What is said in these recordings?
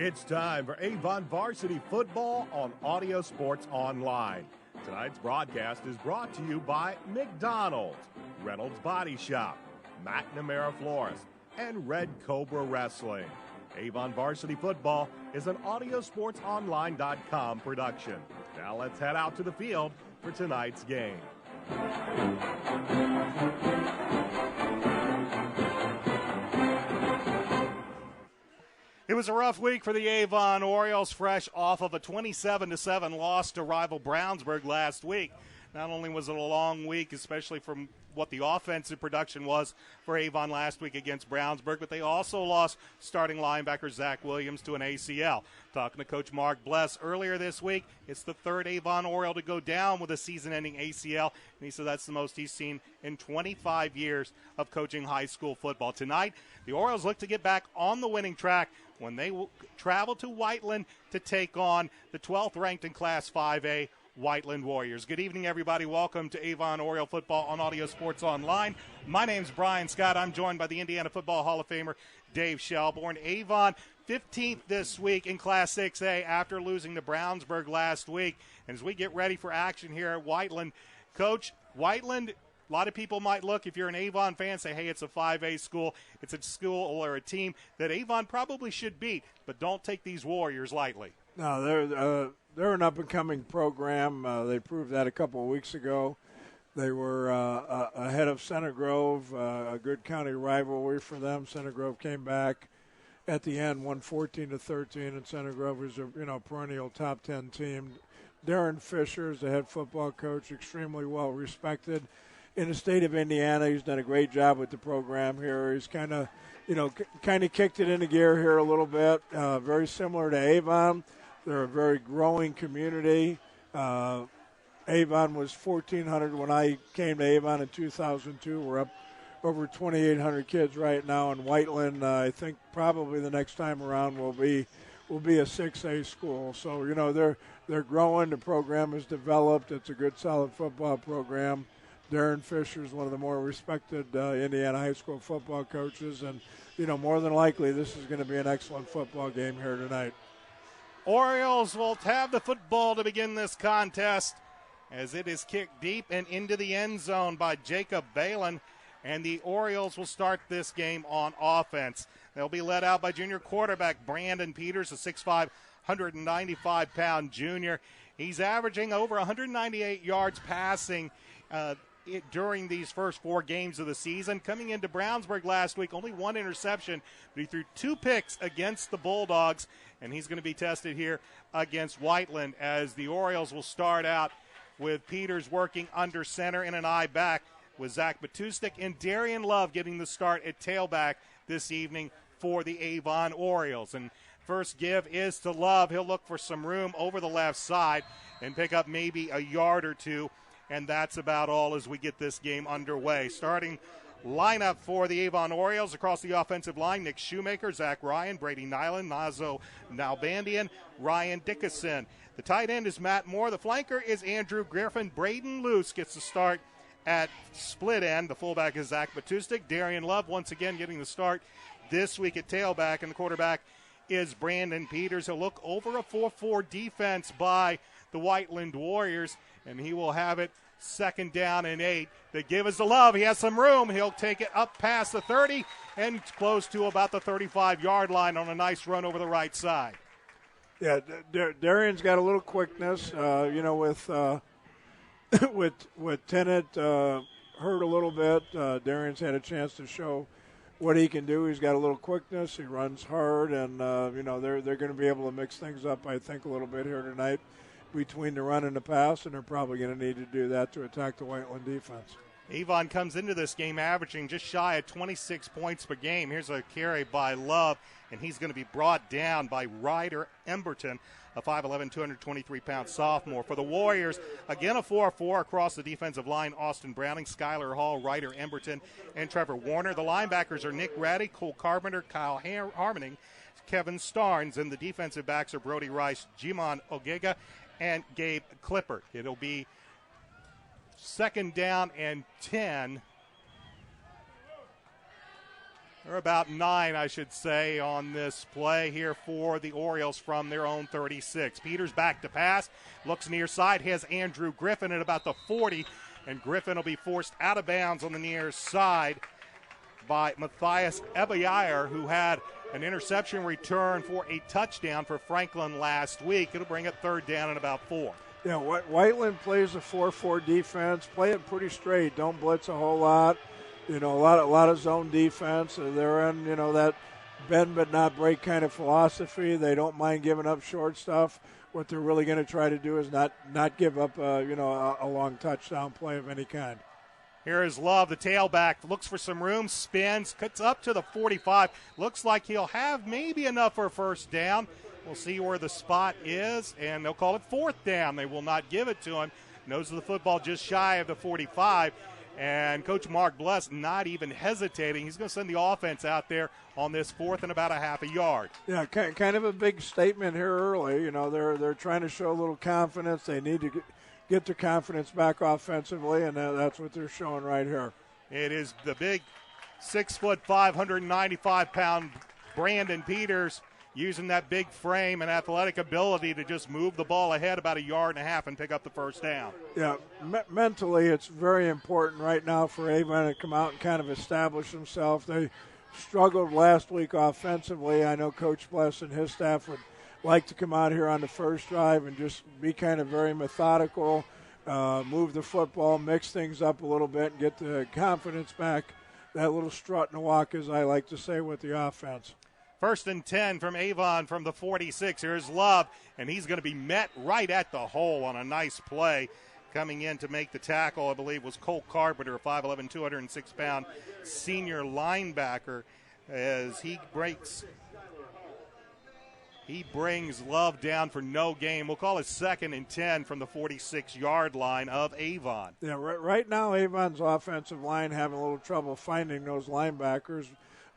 It's time for Avon Varsity Football on Audio Sports Online. Tonight's broadcast is brought to you by McDonald's, Reynolds Body Shop, McNamara Florist, and Red Cobra Wrestling. Avon Varsity Football is an AudioSportsOnline.com production. Now let's head out to the field for tonight's game. It was a rough week for the Avon Orioles, fresh off of a 27-7 loss to rival Brownsburg last week. Not only was it a long week, especially from what the offensive production was for Avon last week against Brownsburg, but they also lost starting linebacker Zach Williams to an ACL. Talking to Coach Mark Bless earlier this week, it's the third Avon Oriole to go down with a season-ending ACL, and he said that's the most he's seen in 25 years of coaching high school football. Tonight, the Orioles look to get back on the winning track when they will travel to Whiteland to take on the 12th ranked in Class 5A Whiteland Warriors. Good evening, everybody. Welcome to Avon Oriole Football on Audio Sports Online. My name's Brian Scott. I'm joined by the Indiana Football Hall of Famer Dave Shelbourne. Avon 15th this week in Class 6A after losing to Brownsburg last week. And as we get ready for action here at Whiteland, Coach, Whiteland, a lot of people might look, if you're an Avon fan, say, hey, it's a 5A school. It's a school or a team that Avon probably should beat, but don't take these Warriors lightly. No, they're an up-and-coming program. They proved that a couple of weeks ago. They were ahead of Center Grove, a good county rivalry for them. Center Grove came back at the end, won 14-13, and Center Grove is a perennial top 10 team. Darren Fisher is the head football coach, extremely well respected in the state of Indiana. He's done a great job with the program here. He's kind of kicked it into gear here a little bit. Very similar to Avon. They're a very growing community. Avon was 1,400 when I came to Avon in 2002. We're up over 2,800 kids right now in Whiteland. I think probably the next time around will be a 6A school. So they're growing. The program is developed. It's a good, solid football program. Darren Fisher is one of the more respected Indiana high school football coaches, and more than likely this is going to be an excellent football game here tonight. Orioles will have the football to begin this contest as it is kicked deep and into the end zone by Jacob Balin, and the Orioles will start this game on offense. They'll be led out by junior quarterback Brandon Peters, a 6'5", 195-pound junior. He's averaging over 198 yards passing during these first 4 games of the season. Coming into Brownsburg last week, only 1 interception, but he threw 2 picks against the Bulldogs, and he's going to be tested here against Whiteland as the Orioles will start out with Peters working under center and an eye back with Zach Batustik and Darian Love getting the start at tailback this evening for the Avon Orioles. And first give is to Love. He'll look for some room over the left side and pick up maybe a yard or 2. And that's about all as we get this game underway. Starting lineup for the Avon Orioles across the offensive line: Nick Shoemaker, Zach Ryan, Brady Nyland, Nazo Nalbandian, Ryan Dickinson. The tight end is Matt Moore. The flanker is Andrew Griffin. Braden Luce gets the start at split end. The fullback is Zach Batustik. Darian Love once again getting the start this week at tailback. And the quarterback is Brandon Peters. He'll look over a 4-4 defense by the Whiteland Warriors, and he will have it 2nd down and 8. They give us the Love. He has some room. He'll take it up past the 30 and close to about the 35-yard line on a nice run over the right side. Yeah, Darian's got a little quickness, with Tennant hurt a little bit. Darian's had a chance to show what he can do. He's got a little quickness. He runs hard, and they're going to be able to mix things up, I think, a little bit here tonight between the run and the pass, and they're probably going to need to do that to attack the Whiteland defense. Avon comes into this game averaging just shy of 26 points per game. Here's a carry by Love, and he's going to be brought down by Ryder Emberton, a 5'11", 223-pound sophomore. For the Warriors, again a 4-4 across the defensive line: Austin Browning, Skylar Hall, Ryder Emberton, and Trevor Warner. The linebackers are Nick Ratty, Cole Carpenter, Kyle Harmoning, Kevin Starnes, and the defensive backs are Brody Rice, Jimon Ogega, and Gabe Clipper. It'll be 2nd down and 10 They're about 9, I should say, on this play here for the Orioles from their own 36. Peters back to pass, looks near side, has Andrew Griffin at about the 40, and Griffin will be forced out of bounds on the near side by Matthias Ebeyer, who had an interception return for a touchdown for Franklin last week. It'll bring it third down and about 4. Yeah, Whiteland plays a 4-4 defense. Play it pretty straight. Don't blitz a whole lot. You know, a lot of zone defense. They're in, that bend but not break kind of philosophy. They don't mind giving up short stuff. What they're really going to try to do is not give up, a long touchdown play of any kind. Here is Love, the tailback, looks for some room, spins, cuts up to the 45. Looks like he'll have maybe enough for a first down. We'll see where the spot is, and they'll call it fourth down. They will not give it to him. Nose of the football just shy of the 45. And Coach Mark Bless not even hesitating. He's going to send the offense out there on this fourth and about a half a yard. Yeah, kind of a big statement here early. They're trying to show a little confidence. They need to get their confidence back offensively, and that's what they're showing right here. It is the big 6'5", 195-pound Brandon Peters using that big frame and athletic ability to just move the ball ahead about a yard and a half and pick up the first down. Yeah, mentally it's very important right now for Avon to come out and kind of establish himself. They struggled last week offensively. I know Coach Bless and his staff would like to come out here on the first drive and just be kind of very methodical, move the football, mix things up a little bit, and get the confidence back, that little strut and walk, as I like to say, with the offense. First and 10 from Avon from the 46. Here's Love, and he's going to be met right at the hole on a nice play. Coming in to make the tackle, I believe, was Cole Carpenter, a 5'11", 206-pound senior linebacker, as he brings Love down for no gain. We'll call it second and 10 from the 46-yard line of Avon. Yeah, right now Avon's offensive line having a little trouble finding those linebackers.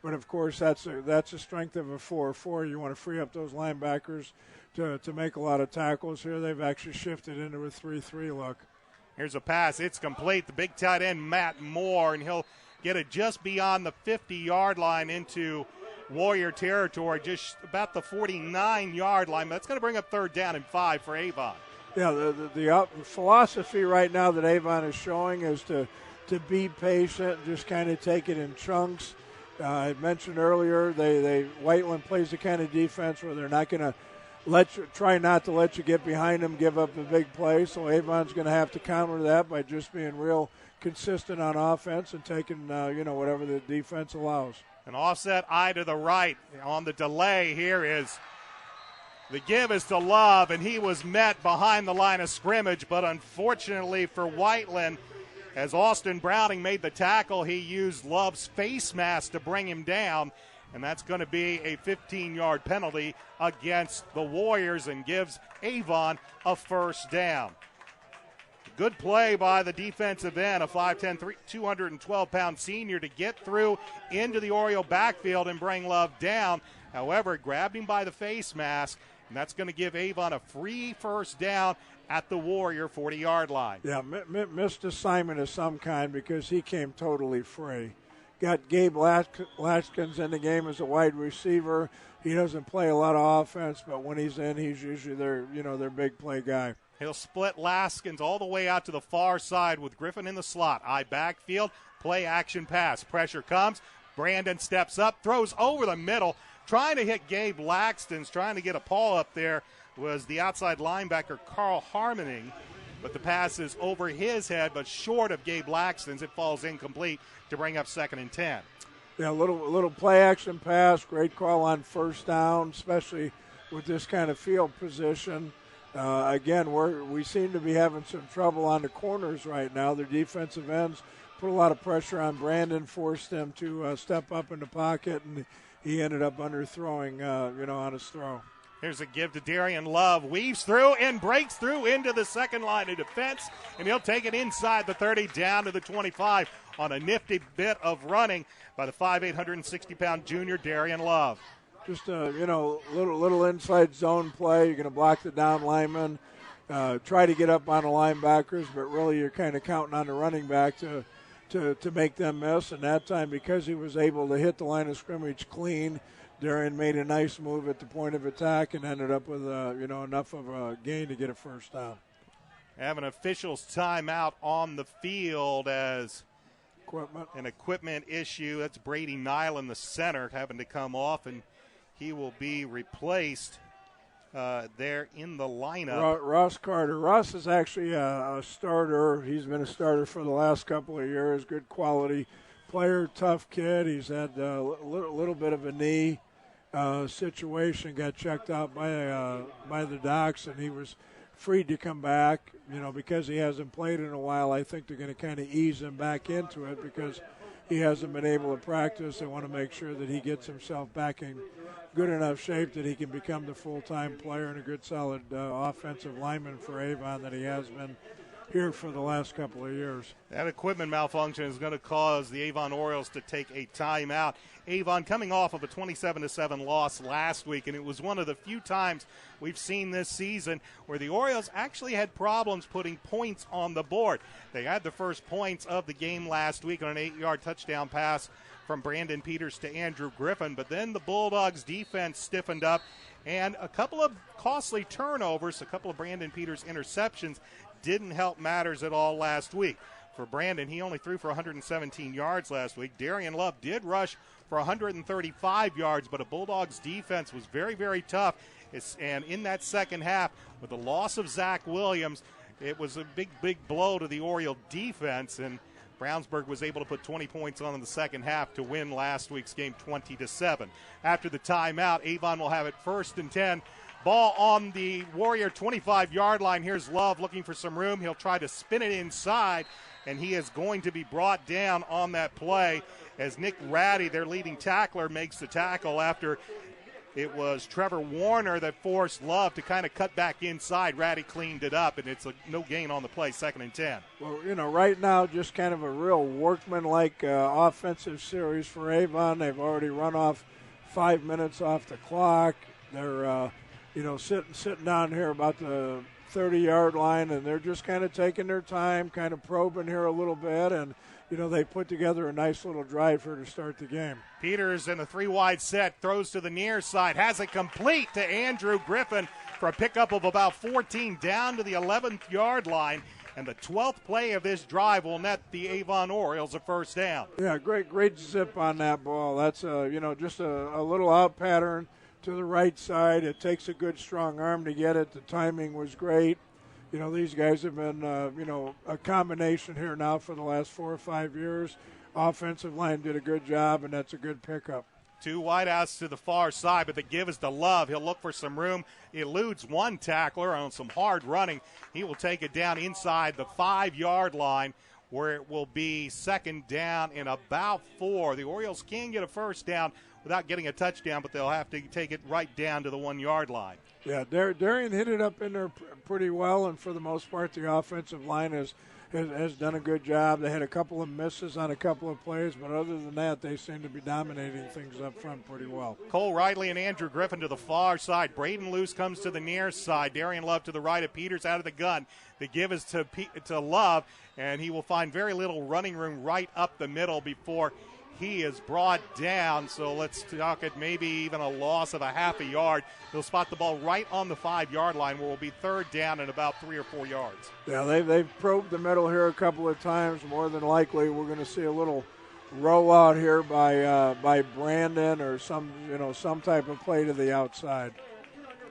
But, of course, that's a strength of a 4-4. You want to free up those linebackers to make a lot of tackles. Here they've actually shifted into a 3-3 look. Here's a pass. It's complete. The big tight end, Matt Moore, and he'll get it just beyond the 50-yard line into Warrior territory, just about the 49-yard line. That's going to bring up third down and 5 for Avon. Yeah, the philosophy right now that Avon is showing is to be patient, just kind of take it in chunks. I mentioned earlier, Whiteland plays the kind of defense where they're not going to try not to let you get behind them, give up a big play. So Avon's going to have to counter that by just being real consistent on offense and taking whatever the defense allows. An offset eye to the right on the delay. Here is the give is to Love, and he was met behind the line of scrimmage, but unfortunately for Whiteland, as Austin Browning made the tackle, he used Love's face mask to bring him down, and that's going to be a 15-yard penalty against the Warriors and gives Avon a first down. Good play by the defensive end, a 5'10", 212-pound senior to get through into the Oriole backfield and bring Love down. However, grabbed him by the face mask, and that's going to give Avon a free first down at the Warrior 40-yard line. Yeah, missed assignment of some kind because he came totally free. Got Gabe Laskins in the game as a wide receiver. He doesn't play a lot of offense, but when he's in, he's usually their big play guy. He'll split Laskins all the way out to the far side with Griffin in the slot. Eye backfield, play action pass. Pressure comes. Brandon steps up, throws over the middle, trying to hit Gabe Laskins, trying to get a paw up there was the outside linebacker Carl Harmoning, but the pass is over his head, but short of Gabe Laxton's. It falls incomplete to bring up second and 10. Yeah, a little play action pass, great call on first down, especially with this kind of field position. Again, we seem to be having some trouble on the corners right now. Their defensive ends put a lot of pressure on Brandon, forced them to step up in the pocket, and he ended up underthrowing, on his throw. Here's a give to Darian Love. Weaves through and breaks through into the second line of defense, and he'll take it inside the 30 down to the 25 on a nifty bit of running by the 5'8", 160-pound junior Darian Love. Just little inside zone play. You're going to block the down lineman, try to get up on the linebackers, but really you're kind of counting on the running back to to make them miss. And that time, because he was able to hit the line of scrimmage clean, Darian made a nice move at the point of attack and ended up with enough of a gain to get a first down. Have an official's timeout on the field as an equipment issue. That's Brady Nyland, the center, having to come off, and he will be replaced there in the lineup. Ross Carter. Ross is actually a starter. He's been a starter for the last couple of years. Good quality player, tough kid. He's had a little bit of a knee situation. Got checked out by the docs, and he was free to come back. Because he hasn't played in a while, I think they're going to kind of ease him back into it because he hasn't been able to practice. They want to make sure that he gets himself back in good enough shape that he can become the full-time player and a good, solid offensive lineman for Avon that he has been here for the last couple of years. That equipment malfunction is going to cause the Avon Orioles to take a timeout. Avon coming off of a 27-7 loss last week, and it was one of the few times we've seen this season where the Orioles actually had problems putting points on the board. They had the first points of the game last week on an 8-yard touchdown pass from Brandon Peters to Andrew Griffin, but then the Bulldogs defense stiffened up, and a couple of costly turnovers, a couple of Brandon Peters interceptions didn't help matters at all last week. For Brandon, he only threw for 117 yards last week. Darian Love did rush for 135 yards, but a Bulldogs defense was very, very tough. And in that second half, with the loss of Zach Williams, it was a big, big blow to the Oriole defense, and Brownsburg was able to put 20 points on in the second half to win last week's game 20-7. After the timeout, Avon will have it 1st and 10. Ball on the Warrior 25-yard line. Here's Love looking for some room. He'll try to spin it inside, and he is going to be brought down on that play as Nick Ratty, their leading tackler, makes the tackle after it was Trevor Warner that forced Love to kind of cut back inside. Ratty cleaned it up, and it's no gain on the play, 2nd and 10. Well, right now, just kind of a real workman-like offensive series for Avon. They've already run off 5 minutes off the clock. They're sitting down here about the 30-yard line, and they're just kind of taking their time, kind of probing here a little bit, and, they put together a nice little drive here to start the game. Peters in a 3-wide set, throws to the near side, has it complete to Andrew Griffin for a pickup of about 14 down to the 11th-yard line, and the 12th play of this drive will net the Avon Orioles a first down. Yeah, great zip on that ball. That's, just a little out pattern to the right side. It takes a good, strong arm to get it. The timing was great. These guys have been, a combination here now for the last 4 or 5 years. Offensive line did a good job, and that's a good pickup. 2 wideouts to the far side, but the give is to Love. He'll look for some room. Eludes one tackler on some hard running. He will take it down inside the 5-yard line, where it will be 2nd down and about 4. The Orioles can get a first down without getting a touchdown, but they'll have to take it right down to the 1-yard line. Yeah, Darian hit it up in there pretty well, and for the most part, the offensive line has done a good job. They had a couple of misses on a couple of plays, but other than that, they seem to be dominating things up front pretty well. Cole Riley and Andrew Griffin to the far side. Braden Luce comes to the near side. Darian Love to the right of Peters out of the gun. The give is to Love, and he will find very little running room right up the middle before he is brought down. So let's talk it maybe even a loss of a half a yard. They'll spot the ball right on the 5-yard line, where it will be 3rd down and about 3 or 4 yards. Yeah, they've probed the middle here a couple of times. More than likely, we're going to see a little rollout here by Brandon or some type of play to the outside.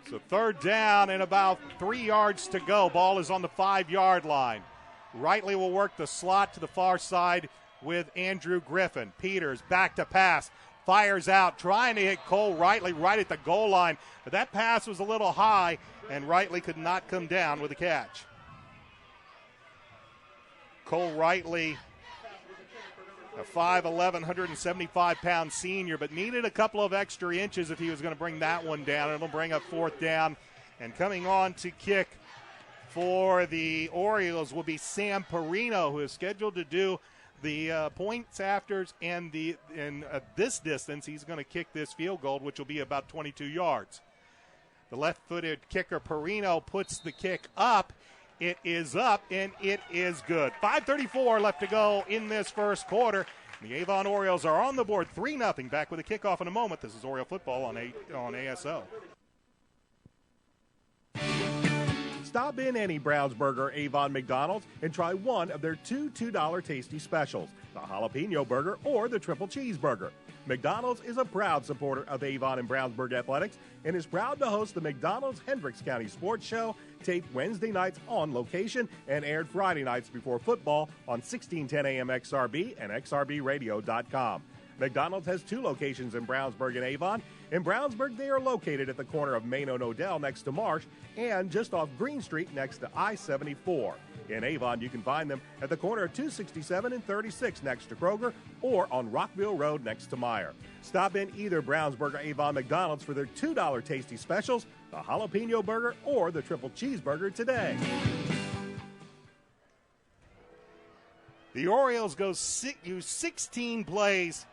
So 3rd down and about 3 yards to go. Ball is on the 5-yard line. Rightly will work the slot to the far side with Andrew Griffin. Peters back to pass, fires out, trying to hit Cole Rightly right at the goal line, but that pass was a little high, and Rightly could not come down with a catch. Cole Rightly, a 5'11", 175-pound senior, but needed a couple of extra inches if he was going to bring that one down. It'll bring up 4th down, and coming on to kick for the Orioles will be Sam Perino, who is scheduled to do the points afters, and this distance, he's going to kick this field goal, which will be about 22 yards. The left-footed kicker Perino puts the kick up, It is up, and it is good. 5:34 left to go in this first quarter. The Avon Orioles are on the board 3-0. Back with a kickoff in a moment. This is Oriole football on ASO. Stop in any Brownsburg or Avon McDonald's and try one of their two $2 tasty specials, the jalapeno burger or the triple cheeseburger. McDonald's is a proud supporter of Avon and Brownsburg athletics and is proud to host the McDonald's Hendricks County Sports Show, taped Wednesday nights on location and aired Friday nights before football on 1610 AM XRB and XRBradio.com. McDonald's has 2 locations in Brownsburg and Avon. In Brownsburg, they are located at the corner of Main and Odell next to Marsh and just off Green Street next to I-74. In Avon, you can find them at the corner of 267 and 36 next to Kroger or on Rockville Road next to Meyer. Stop in either Brownsburg or Avon McDonald's for their $2 tasty specials, the jalapeno burger or the triple cheeseburger today. The Orioles use 16 plays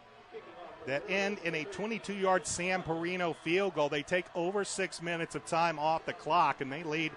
that end in a 22-yard Sam Perino field goal. They take over 6 minutes of time off the clock, and they lead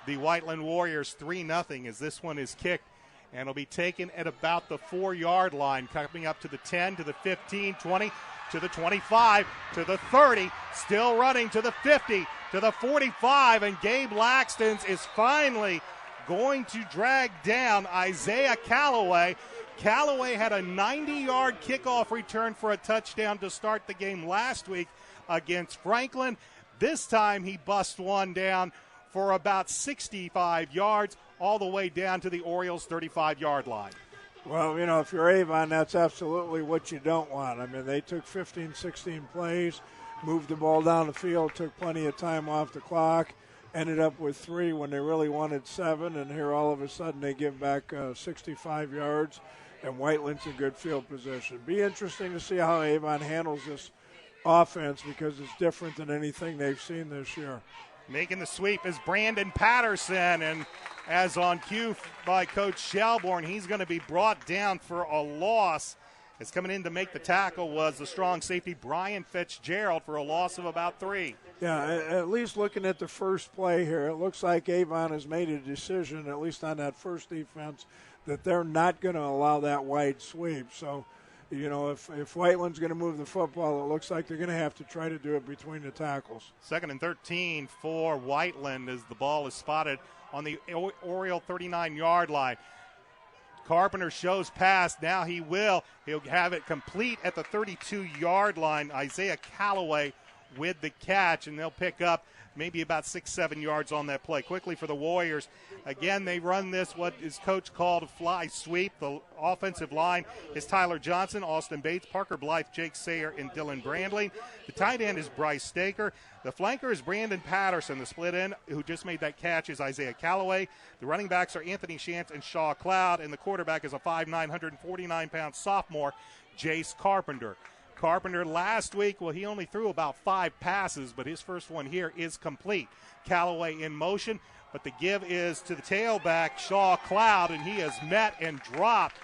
the Whiteland Warriors 3-0 as this one is kicked, and it'll be taken at about the 4-yard line, coming up to the 10, to the 15, 20, to the 25, to the 30, still running to the 50, to the 45, and Gabe Laxton is finally going to drag down Isaiah Callaway. Callaway had a 90-yard kickoff return for a touchdown to start the game last week against Franklin. This time he busts one down for about 65 yards, all the way down to the Orioles' 35-yard line. Well, you know, if you're Avon, that's absolutely what you don't want. I mean, they took 15, 16 plays, moved the ball down the field, took plenty of time off the clock, ended up with 3 when they really wanted 7, and here all of a sudden they give back 65 yards, and Whiteland's in good field position. Be interesting to see how Avon handles this offense because it's different than anything they've seen this year. Making the sweep is Brandon Patterson, and as on cue by Coach Shelbourne, he's going to be brought down for a loss. As coming in to make the tackle was the strong safety Brian Fitzgerald for a loss of about 3. Yeah, at least looking at the first play here, it looks like Avon has made a decision, at least on that first defense, that they're not going to allow that wide sweep. So, you know, if Whiteland's going to move the football, it looks like they're going to have to try to do it between the tackles. 2nd and 13 for Whiteland as the ball is spotted on the Oriole 39-yard line. Carpenter shows pass. Now he'll have it complete at the 32-yard line. Isaiah Callaway with the catch, and they'll pick up maybe about 6-7 yards on that play. Quickly for the Warriors. Again, they run this, what is coach called a fly sweep. The offensive line is Tyler Johnson, Austin Bates, Parker Blythe, Jake Sayer, and Dylan Brandley. The tight end is Bryce Staker. The flanker is Brandon Patterson. The split end who just made that catch is Isaiah Callaway. The running backs are Anthony Shantz and Shaw Cloud, and the quarterback is a 5'9", 149-pound sophomore, Jace Carpenter. Carpenter last week, well, he only threw about 5 passes, but his first one here is complete. Callaway in motion, but the give is to the tailback, Shaw Cloud, and he is met and dropped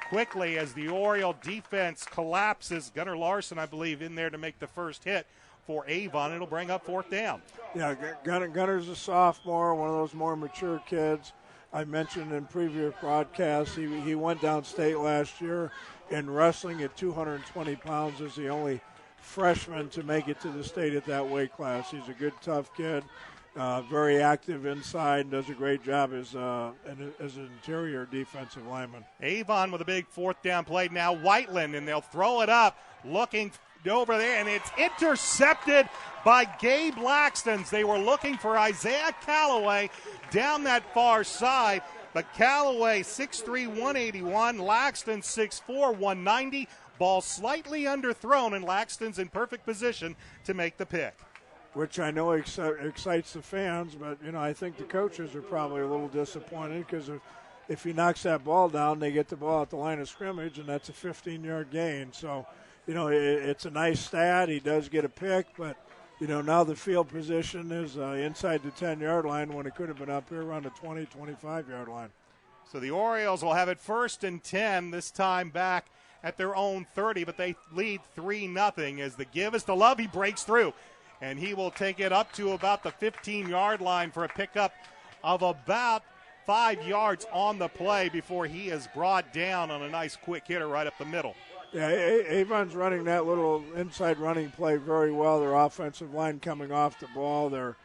quickly as the Oriole defense collapses. Gunnar Larson, I believe, in there to make the first hit for Avon. It'll bring up 4th down. Yeah, Gunner's a sophomore, one of those more mature kids. I mentioned in previous broadcasts, he went downstate last year in wrestling at 220 pounds as the only freshman to make it to the state at that weight class. He's a good, tough kid, very active inside, and does a great job as an interior defensive lineman. Avon with a big 4th down play. Now Whiteland, and they'll throw it up, looking over there, and it's intercepted by Gabe Laxton. They were looking for Isaiah Callaway down that far side, but Callaway 6'3", 181, Laxton 6'4", 190. Ball slightly underthrown, and Laxton's in perfect position to make the pick. Which I know excites the fans, but, you know, I think the coaches are probably a little disappointed because if he knocks that ball down, they get the ball at the line of scrimmage, and that's a 15-yard gain. So, you know, it's a nice stat. He does get a pick, but, you know, now the field position is inside the 10-yard line when it could have been up here around the 20, 25-yard line. So the Orioles will have it 1st and 10, this time back at their own 30, but they lead 3-0 as the give is to Love. He breaks through, and he will take it up to about the 15-yard line for a pickup of about 5 yards on the play before he is brought down on a nice quick hitter right up the middle. Yeah, Avon's running that little inside running play very well. Their offensive line coming off the ball. They're,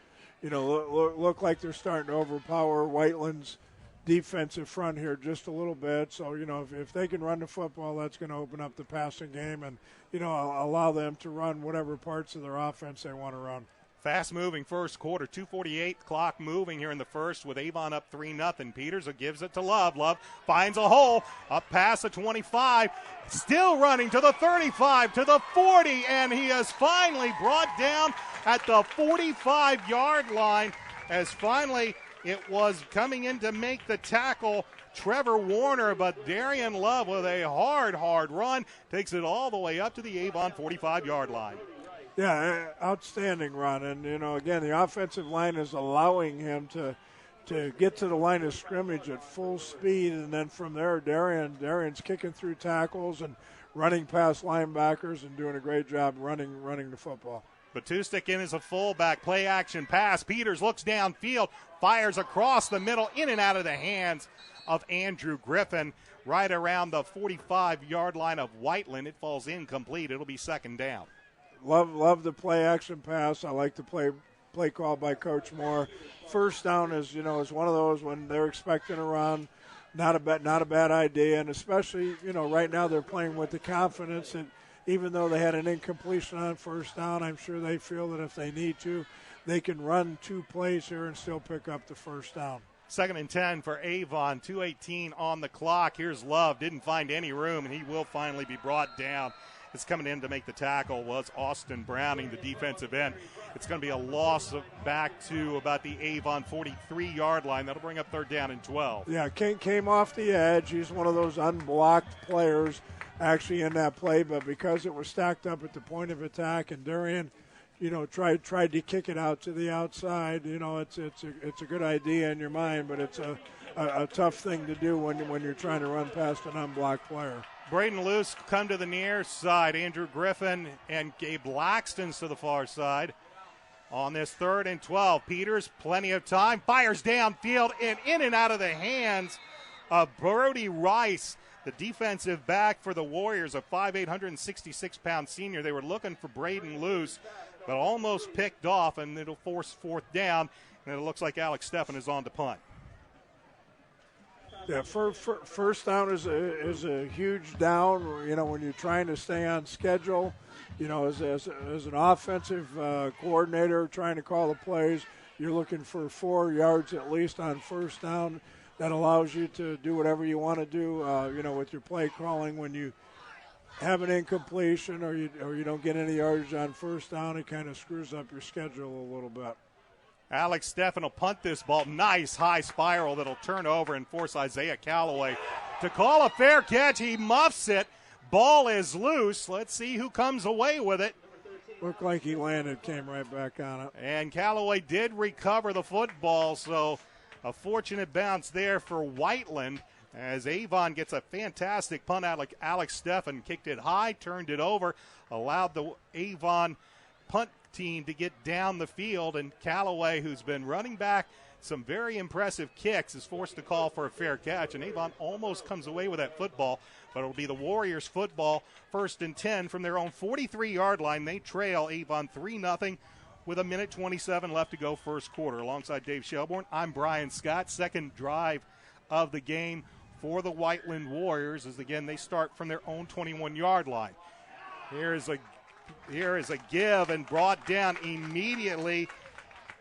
look like they're starting to overpower Whiteland's defensive front here just a little bit. So, if they can run the football, that's going to open up the passing game and, allow them to run whatever parts of their offense they want to run. Fast-moving first quarter, 2:48 clock moving here in the first with Avon up 3-0. Peters gives it to Love. Love finds a hole, up past the 25, still running to the 35, to the 40, and he is finally brought down at the 45-yard line as finally it was coming in to make the tackle Trevor Warner, but Darian Love with a hard run takes it all the way up to the Avon 45-yard line. Yeah, outstanding run. And, again, the offensive line is allowing him to get to the line of scrimmage at full speed. And then from there, Darian's kicking through tackles and running past linebackers and doing a great job running the football. Batustik in as a fullback, play action pass. Peters looks downfield, fires across the middle, in and out of the hands of Andrew Griffin, right around the 45-yard line of Whiteland. It falls incomplete. It'll be second down. Love the play action pass. I like the play call by Coach Moore. First down is one of those when they're expecting a run, not a bad idea, and especially right now they're playing with the confidence that even though they had an incompletion on first down, I'm sure they feel that if they need to, they can run 2 plays here and still pick up the first down. 2nd and 10 for Avon, 2:18 on the clock. Here's Love, didn't find any room, and he will finally be brought down. It's coming in to make the tackle was Austin Browning, the defensive end. It's going to be a loss back to about the Avon 43-yard line. That'll bring up 3rd down and 12. Yeah, came off the edge. He's one of those unblocked players actually in that play, but because it was stacked up at the point of attack and Darian, tried to kick it out to the outside, it's a good idea in your mind, but it's a tough thing to do when you're trying to run past an unblocked player. Braden Luce come to the near side. Andrew Griffin and Gabe Laxton's to the far side. On this 3rd and 12, Peters, plenty of time, fires downfield and in and out of the hands of Brody Rice, the defensive back for the Warriors, a 5'8", 166-pound senior. They were looking for Braden Luce, but almost picked off, and it'll force 4th down, and it looks like Alex Steffen is on to punt. Yeah, first down is a huge down. When you're trying to stay on schedule, as an offensive coordinator trying to call the plays, you're looking for 4 yards at least on first down. That allows you to do whatever you want to do, with your play calling. When you have an incompletion or you don't get any yardage on first down, it kind of screws up your schedule a little bit. Alex Steffen will punt this ball. Nice high spiral that'll turn over and force Isaiah Calloway to call a fair catch. He muffs it. Ball is loose. Let's see who comes away with it. Looked like he landed, came right back on it. And Calloway did recover the football, so a fortunate bounce there for Whiteland as Avon gets a fantastic punt out like Alex Steffen. Kicked it high, turned it over, allowed the Avon punt team to get down the field, and Calloway, who's been running back some very impressive kicks, is forced to call for a fair catch, and Avon almost comes away with that football, but it'll be the Warriors football, 1st and 10 from their own 43-yard line. They trail Avon 3-0 with 1:27 left to go first quarter. Alongside Dave Shelbourne, I'm Brian Scott. Second drive of the game for the Whiteland Warriors as, again, they start from their own 21-yard line. Here is a give, and brought down immediately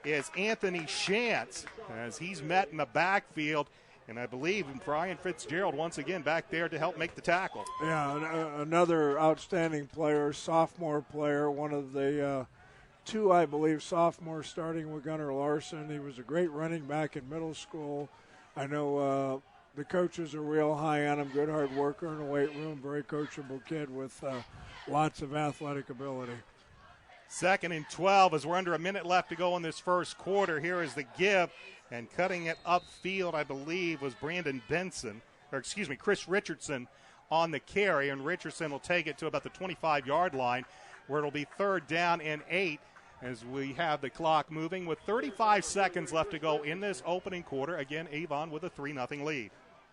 is Anthony Shantz as he's met in the backfield. And I believe Brian Fitzgerald once again back there to help make the tackle. Yeah, another outstanding player, sophomore player, one of the 2, I believe, sophomores starting with Gunnar Larson. He was a great running back in middle school. I know the coaches are real high on him, good hard worker in the weight room, very coachable kid with lots of athletic ability. 2nd and 12 as we're under a minute left to go in this first quarter. Here is the give, and cutting it upfield, I believe, was Chris Richardson on the carry, and Richardson will take it to about the 25-yard line where it'll be 3rd down and 8 as we have the clock moving with 35 seconds left to go in this opening quarter. Again, Avon with a 3-0 lead.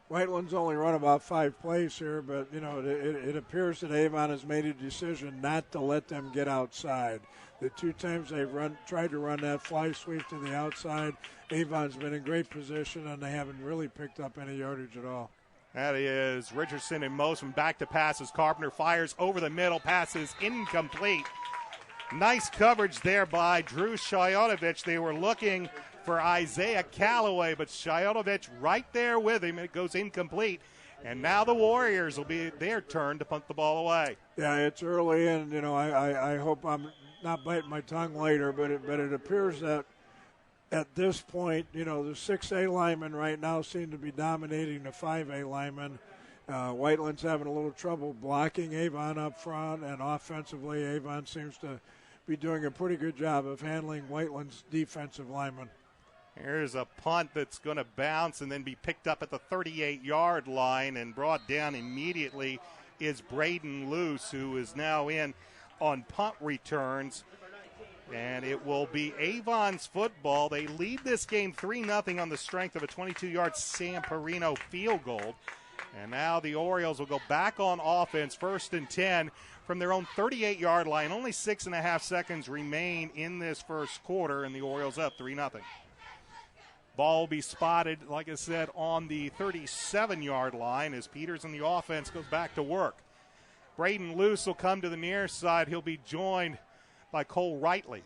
Whiteland's only run about 5 plays here, but, it appears that Avon has made a decision not to let them get outside. The 2 times they've tried to run that fly sweep to the outside, Avon's been in great position, and they haven't really picked up any yardage at all. That is Richardson in motion, back to passes. Carpenter fires over the middle, passes incomplete. Nice coverage there by Drew Shayotovich. They were looking for Isaiah Calloway, but Shayotovich right there with him. It goes incomplete. And now the Warriors will be their turn to punt the ball away. Yeah, it's early, and, I hope I'm not biting my tongue later, but it appears that at this point, the 6A linemen right now seem to be dominating the 5A linemen. Whiteland's having a little trouble blocking Avon up front, and offensively, Avon seems to be doing a pretty good job of handling Whiteland's defensive linemen. Here's a punt that's going to bounce and then be picked up at the 38-yard line and brought down immediately is Braden Luce, who is now in on punt returns. And it will be Avon's football. They lead this game 3-0 on the strength of a 22-yard Sam Perino field goal. And now the Orioles will go back on offense, 1st and 10 from their own 38-yard line. Only 6.5 seconds remain in this first quarter, and the Orioles up 3-0. Ball will be spotted, like I said, on the 37-yard line as Peters and the offense goes back to work. Braden Luce will come to the near side. He'll be joined by Cole Wrightley.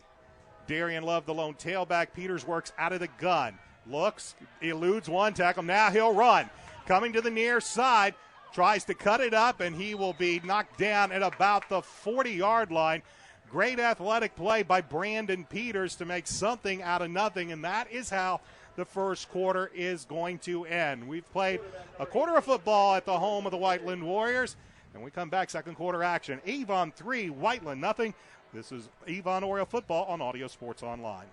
Darian Love, the lone tailback. Peters works out of the gun. Looks, eludes one tackle. Now he'll run. Coming to the near side, tries to cut it up, and he will be knocked down at about the 40-yard line. Great athletic play by Brandon Peters to make something out of nothing, and that is how the first quarter is going to end. We've played a quarter of football at the home of the Whiteland Warriors, and we come back, second quarter action. Avon 3, Whiteland nothing. This is Avon Oriole football on Audio Sports Online.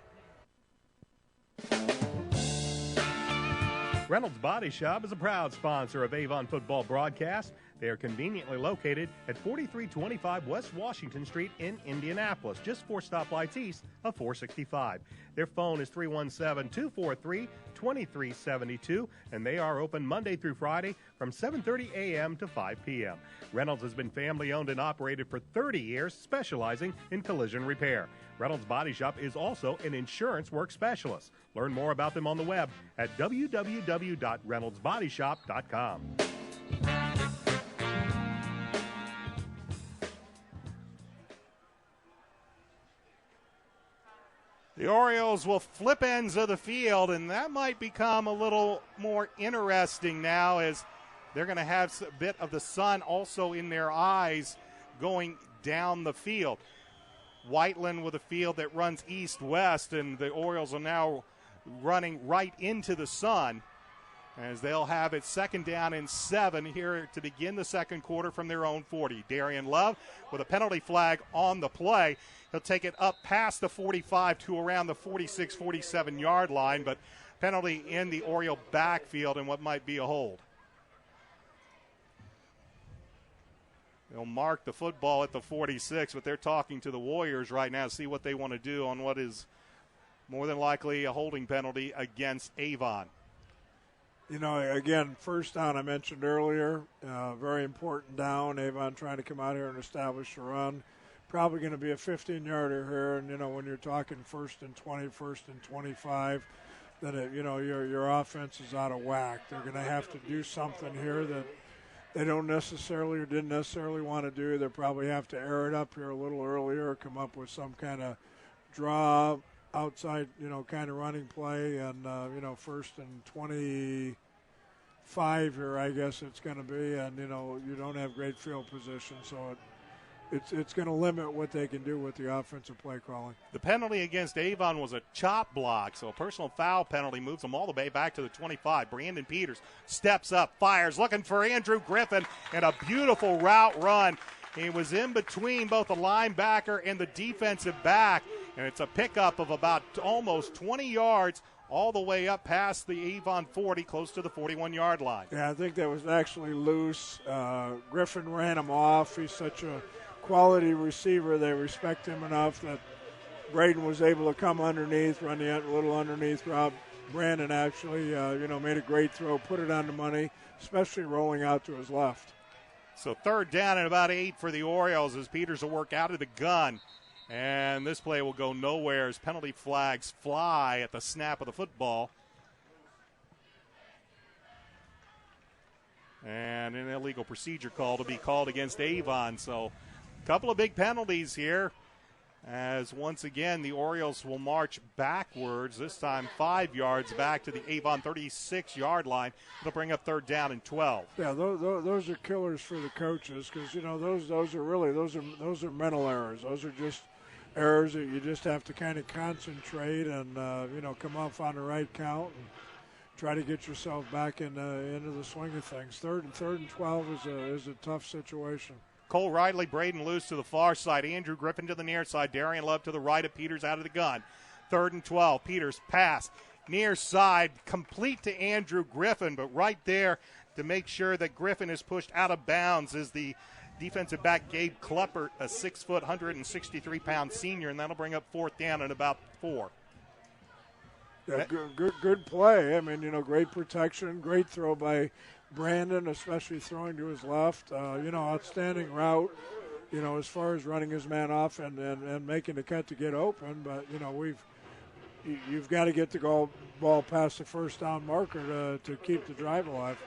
Reynolds Body Shop is a proud sponsor of Avon football broadcast. They are conveniently located at 4325 West Washington Street in Indianapolis, just 4 stoplights east of 465. Their phone is 317-243-2372, and they are open Monday through Friday from 7:30 a.m. to 5 p.m. Reynolds has been family-owned and operated for 30 years, specializing in collision repair. Reynolds Body Shop is also an insurance work specialist. Learn more about them on the web at www.reynoldsbodyshop.com. The Orioles will flip ends of the field, and that might become a little more interesting now as they're going to have a bit of the sun also in their eyes going down the field. Whiteland with a field that runs east-west, and the Orioles are now running right into the sun as they'll have it 2nd down and 7 here to begin the second quarter from their own 40. Darian Love with a penalty flag on the play. He'll take it up past the 45 to around the 46, 47-yard line, but penalty in the Oriole backfield and what might be a hold. They'll mark the football at the 46, but they're talking to the Warriors right now to see what they want to do on what is more than likely a holding penalty against Avon. Again, first down I mentioned earlier, very important down. Avon trying to come out here and establish a run. Probably going to be a 15-yarder here, and, when you're talking 1st and 20, 1st and 25, then, your offense is out of whack. They're going to have to do something here that they don't necessarily or didn't necessarily want to do. They'll probably have to air it up here a little earlier, come up with some kind of draw outside, kind of running play, and, 1st and 25 here, I guess it's going to be, and, you don't have great field position, so it's going to limit what they can do with the offensive play calling. The penalty against Avon was a chop block, so a personal foul penalty moves them all the way back to the 25. Brandon Peters steps up, fires, looking for Andrew Griffin, and a beautiful route run. He was in between both the linebacker and the defensive back, and it's a pickup of about almost 20 yards all the way up past the Avon 40, close to the 41-yard line. Yeah, I think that was actually loose. Griffin ran him off. He's such a quality receiver. They respect him enough that Braden was able to come underneath, run the little underneath route. Brandon actually, made a great throw, put it on the money, especially rolling out to his left. So third down and about 8 for the Orioles as Peters will work out of the gun. And this play will go nowhere as penalty flags fly at the snap of the football. And an illegal procedure call to be called against Avon. So a couple of big penalties here as once again the Orioles will march backwards, this time 5 yards back to the Avon 36-yard line. It'll bring up third down and 12. Yeah, those are killers for the coaches because, those are mental errors. Those are just errors that you just have to kind of concentrate and, come off on the right count and try to get yourself back into the swing of things. Third and 12 is a tough situation. Cole Ridley, Braden loose to the far side. Andrew Griffin to the near side. Darian Love to the right of Peters out of the gun. Third and 12. Peters pass near side, complete to Andrew Griffin, but right there to make sure that Griffin is pushed out of bounds is the defensive back Gabe Kleppert, a 6-foot, 163-pound senior, and that'll bring up fourth down and about 4. Yeah, good play. I mean, great protection, great throw by Brandon, especially throwing to his left. Outstanding route, as far as running his man off and making the cut to get open. But, you've got to get the ball past the first down marker to keep the drive alive.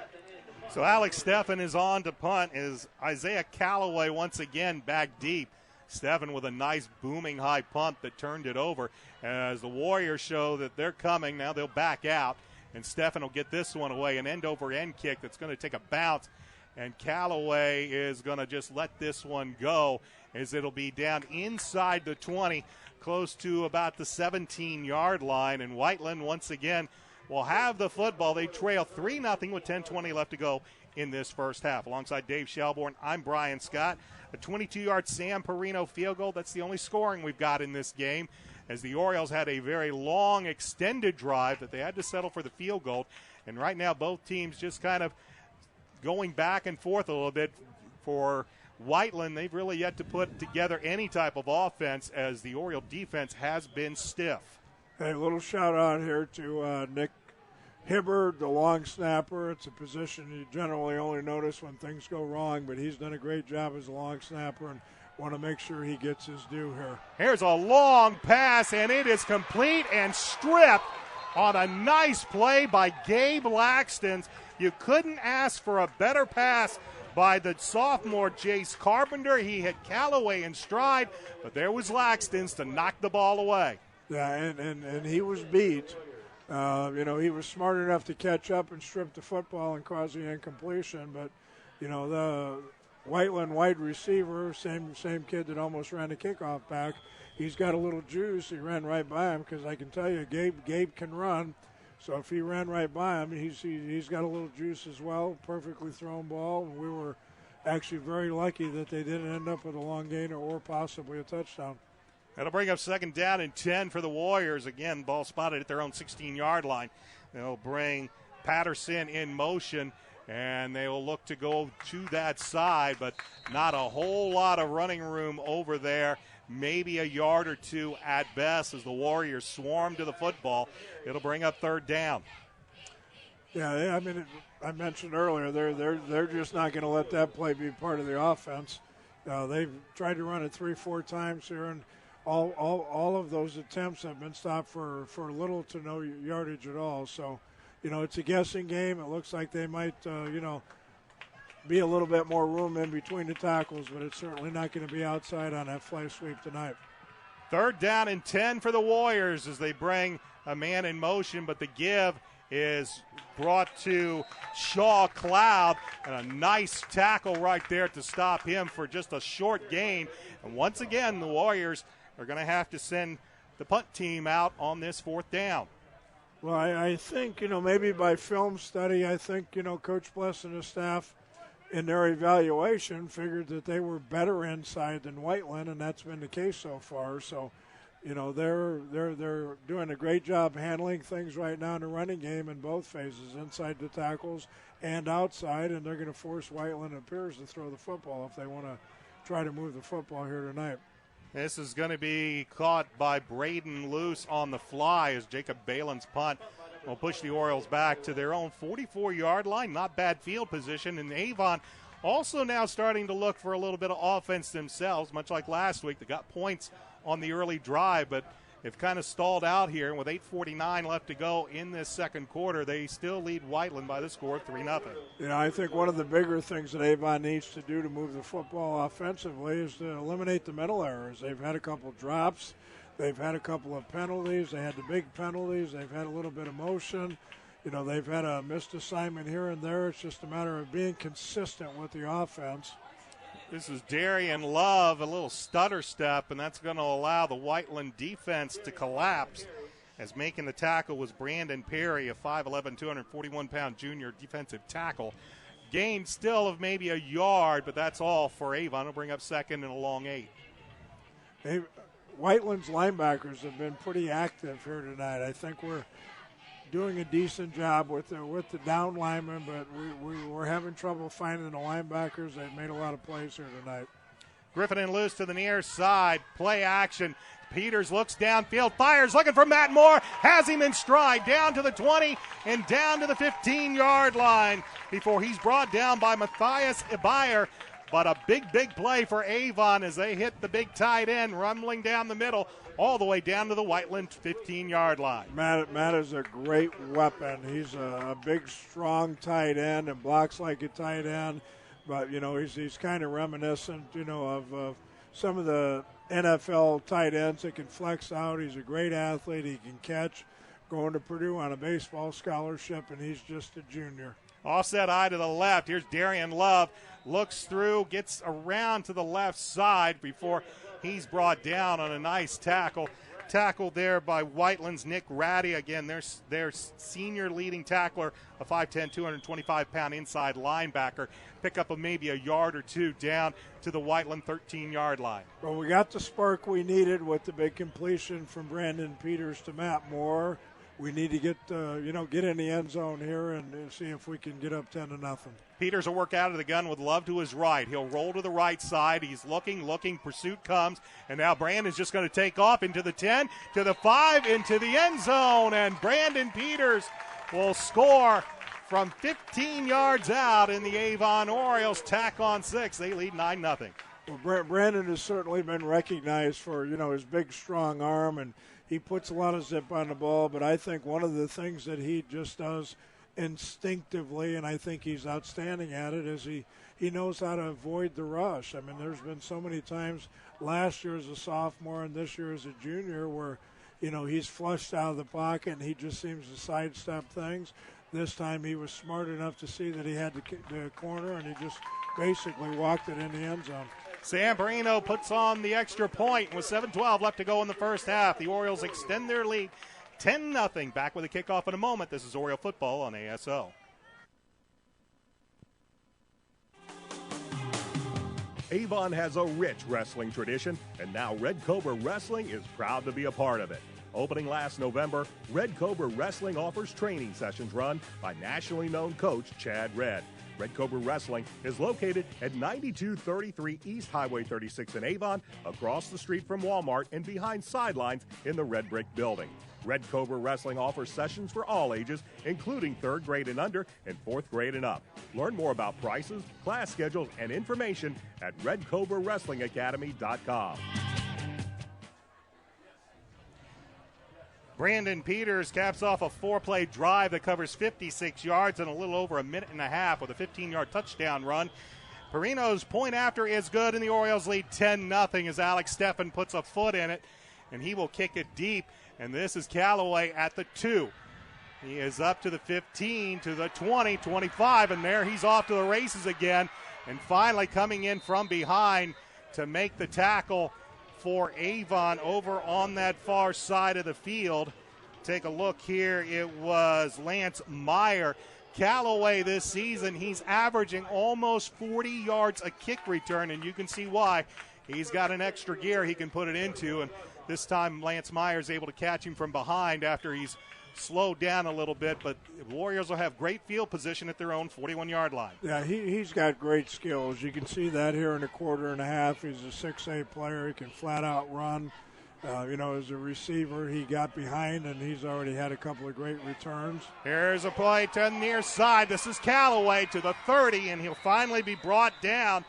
So Alex Steffen is on to punt. Is Isaiah Calloway once again back deep. Steffen with a nice booming high punt that turned it over. As the Warriors show that they're coming, now they'll back out. And Steffen will get this one away, an end-over-end kick that's going to take a bounce. And Callaway is going to just let this one go as it'll be down inside the 20, close to about the 17-yard line. And Whiteland, once again, will have the football. They trail 3-0 with 10:20 left to go in this first half. Alongside Dave Shelbourne, I'm Brian Scott. A 22-yard Sam Perino field goal. That's the only scoring we've got in this game, as the Orioles had a very long, extended drive that they had to settle for the field goal. And right now, both teams just kind of going back and forth a little bit. For Whiteland, they've really yet to put together any type of offense, as the Oriole defense has been stiff. Hey, a little shout-out here to Nick Hibbard, the long snapper. It's a position you generally only notice when things go wrong, but he's done a great job as a long snapper and want to make sure he gets his due here. Here's a long pass, and it is complete and stripped on a nice play by Gabe Laxton. You couldn't ask for a better pass by the sophomore Jace Carpenter. He hit Callaway in stride, but there was Laxton's to knock the ball away. Yeah, and he was beat. He was smart enough to catch up and strip the football and cause the incompletion. But, the Whiteland wide receiver, same kid that almost ran the kickoff back, he's got a little juice. He ran right by him because I can tell you, Gabe can run. So if he ran right by him, he's got a little juice as well. Perfectly thrown ball. And we were actually very lucky that they didn't end up with a long gainer or possibly a touchdown. That'll bring up second down and 10 for the Warriors. Again, ball spotted at their own 16-yard line. They'll bring Patterson in motion, and they will look to go to that side, but not a whole lot of running room over there. Maybe a yard or two at best as the Warriors swarm to the football. It'll bring up third down. Yeah, I mean, I mentioned earlier, they're just not going to let that play be part of the offense. They've tried to run it 3-4 times here, and all of those attempts have been stopped for little to no yardage at all. So, it's a guessing game. It looks like they might, be a little bit more room in between the tackles, but it's certainly not going to be outside on that fly sweep tonight. Third down and 10 for the Warriors as they bring a man in motion, but the give is brought to Shaw Cloud, and a nice tackle right there to stop him for just a short gain. And once again, the Warriors are going to have to send the punt team out on this fourth down. Well, I think, maybe by film study, I think, Coach Bless and his staff in their evaluation figured that they were better inside than Whiteland, and that's been the case so far. So, they're doing a great job handling things right now in the running game in both phases, inside the tackles and outside, and they're going to force Whiteland and Pierce to throw the football if they want to try to move the football here tonight. This is going to be caught by Braden Luce on the fly as Jacob Balin's punt will push the Orioles back to their own 44-yard line. Not bad field position. And Avon also now starting to look for a little bit of offense themselves, much like last week. They got points on the early drive, but they've kind of stalled out here. And with 8:49 left to go in this second quarter, they still lead Whiteland by the score of 3-0. I think one of the bigger things that Avon needs to do to move the football offensively is to eliminate the mental errors. They've had a couple drops. They've had a couple of penalties. They had the big penalties. They've had a little bit of motion. They've had a missed assignment here and there. It's just a matter of being consistent with the offense. This is Darian Love, a little stutter step, and that's going to allow the Whiteland defense to collapse, as making the tackle was Brandon Perry, a 5'11", 241-pound junior defensive tackle. Gain still of maybe a yard, but that's all for Avon. It'll bring up second and a long 8. Whiteland's linebackers have been pretty active here tonight. I think we're doing a decent job with the down linemen, but we're having trouble finding the linebackers. They've made a lot of plays here tonight. Griffin and Luce to the near side. Play action. Peters looks downfield, fires, looking for Matt Moore, has him in stride, down to the 20 and down to the 15-yard line before he's brought down by Matthias Ibayer. But a big play for Avon as they hit the big tight end, rumbling down the middle, all the way down to the Whiteland 15-yard line. Matt is a great weapon. He's a big, strong tight end and blocks like a tight end. But, he's kind of reminiscent, of some of the NFL tight ends that can flex out. He's a great athlete. He can catch. Going to Purdue on a baseball scholarship, and he's just a junior. Offset eye to the left. Here's Darian Love. Looks through, gets around to the left side before he's brought down on a nice tackle. Tackled there by Whiteland's Nick Ratty. Again, their senior leading tackler, a 5'10", 225-pound inside linebacker. Pick up maybe a yard or two down to the Whiteland 13-yard line. Well, we got the spark we needed with the big completion from Brandon Peters to Matt Moore. We need to get in the end zone here and see if we can get up 10-0. Peters will work out of the gun with Love to his right. He'll roll to the right side. He's looking. Pursuit comes. And now Brandon's just going to take off into the 10, to the 5, into the end zone. And Brandon Peters will score from 15 yards out, in the Avon Orioles tack on 6. They lead 9-0. Well, Brandon has certainly been recognized for, his big, strong arm, and he puts a lot of zip on the ball. But I think one of the things that he just does instinctively, and I think he's outstanding at it, is he knows how to avoid the rush. I mean, there's been so many times last year as a sophomore and this year as a junior where, he's flushed out of the pocket and he just seems to sidestep things. This time he was smart enough to see that he had the corner, and he just basically walked it in the end zone. Sam Perino puts on the extra point with 7:12 left to go in the first half. The Orioles extend their lead 10-0. Back with a kickoff in a moment. This is Oriole football on ASO. Avon has a rich wrestling tradition, and now Red Cobra Wrestling is proud to be a part of it. Opening last November, Red Cobra Wrestling offers training sessions run by nationally known coach Chad Redd. Red Cobra Wrestling is located at 9233 East Highway 36 in Avon, across the street from Walmart and behind sidelines in the Red Brick Building. Red Cobra Wrestling offers sessions for all ages, including 3rd grade and under and 4th grade and up. Learn more about prices, class schedules, and information at RedCobraWrestlingAcademy.com. Brandon Peters caps off a 4-play drive that covers 56 yards in a little over a minute and a half with a 15-yard touchdown run. Perino's point after is good, and the Orioles lead 10-0 as Alex Steffen puts a foot in it, and he will kick it deep. And this is Callaway at the 2. He is up to the 15, to the 20, 25, and there he's off to the races again. And finally coming in from behind to make the tackle for Avon over on that far side of the field. Take a look here. It was Lance Meyer. Callaway this season, he's averaging almost 40 yards a kick return, and you can see why. He's got an extra gear he can put it into, and this time Lance Meyer is able to catch him from behind after he's slowed down a little bit, but the Warriors will have great field position at their own 41-yard line. Yeah, he's got great skills. You can see that here in a quarter and a half. He's a 6'8" player. He can flat out run. As a receiver, he got behind, and he's already had a couple of great returns. Here's a play to the near side. This is Callaway to the 30, and he'll finally be brought down.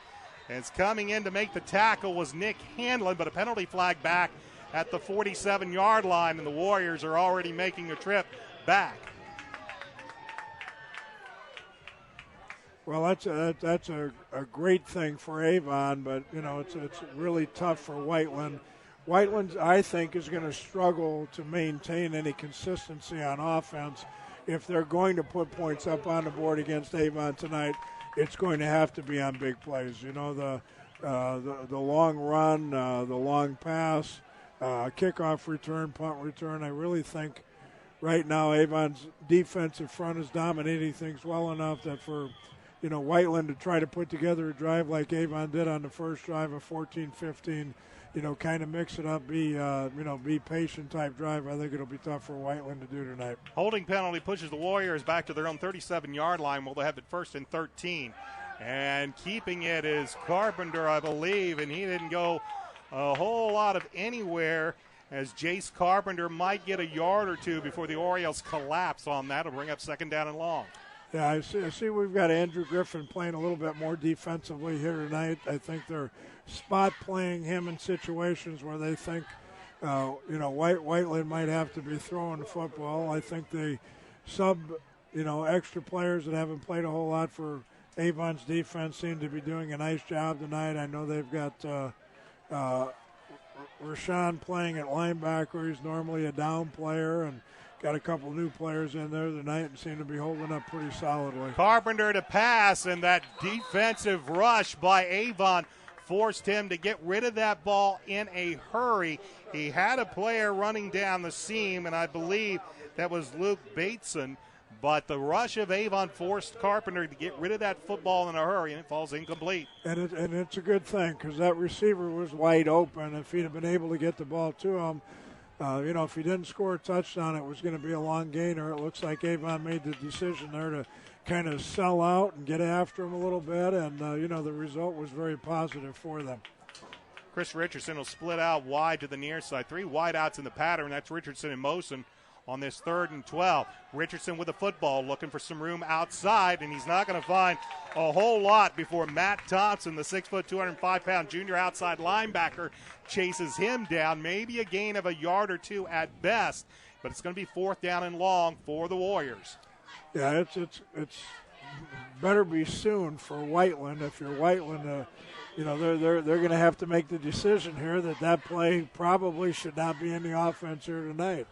As coming in to make the tackle was Nick Hanlon, but a penalty flag back at the 47-yard line, and the Warriors are already making a trip back. Well, that's a great thing for Avon, but, it's really tough for Whiteland. Whiteland, I think, is going to struggle to maintain any consistency on offense. If they're going to put points up on the board against Avon tonight, it's going to have to be on big plays. The long run, the long pass, kickoff return, punt return. I really think right now Avon's defensive front is dominating things well enough that for Whiteland to try to put together a drive like Avon did on the first drive of 14-15, kind of mix it up, be patient type drive. I think it'll be tough for Whiteland to do tonight. Holding penalty pushes the Warriors back to their own 37-yard line. Will they have it 1st and 13? And keeping it is Carpenter, I believe, and he didn't go a whole lot of anywhere, as Jace Carpenter might get a yard or two before the Orioles collapse on that. It'll bring up 2nd down and long. Yeah, I see we've got Andrew Griffin playing a little bit more defensively here tonight. I think they're spot playing him in situations where they think, Whiteland might have to be throwing the football. I think they extra players that haven't played a whole lot for Avon's defense seem to be doing a nice job tonight. I know they've got Rashawn playing at linebacker. He's normally a down player, and got a couple new players in there tonight and seem to be holding up pretty solidly. Carpenter to pass, and that defensive rush by Avon forced him to get rid of that ball in a hurry. He had a player running down the seam, and I believe that was Luke Bateson, but the rush of Avon forced Carpenter to get rid of that football in a hurry, and it falls incomplete. And it's a good thing because that receiver was wide open. If he'd have been able to get the ball to him, if he didn't score a touchdown, it was going to be a long gainer. It looks like Avon made the decision there to kind of sell out and get after him a little bit, and, the result was very positive for them. Chris Richardson will split out wide to the near side. 3 wideouts in the pattern. That's Richardson and Mosen on this 3rd and 12. Richardson with the football, looking for some room outside, and he's not going to find a whole lot before Matt Thompson, the 6', 205-pound junior outside linebacker, chases him down. Maybe a gain of a yard or two at best, but it's going to be 4th down and long for the Warriors. Yeah, it's better be soon for Whiteland. If you're Whiteland, they're going to have to make the decision here that play probably should not be in the offense here tonight.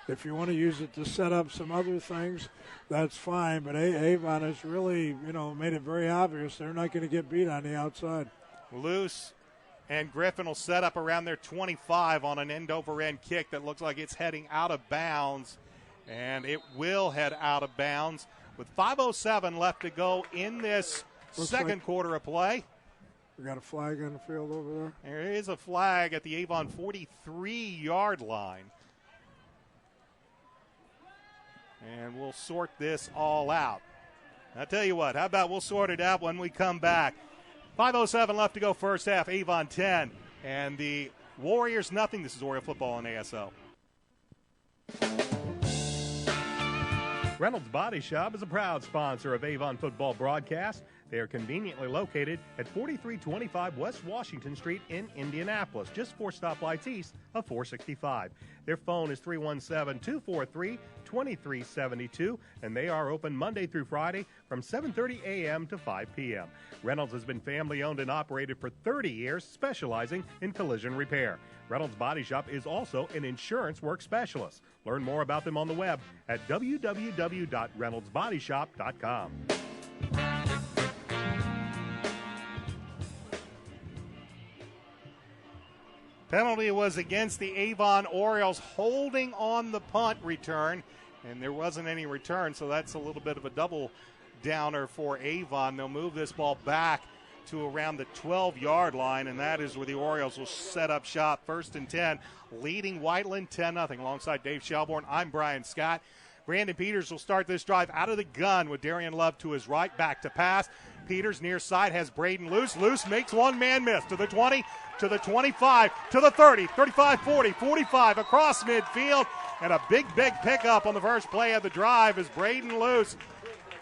If you want to use it to set up some other things, that's fine. But Avon has really, made it very obvious they're not going to get beat on the outside. Loose, and Griffin will set up around their 25 on an end-over-end kick that looks like it's heading out of bounds. And it will head out of bounds with 5:07 left to go in this second quarter of play. We got a flag on the field over there. There is a flag at the Avon 43-yard line. And we'll sort this all out. I'll tell you what, how about we'll sort it out when we come back. 5:07 left to go first half, Avon 10. And the Warriors nothing. This is Oriole football on ASL. Reynolds Body Shop is a proud sponsor of Avon football broadcast. They are conveniently located at 4325 West Washington Street in Indianapolis, just 4 stoplights east of 465. Their phone is 317-243-2372, and they are open Monday through Friday from 7:30 a.m. to 5 p.m. Reynolds has been family-owned and operated for 30 years, specializing in collision repair. Reynolds Body Shop is also an insurance work specialist. Learn more about them on the web at www.reynoldsbodyshop.com. Penalty was against the Avon Orioles, holding on the punt return, and there wasn't any return, so that's a little bit of a double downer for Avon. They'll move this ball back to around the 12-yard line, and that is where the Orioles will set up shop. 1st and 10, leading Whiteland 10-0. Alongside Dave Shelbourne, I'm Brian Scott. Brandon Peters will start this drive out of the gun with Darian Love to his right, back to pass. Peters near side has Braden Luce. Luce makes one man miss to the 20, to the 25, to the 30, 35, 40, 45, across midfield. And a big pickup on the first play of the drive is Braden Luce.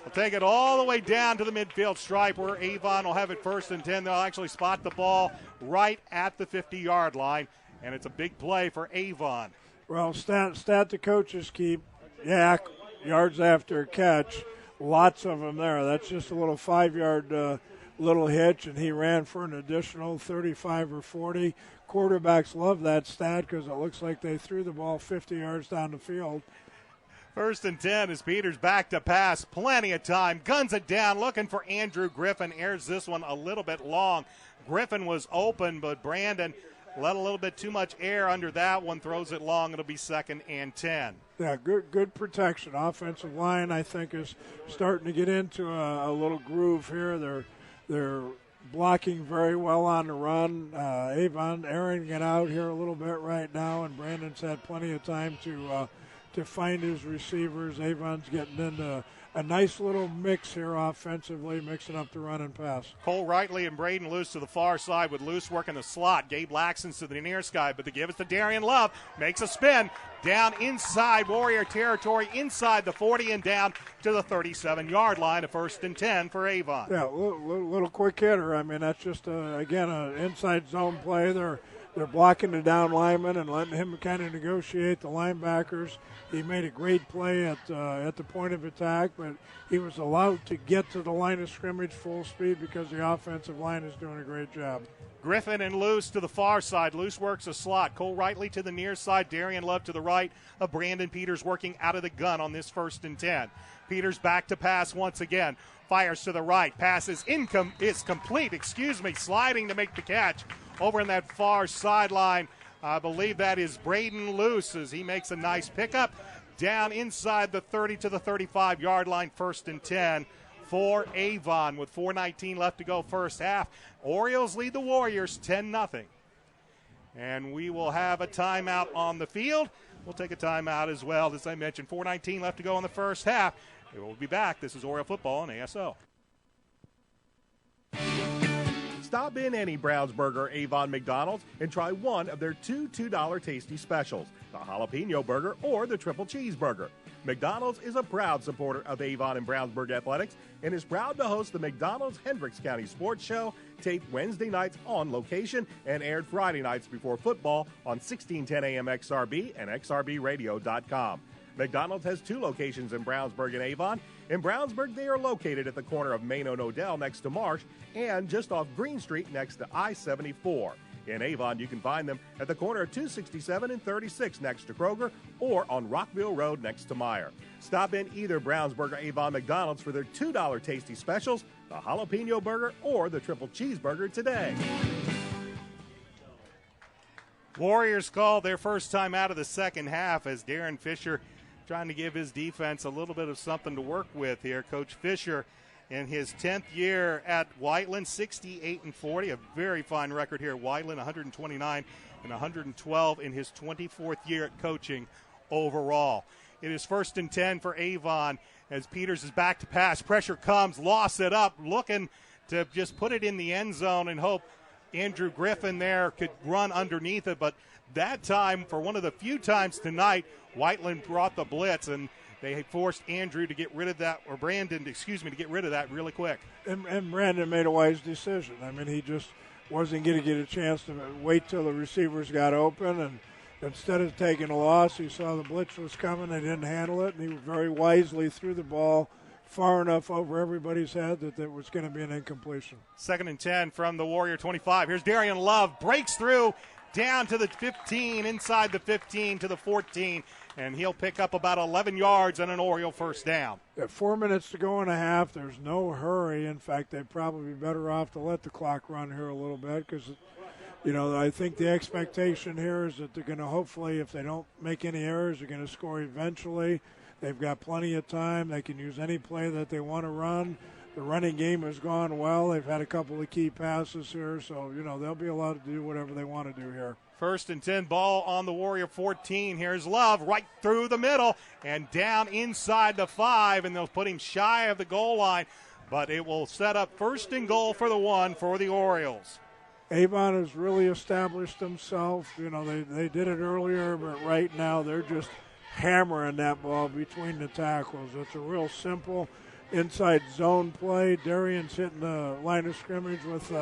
Will take it all the way down to the midfield stripe where Avon will have it 1st and 10. They'll actually spot the ball right at the 50-yard line, and it's a big play for Avon. Well, stat the coaches keep, Yak, yards after catch, lots of them there. That's just a little 5-yard little hitch, and he ran for an additional 35 or 40. Quarterbacks love that stat because it looks like they threw the ball 50 yards down the field. 1st and 10 as Peters back to pass. Plenty of time. Guns it down. Looking for Andrew Griffin. Airs this one a little bit long. Griffin was open, but Brandon let a little bit too much air under that one. Throws it long. It'll be 2nd and 10. Yeah, good protection. Offensive line, I think, is starting to get into a little groove here. They're blocking very well on the run. Avon airing it out here a little bit right now, and Brandon's had plenty of time to find his receivers. Avon's getting into a nice little mix here offensively, mixing up the run and pass. Cole Rightly and Braden Luce to the far side with Luce working the slot. Gabe Laxton's to the near side, but they give it to Darian Love. Makes a spin down inside Warrior territory, inside the 40 and down to the 37-yard line. A 1st and 10 for Avon. Yeah, little quick hitter. I mean, that's just, again, an inside zone play. They're blocking the down lineman and letting him kind of negotiate the linebackers. He made a great play at the point of attack, but he was allowed to get to the line of scrimmage full speed because the offensive line is doing a great job. Griffin and Luce to the far side. Luce works a slot. Cole Rightly to the near side. Darian Love to the right of Brandon Peters working out of the gun on this 1st and 10. Peters back to pass once again. Fires to the right. Pass is complete. Sliding to make the catch over in that far sideline. I believe that is Braden Luce as he makes a nice pickup down inside the 30 to the 35-yard line. 1st and 10 for Avon with 4:19 left to go first half. Orioles lead the Warriors 10-0. And we will have a timeout on the field. We'll take a timeout as well. As I mentioned, 4:19 left to go in the first half. We'll be back. This is Oriole Football on ASO. Stop in any Brownsburg or Avon McDonald's and try one of their two $2 tasty specials, the jalapeno burger or the triple cheeseburger. McDonald's is a proud supporter of Avon and Brownsburg athletics and is proud to host the McDonald's Hendricks County Sports Show, taped Wednesday nights on location and aired Friday nights before football on 1610 AM XRB and XRBradio.com. McDonald's has 2 locations in Brownsburg and Avon. In Brownsburg, they are located at the corner of Main and Odell next to Marsh and just off Green Street next to I-74. In Avon, you can find them at the corner of 267 and 36 next to Kroger or on Rockville Road next to Meyer. Stop in either Brownsburg or Avon McDonald's for their $2 tasty specials, the jalapeno burger or the triple cheeseburger today. Warriors called their first time out of the second half as Darren Fisher trying to give his defense a little bit of something to work with here. Coach Fisher in his 10th year at Whiteland, 68-40, a very fine record here at Whiteland, 129 and 112 in his 24th year at coaching overall. It is 1st and 10 for Avon as Peters is back to pass. Pressure comes, lost it up, looking to just put it in the end zone and hope Andrew Griffin there could run underneath it, but that time, for one of the few times tonight, Whiteland brought the blitz, and they forced Andrew to get rid of that, or Brandon, to get rid of that really quick. And Brandon made a wise decision. I mean, he just wasn't going to get a chance to wait till the receivers got open, and instead of taking a loss, he saw the blitz was coming, they didn't handle it, and he very wisely threw the ball far enough over everybody's head that it was going to be an incompletion. 2nd and 10 from the Warrior 25. Here's Darian Love, breaks through, down to the 15, inside the 15 to the 14, and he'll pick up about 11 yards and an Oriole first down. 4 minutes to go and a half. There's no hurry. In fact, they'd probably be better off to let the clock run here a little bit because, I think the expectation here is that they're going to hopefully, if they don't make any errors, they're going to score eventually. They've got plenty of time. They can use any play that they want to run. The running game has gone well. They've had a couple of key passes here, so, they'll be allowed to do whatever they want to do here. First and 10, ball on the Warrior 14. Here's Love right through the middle and down inside the 5, and they'll put him shy of the goal line, but it will set up first and goal for the 1 for the Orioles. Avon has really established themselves. You know, they did it earlier, but right now they're just hammering that ball between the tackles. It's a real simple inside zone play. Darian's hitting the line of scrimmage with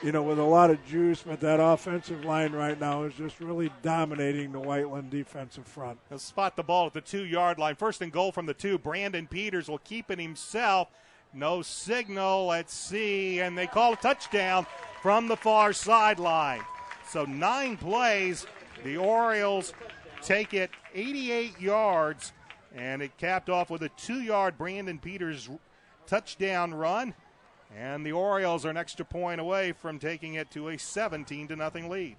with a lot of juice, but that offensive line right now is just really dominating the Whiteland defensive front. He'll spot the ball at the 2-yard line. First and goal from the 2. Brandon Peters will keep it himself. No signal. Let's see. And they call a touchdown from the far sideline. So 9 plays. The Orioles take it 88 yards, and it capped off with a 2-yard Brandon Peters touchdown run. And the Orioles are an extra point away from taking it to a 17-0 lead.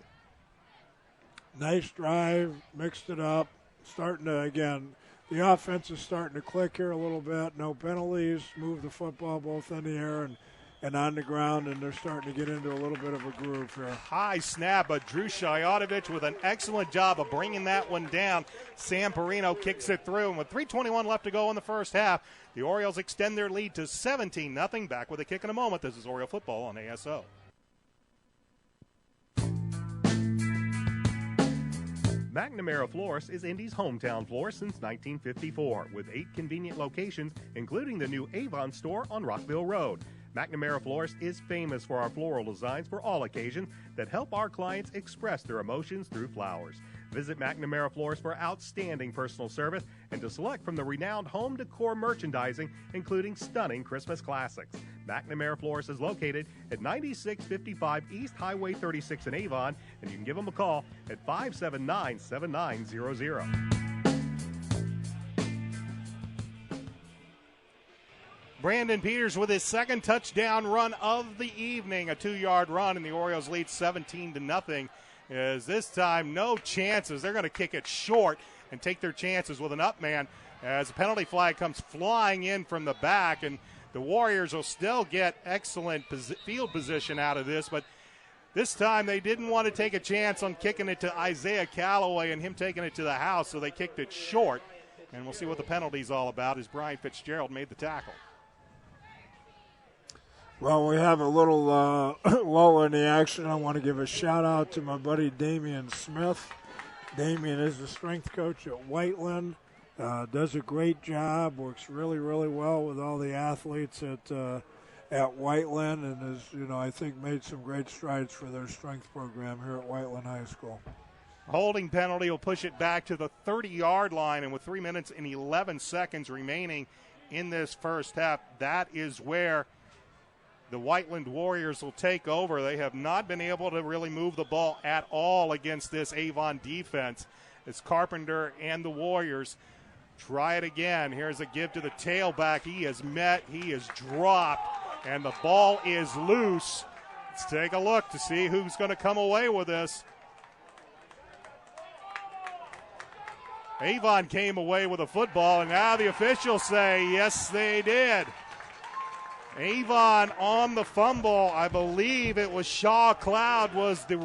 Nice drive, mixed it up, starting to, again, the offense is starting to click here a little bit. No penalties, move the football both in the air and on the ground, and they're starting to get into a little bit of a groove here. High snap, but Drew Shayatovich with an excellent job of bringing that one down. Sam Perino kicks it through, and with 3:21 left to go in the first half, the Orioles extend their lead to 17-0. Back with a kick in a moment. This is Oriole football on ASO. McNamara Florist is Indy's hometown florist since 1954, with 8 convenient locations, including the new Avon store on Rockville Road. McNamara Florist is famous for our floral designs for all occasions that help our clients express their emotions through flowers. Visit McNamara Florist for outstanding personal service and to select from the renowned home decor merchandising, including stunning Christmas classics. McNamara Florist is located at 9655 East Highway 36 in Avon, and you can give them a call at 579-7900. Brandon Peters with his second touchdown run of the evening, a 2-yard run, and the Orioles lead 17-0. As this time, no chances. They're going to kick it short and take their chances with an up man as a penalty flag comes flying in from the back, and the Warriors will still get excellent field position out of this, but this time they didn't want to take a chance on kicking it to Isaiah Calloway and him taking it to the house, so they kicked it short, and we'll see what the penalty's all about as Brian Fitzgerald made the tackle. Well, we have a little lull in the action. I want to give a shout-out to my buddy Damian Smith. Damian is the strength coach at Whiteland, does a great job, works really, really well with all the athletes at Whiteland, and has, I think made some great strides for their strength program here at Whiteland High School. Holding penalty will push it back to the 30-yard line, and with 3 minutes and 11 seconds remaining in this first half, that is where the Whiteland Warriors will take over. They have not been able to really move the ball at all against this Avon defense. It's Carpenter and the Warriors try it again. Here's a give to the tailback. He is met. He is dropped, and the ball is loose. Let's take a look to see who's going to come away with this. Avon came away with a football, and now the officials say, yes, they did. Avon on the fumble. I believe it was Shaw Cloud was the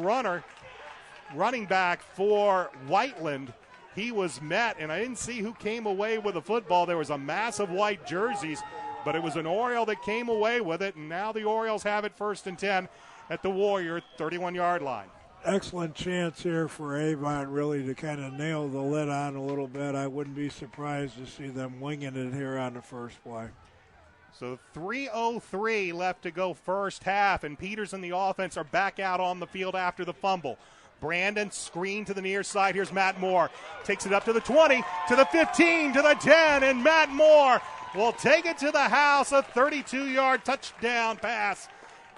running back for Whiteland. He was met, and I didn't see who came away with the football. There was a mass of white jerseys, but it was an Oriole that came away with it, and now the Orioles have it 1st and 10 at the Warrior 31-yard line. Excellent chance here for Avon really to kind of nail the lid on a little bit. I wouldn't be surprised to see them winging it here on the first play. So 3:03 left to go first half, and Peters and the offense are back out on the field after the fumble. Brandon screen to the near side. Here's Matt Moore. Takes it up to the 20, to the 15, to the 10, and Matt Moore will take it to the house. A 32-yard touchdown pass.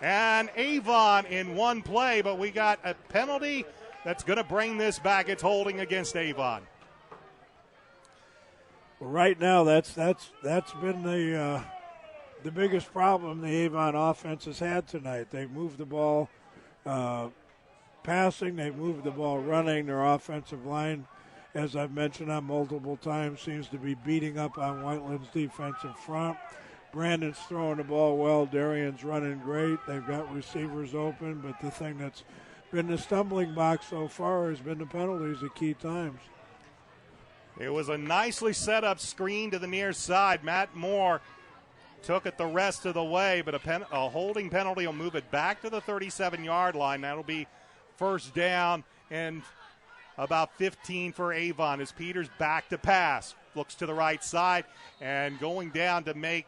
And Avon in one play, but we got a penalty that's going to bring this back. It's holding against Avon. Well, right now, that's been the biggest problem the Avon offense has had tonight. They've moved the ball passing. They've moved the ball running. Their offensive line, as I've mentioned on multiple times, seems to be beating up on Whiteland's defensive front. Brandon's throwing the ball well. Darian's running great. They've got receivers open, but the thing that's been the stumbling block so far, has been the penalties at key times. It was a nicely set up screen to the near side. Matt Moore took it the rest of the way, but a holding penalty will move it back to the 37-yard line. That'll be first down and about 15 for Avon as Peters back to pass. Looks to the right side and going down to make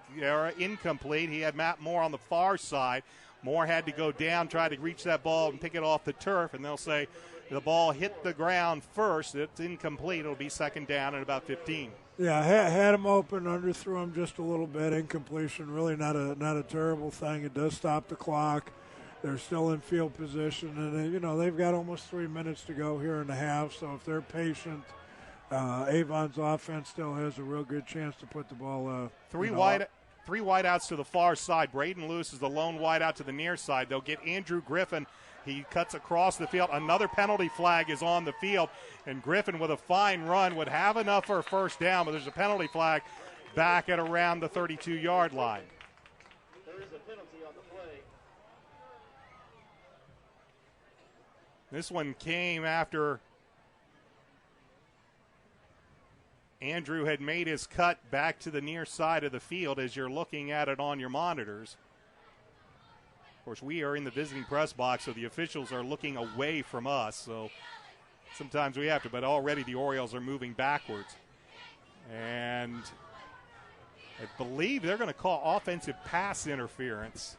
incomplete. He had Matt Moore on the far side. Moore had to go down, try to reach that ball and pick it off the turf, and they'll say the ball hit the ground first. It's incomplete. It'll be second down at about 15. Yeah, had him open, underthrew him just a little bit. Incompletion, really not a terrible thing. It does stop the clock. They're still in field position, and they've got almost 3 minutes to go here in the half. So if they're patient, Avon's offense still has a real good chance to put the ball. Three wideouts to the far side. Braden Lewis is the lone wideout to the near side. They'll get Andrew Griffin. He cuts across the field. Another penalty flag is on the field, and Griffin with a fine run would have enough for a first down, but there's a penalty flag back at around the 32-yard line. There is a penalty on the play. This one came after Andrew had made his cut back to the near side of the field as you're looking at it on your monitors. Of course, we are in the visiting press box, so the officials are looking away from us, so sometimes we have to, but already the Orioles are moving backwards. And I believe they're going to call offensive pass interference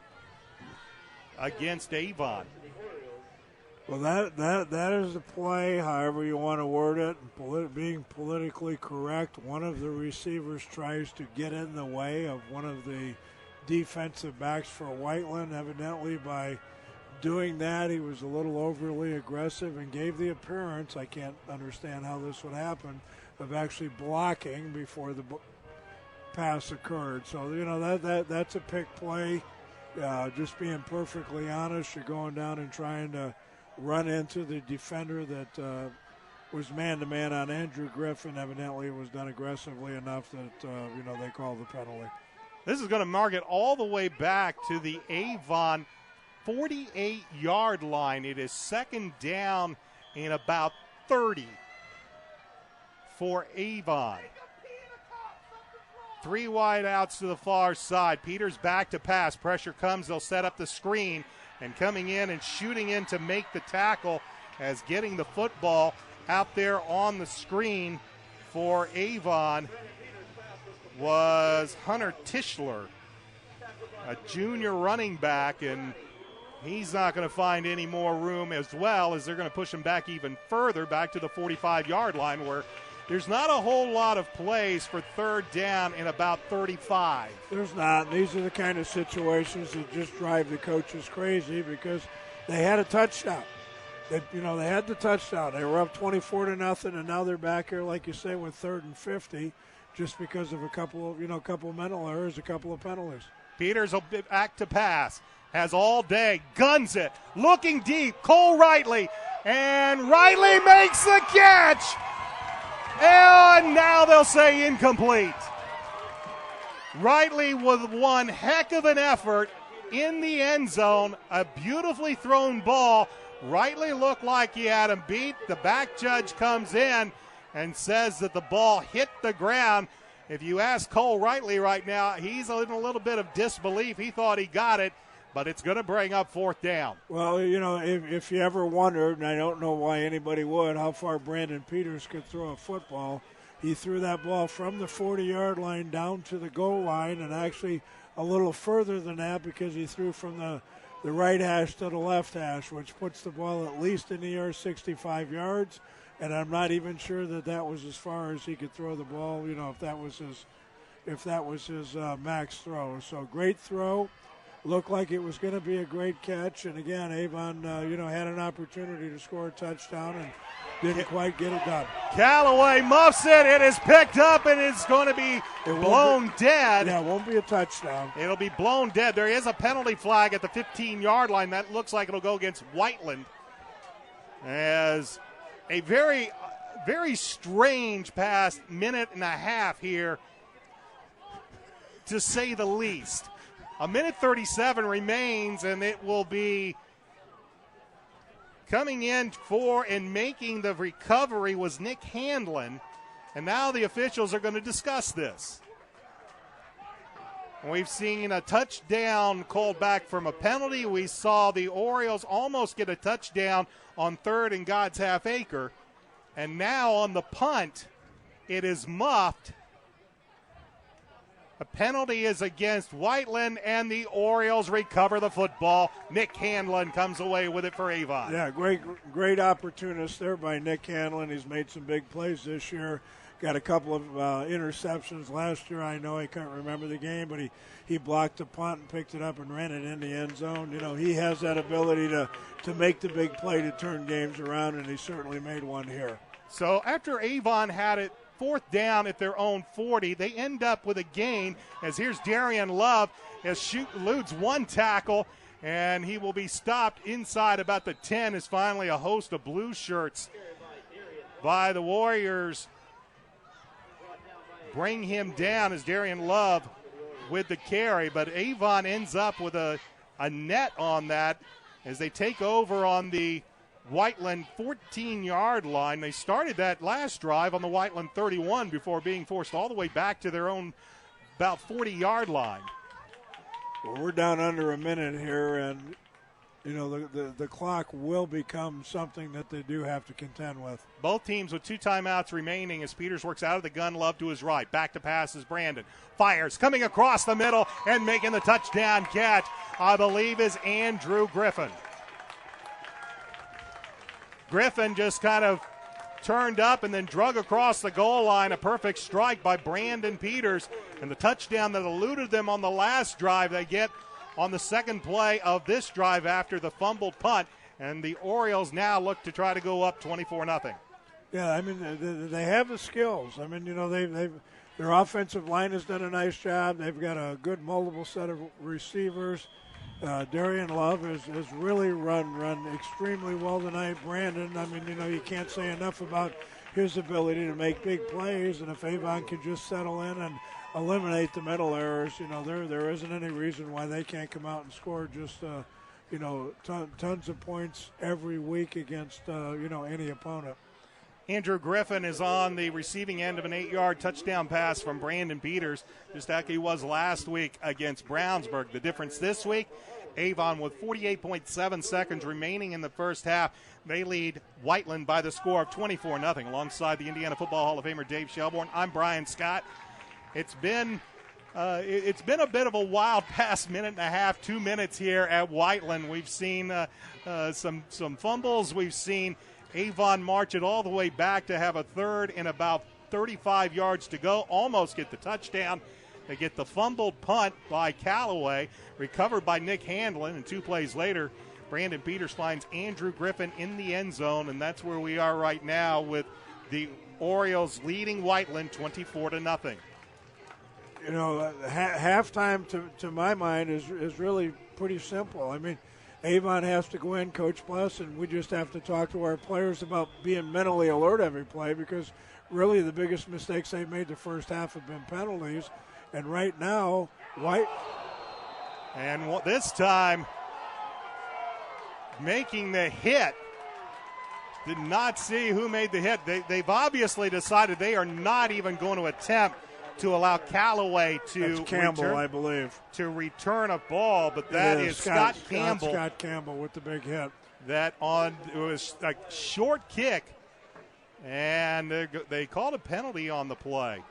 against Avon. Well, that is the play, however you want to word it. Being politically correct, one of the receivers tries to get in the way of one of the defensive backs for Whiteland. Evidently, by doing that, he was a little overly aggressive and gave the appearance, I can't understand how this would happen, of actually blocking before the pass occurred. So, that's a pick play. Just being perfectly honest, you're going down and trying to run into the defender that was man-to-man on Andrew Griffin. Evidently, it was done aggressively enough that, they called the penalty. This is going to mark it all the way back to the Avon 48-yard line. It is second down and about 30 for Avon. Three wide outs to the far side. Peters back to pass. Pressure comes. They'll set up the screen. And coming in and shooting in to make the tackle as getting the football out there on the screen for Avon was Hunter Tischler, a junior running back, and he's not going to find any more room, as well as they're going to push him back even further, back to the 45-yard line, where there's not a whole lot of plays for third down in about 35. There's not. These are the kind of situations that just drive the coaches crazy because they had a touchdown. They had the touchdown. They were up 24-0, and now they're back here, like you say, with 3rd and 50, just because of a couple of mental errors, a couple of penalties. Peters will be back to pass. Has all day, guns it, looking deep. Cole Rightly, and Rightly makes the catch. And now they'll say incomplete. Rightly with one heck of an effort in the end zone. A beautifully thrown ball. Rightly looked like he had him beat. The back judge comes in and says that the ball hit the ground. If you ask Cole Rightly right now, he's in a little bit of disbelief. He thought he got it, but it's going to bring up fourth down. Well, if you ever wondered, and I don't know why anybody would, how far Brandon Peters could throw a football, he threw that ball from the 40-yard line down to the goal line, and actually a little further than that because he threw from the right hash to the left hash, which puts the ball at least in the air 65 yards. And I'm not even sure that was as far as he could throw the ball, if that was his max throw. So great throw. Looked like it was going to be a great catch. And again, Avon, had an opportunity to score a touchdown and didn't quite get it done. Callaway muffs it. It is picked up and it's going to be blown dead. Yeah, it won't be a touchdown. It'll be blown dead. There is a penalty flag at the 15-yard line. That looks like it'll go against Whiteland. As a very, very strange past minute and a half here, to say the least. A minute 37 remains, and it will be Coming in for and making the recovery was Nick Handlin, and now the officials are going to discuss this. We've seen a touchdown called back from a penalty. We saw the Orioles almost get a touchdown on 3rd and God's half acre. And now on the punt, it is muffed. A penalty is against Whiteland, and the Orioles recover the football. Nick Handlin comes away with it for Avon. Yeah, great opportunist there by Nick Handlin. He's made some big plays this year. Got a couple of interceptions last year. I know I can't remember the game, but he blocked the punt and picked it up and ran it in the end zone. You know, he has that ability to make the big play to turn games around, and he certainly made one here. So after Avon had it 4th down at their own 40, they end up with a gain, as here's Darian Love as eludes one tackle, and he will be stopped inside about the 10 as finally a host of blue shirts by the Warriors bring him down as Darian Love with the carry, but Avon ends up with a net on that as they take over on the Whiteland 14-yard line. They started that last drive on the Whiteland 31 before being forced all the way back to their own about 40-yard line. Well, we're down under a minute here, and you know the clock will become something that they do have to contend with. Both teams with 2 timeouts remaining as Peters works out of the gun. Love to his right. Back to pass is Brandon. Fires, coming across the middle and making the touchdown catch, I believe, is Andrew Griffin. Griffin just kind of turned up and then drug across the goal line. A perfect strike by Brandon Peters. And the touchdown that eluded them on the last drive they get on the second play of this drive after the fumbled punt. And the Orioles now look to try to go up 24-0. Yeah, I mean, they have the skills. I mean, you know, their offensive line has done a nice job. They've got a good multiple set of receivers. Darian Love has really run extremely well tonight. Brandon, I mean, you know, you can't say enough about his ability to make big plays. And if Avon can just settle in and eliminate the middle errors, you know, there isn't any reason why they can't come out and score just, you know, tons of points every week against, you know, any opponent. Andrew Griffin is on the receiving end of an 8-yard touchdown pass from Brandon Peters, just like he was last week against Brownsburg. The difference this week, Avon with 48.7 seconds remaining in the first half. They lead Whiteland by the score of 24-0. Alongside the Indiana Football Hall of Famer Dave Shelbourne, I'm Brian Scott. It's been a bit of a wild past minute and a half, 2 minutes here at Whiteland. We've seen some fumbles. We've seen Avon march it all the way back to have a third and about 35 yards to go, almost get the touchdown. They get the fumbled punt by Callaway, recovered by Nick Handlin, and 2 plays later, Brandon Peters finds Andrew Griffin in the end zone, and that's where we are right now with the Orioles leading Whiteland 24-0. You know, halftime to my mind is really pretty simple. I mean, Avon has to go in, Coach Bless, and we just have to talk to our players about being mentally alert every play, because really the biggest mistakes they've made the first half have been penalties. And right now, And this time, making the hit. Did not see who made the hit. They've obviously decided they are not even going to attempt to allow Callaway to Campbell, I believe, to return a ball, but that is Scott Campbell. Scott Campbell with the big hit. It was a short kick, and they called a penalty on the play.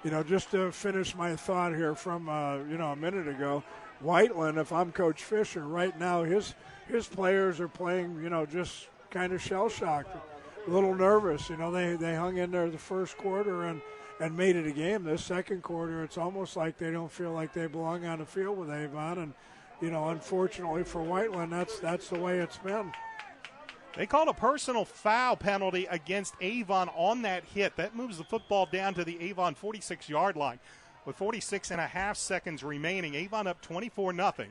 You know, just to finish my thought here from you know, a minute ago, Whiteland, if I'm Coach Fisher right now, his players are playing, you know, just kind of shell shocked, a little nervous. You know, they hung in there the first quarter and made it a game. This second quarter, it's almost like they don't feel like they belong on the field with Avon. And, you know, unfortunately for Whiteland, that's the way it's been. They called a personal foul penalty against Avon on that hit. That moves the football down to the Avon 46-yard line with 46.5 seconds remaining. Avon up 24-0.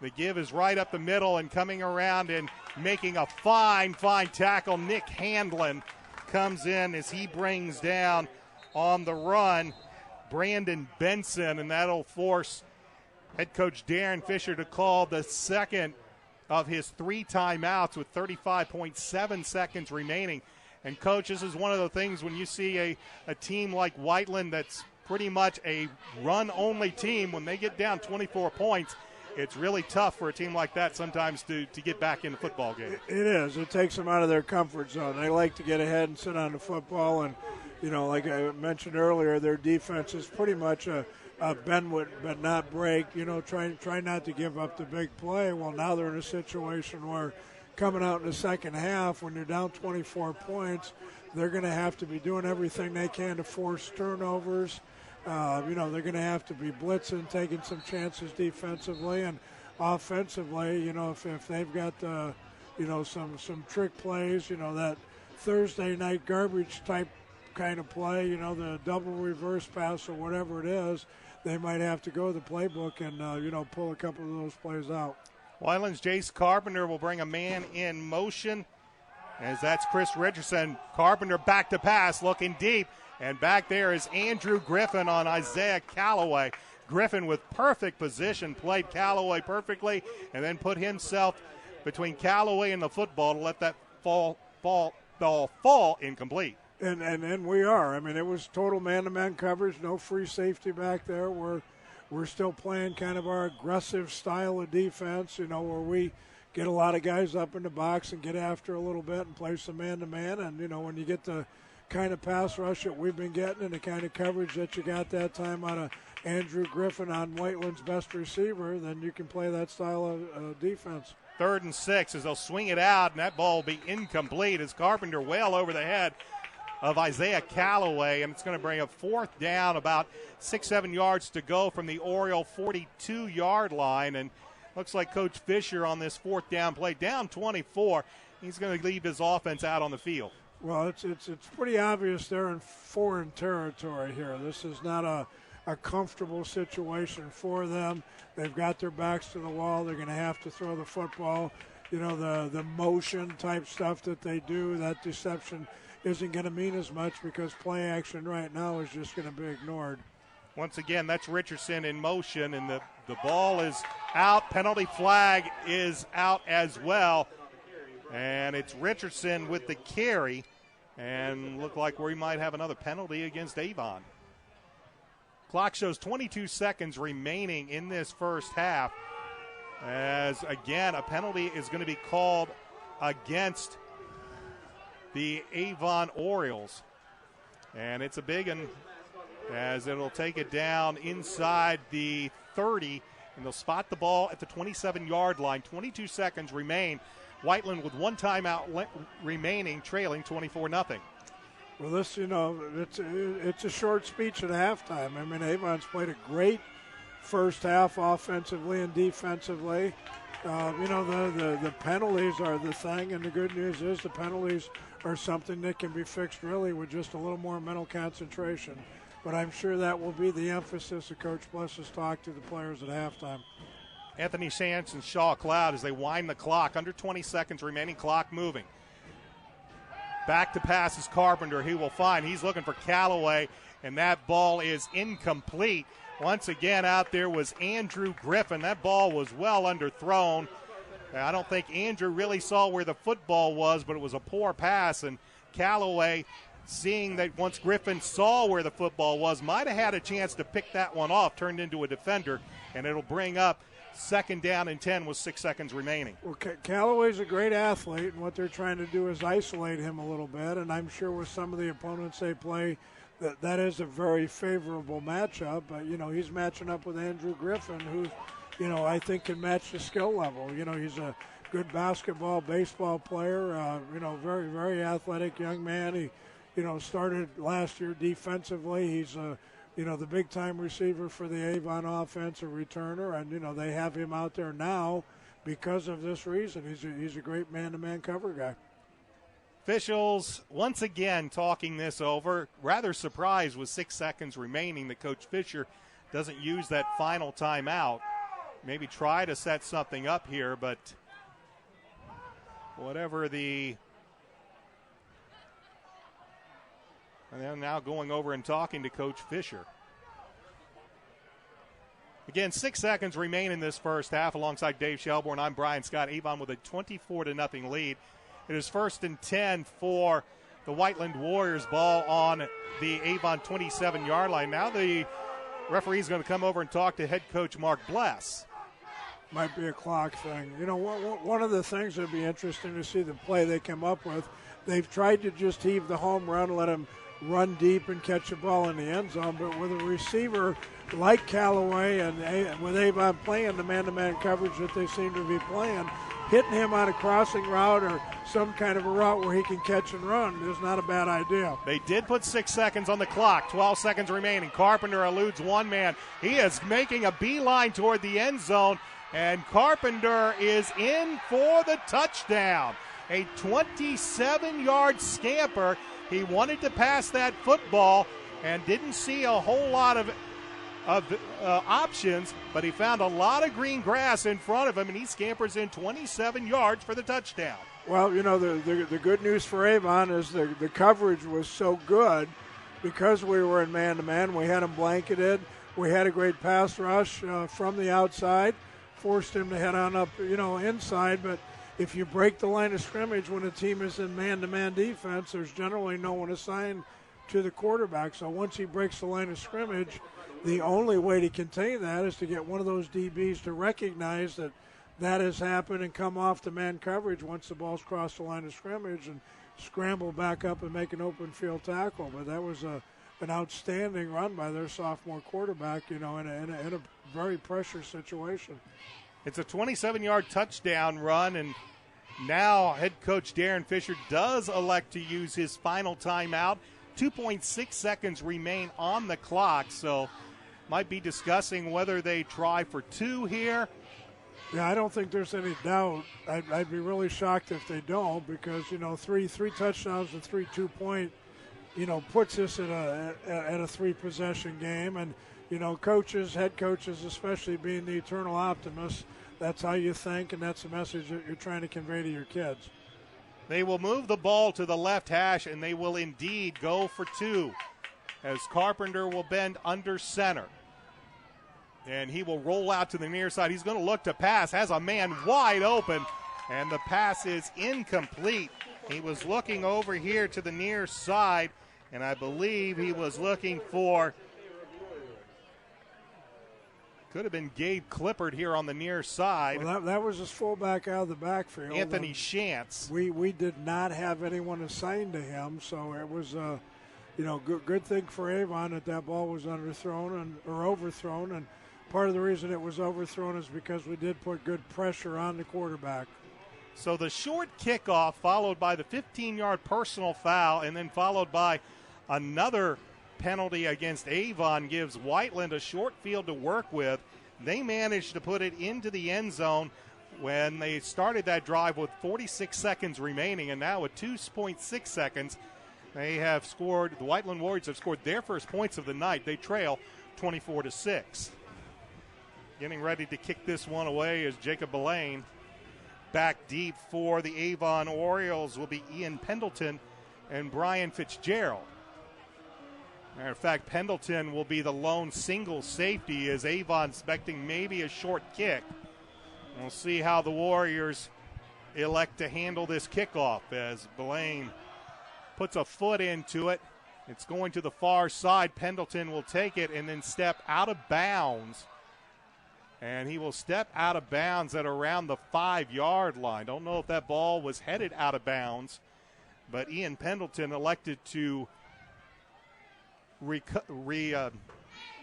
The give is right up the middle, and coming around and making a fine tackle, Nick Handlin comes in as he brings down on the run Brandon Benson, and that'll force head coach Darren Fisher to call the second of his 3 timeouts with 35.7 seconds remaining. And, Coach, this is one of the things when you see a team like Whiteland that's pretty much a run-only team, when they get down 24 points, it's really tough for a team like that sometimes to get back in the football game. It is. It takes them out of their comfort zone. They like to get ahead and sit on the football. And, like I mentioned earlier, their defense is pretty much a bend but not break. Try not to give up the big play. Well, now they're in a situation where coming out in the second half, when you're down 24 points, they're going to have to be doing everything they can to force turnovers. They're going to have to be blitzing, taking some chances defensively and offensively. If they've got some trick plays, that Thursday night garbage type kind of play, the double reverse pass or whatever it is, they might have to go to the playbook and pull a couple of those plays out. Whiteland's Jace Carpenter will bring a man in motion, as that's Chris Richardson. Carpenter back to pass, looking deep. And back there is Andrew Griffin on Isaiah Calloway. Griffin with perfect position, played Calloway perfectly, and then put himself between Calloway and the football to let that ball fall incomplete. And we are. I mean, it was total man-to-man coverage, no free safety back there. We're still playing kind of our aggressive style of defense, where we get a lot of guys up in the box and get after a little bit and play some man-to-man. And, when you get the kind of pass rush that we've been getting and the kind of coverage that you got that time out of Andrew Griffin on Whiteland's best receiver, then you can play that style of defense. 3rd and 6 as they'll swing it out, and that ball will be incomplete as Carpenter well over the head of Isaiah Calloway, and it's going to bring a 4th down, about 6-7 yards to go from the Oriole 42-yard line. And looks like Coach Fisher on this 4th down play, down 24, he's going to leave his offense out on the field. Well, it's pretty obvious they're in foreign territory here. This is not a comfortable situation for them. They've got their backs to the wall. They're going to have to throw the football. The motion type stuff that they do, that deception isn't going to mean as much because play action right now is just going to be ignored. Once again, that's Richardson in motion, and the ball is out. Penalty flag is out as well. And it's Richardson with the carry. And look like we might have another penalty against Avon. Clock shows 22 seconds remaining in this first half. As, again, a penalty is going to be called against the Avon Orioles. And it's a big one, as it'll take it down inside the 30. And they'll spot the ball at the 27-yard line. 22 seconds remain. Whiteland with 1 timeout remaining, trailing 24-0. Well, this, it's a short speech at halftime. I mean, Avon's played a great first half offensively and defensively. The penalties are the thing, and the good news is the penalties are something that can be fixed really with just a little more mental concentration. But I'm sure that will be the emphasis that Coach Bless has talked to the players at halftime. Anthony Sands and Shaw Cloud as they wind the clock. Under 20 seconds remaining, clock moving. Back to pass is Carpenter. He will find. He's looking for Calloway, and that ball is incomplete. Once again, out there was Andrew Griffin. That ball was well underthrown. I don't think Andrew really saw where the football was, but it was a poor pass, and Calloway, seeing that once Griffin saw where the football was, might have had a chance to pick that one off, turned into a defender, and it'll bring up 2nd down and 10 with 6 seconds remaining. Well, Callaway's a great athlete, and what they're trying to do is isolate him a little bit, and I'm sure with some of the opponents they play, that is a very favorable matchup. But, he's matching up with Andrew Griffin, who, I think can match the skill level. He's a good basketball, baseball player, very, very athletic young man. He, started last year defensively. He's the big-time receiver for the Avon offense, a returner, and, they have him out there now because of this reason. He's a great man-to-man cover guy. Officials once again talking this over. Rather surprised with 6 seconds remaining that Coach Fisher doesn't use that final timeout. Maybe try to set something up here, but whatever the... And they're now going over and talking to Coach Fisher. Again, 6 seconds remain in this first half. Alongside Dave Shelbourne, I'm Brian Scott. Avon with a 24-0 lead. It is 1st and 10 for the Whiteland Warriors. Ball on the Avon 27-yard line. Now the referee is going to come over and talk to head coach Mark Bless. Might be a clock thing. You know, one of the things that would be interesting to see the play they come up with. They've tried to just heave the home run, let him run deep and catch the ball in the end zone. But with a receiver like Callaway and with Avon playing the man-to-man coverage that they seem to be playing, hitting him on a crossing route or some kind of a route where he can catch and run is not a bad idea. They did put 6 seconds on the clock, 12 seconds remaining. Carpenter eludes one man. He is making a beeline toward the end zone, and Carpenter is in for the touchdown. A 27-yard scamper. He wanted to pass that football and didn't see a whole lot of options, but he found a lot of green grass in front of him, and he scampers in 27 yards for the touchdown. Well, you know, the good news for Avon is the coverage was so good because we were in man-to-man. We had him blanketed. We had a great pass rush from the outside, forced him to head on up, you know, inside. But if you break the line of scrimmage when a team is in man-to-man defense, there's generally no one assigned to the quarterback. So once he breaks the line of scrimmage, the only way to contain that is to get one of those DBs to recognize that has happened and come off the man coverage once the ball's crossed the line of scrimmage and scramble back up and make an open field tackle. But that was an outstanding run by their sophomore quarterback, you know, in a very pressure situation. It's a 27-yard touchdown run, and now head coach Darren Fisher does elect to use his final timeout. 2.6 seconds remain on the clock, so might be discussing whether they try for 2 here. Yeah, I don't think there's any doubt. I'd be really shocked if they don't, because, you know, three touchdowns and 3 2-point, you know, puts us at a 3-possession game. And, you know, head coaches, especially being the eternal optimists, that's how you think, and that's the message that you're trying to convey to your kids. They will move the ball to the left hash, and they will indeed go for 2 as Carpenter will bend under center. And he will roll out to the near side. He's going to look to pass, has a man wide open, and the pass is incomplete. He was looking over here to the near side, and I believe he was looking for, could have been Gabe Clippard here on the near side. Well, that was his fullback out of the backfield. Anthony Shantz. We did not have anyone assigned to him, so it was you know, good thing for Avon that ball was overthrown, and part of the reason it was overthrown is because we did put good pressure on the quarterback. So the short kickoff followed by the 15-yard personal foul and then followed by another penalty against Avon gives Whiteland a short field to work with. They managed to put it into the end zone when they started that drive with 46 seconds remaining, and now with 2.6 seconds, they have scored. The Whiteland Warriors have scored their first points of the night. They trail 24-6. Getting ready to kick this one away is Jacob Belaine. Back deep for the Avon Orioles will be Ian Pendleton and Brian Fitzgerald. Matter of fact, Pendleton will be the lone single safety as Avon expecting maybe a short kick. We'll see how the Warriors elect to handle this kickoff as Belaine puts a foot into it. It's going to the far side. Pendleton will take it and then step out of bounds. And he will step out of bounds at around the 5-yard line. Don't know if that ball was headed out of bounds, but Ian Pendleton elected to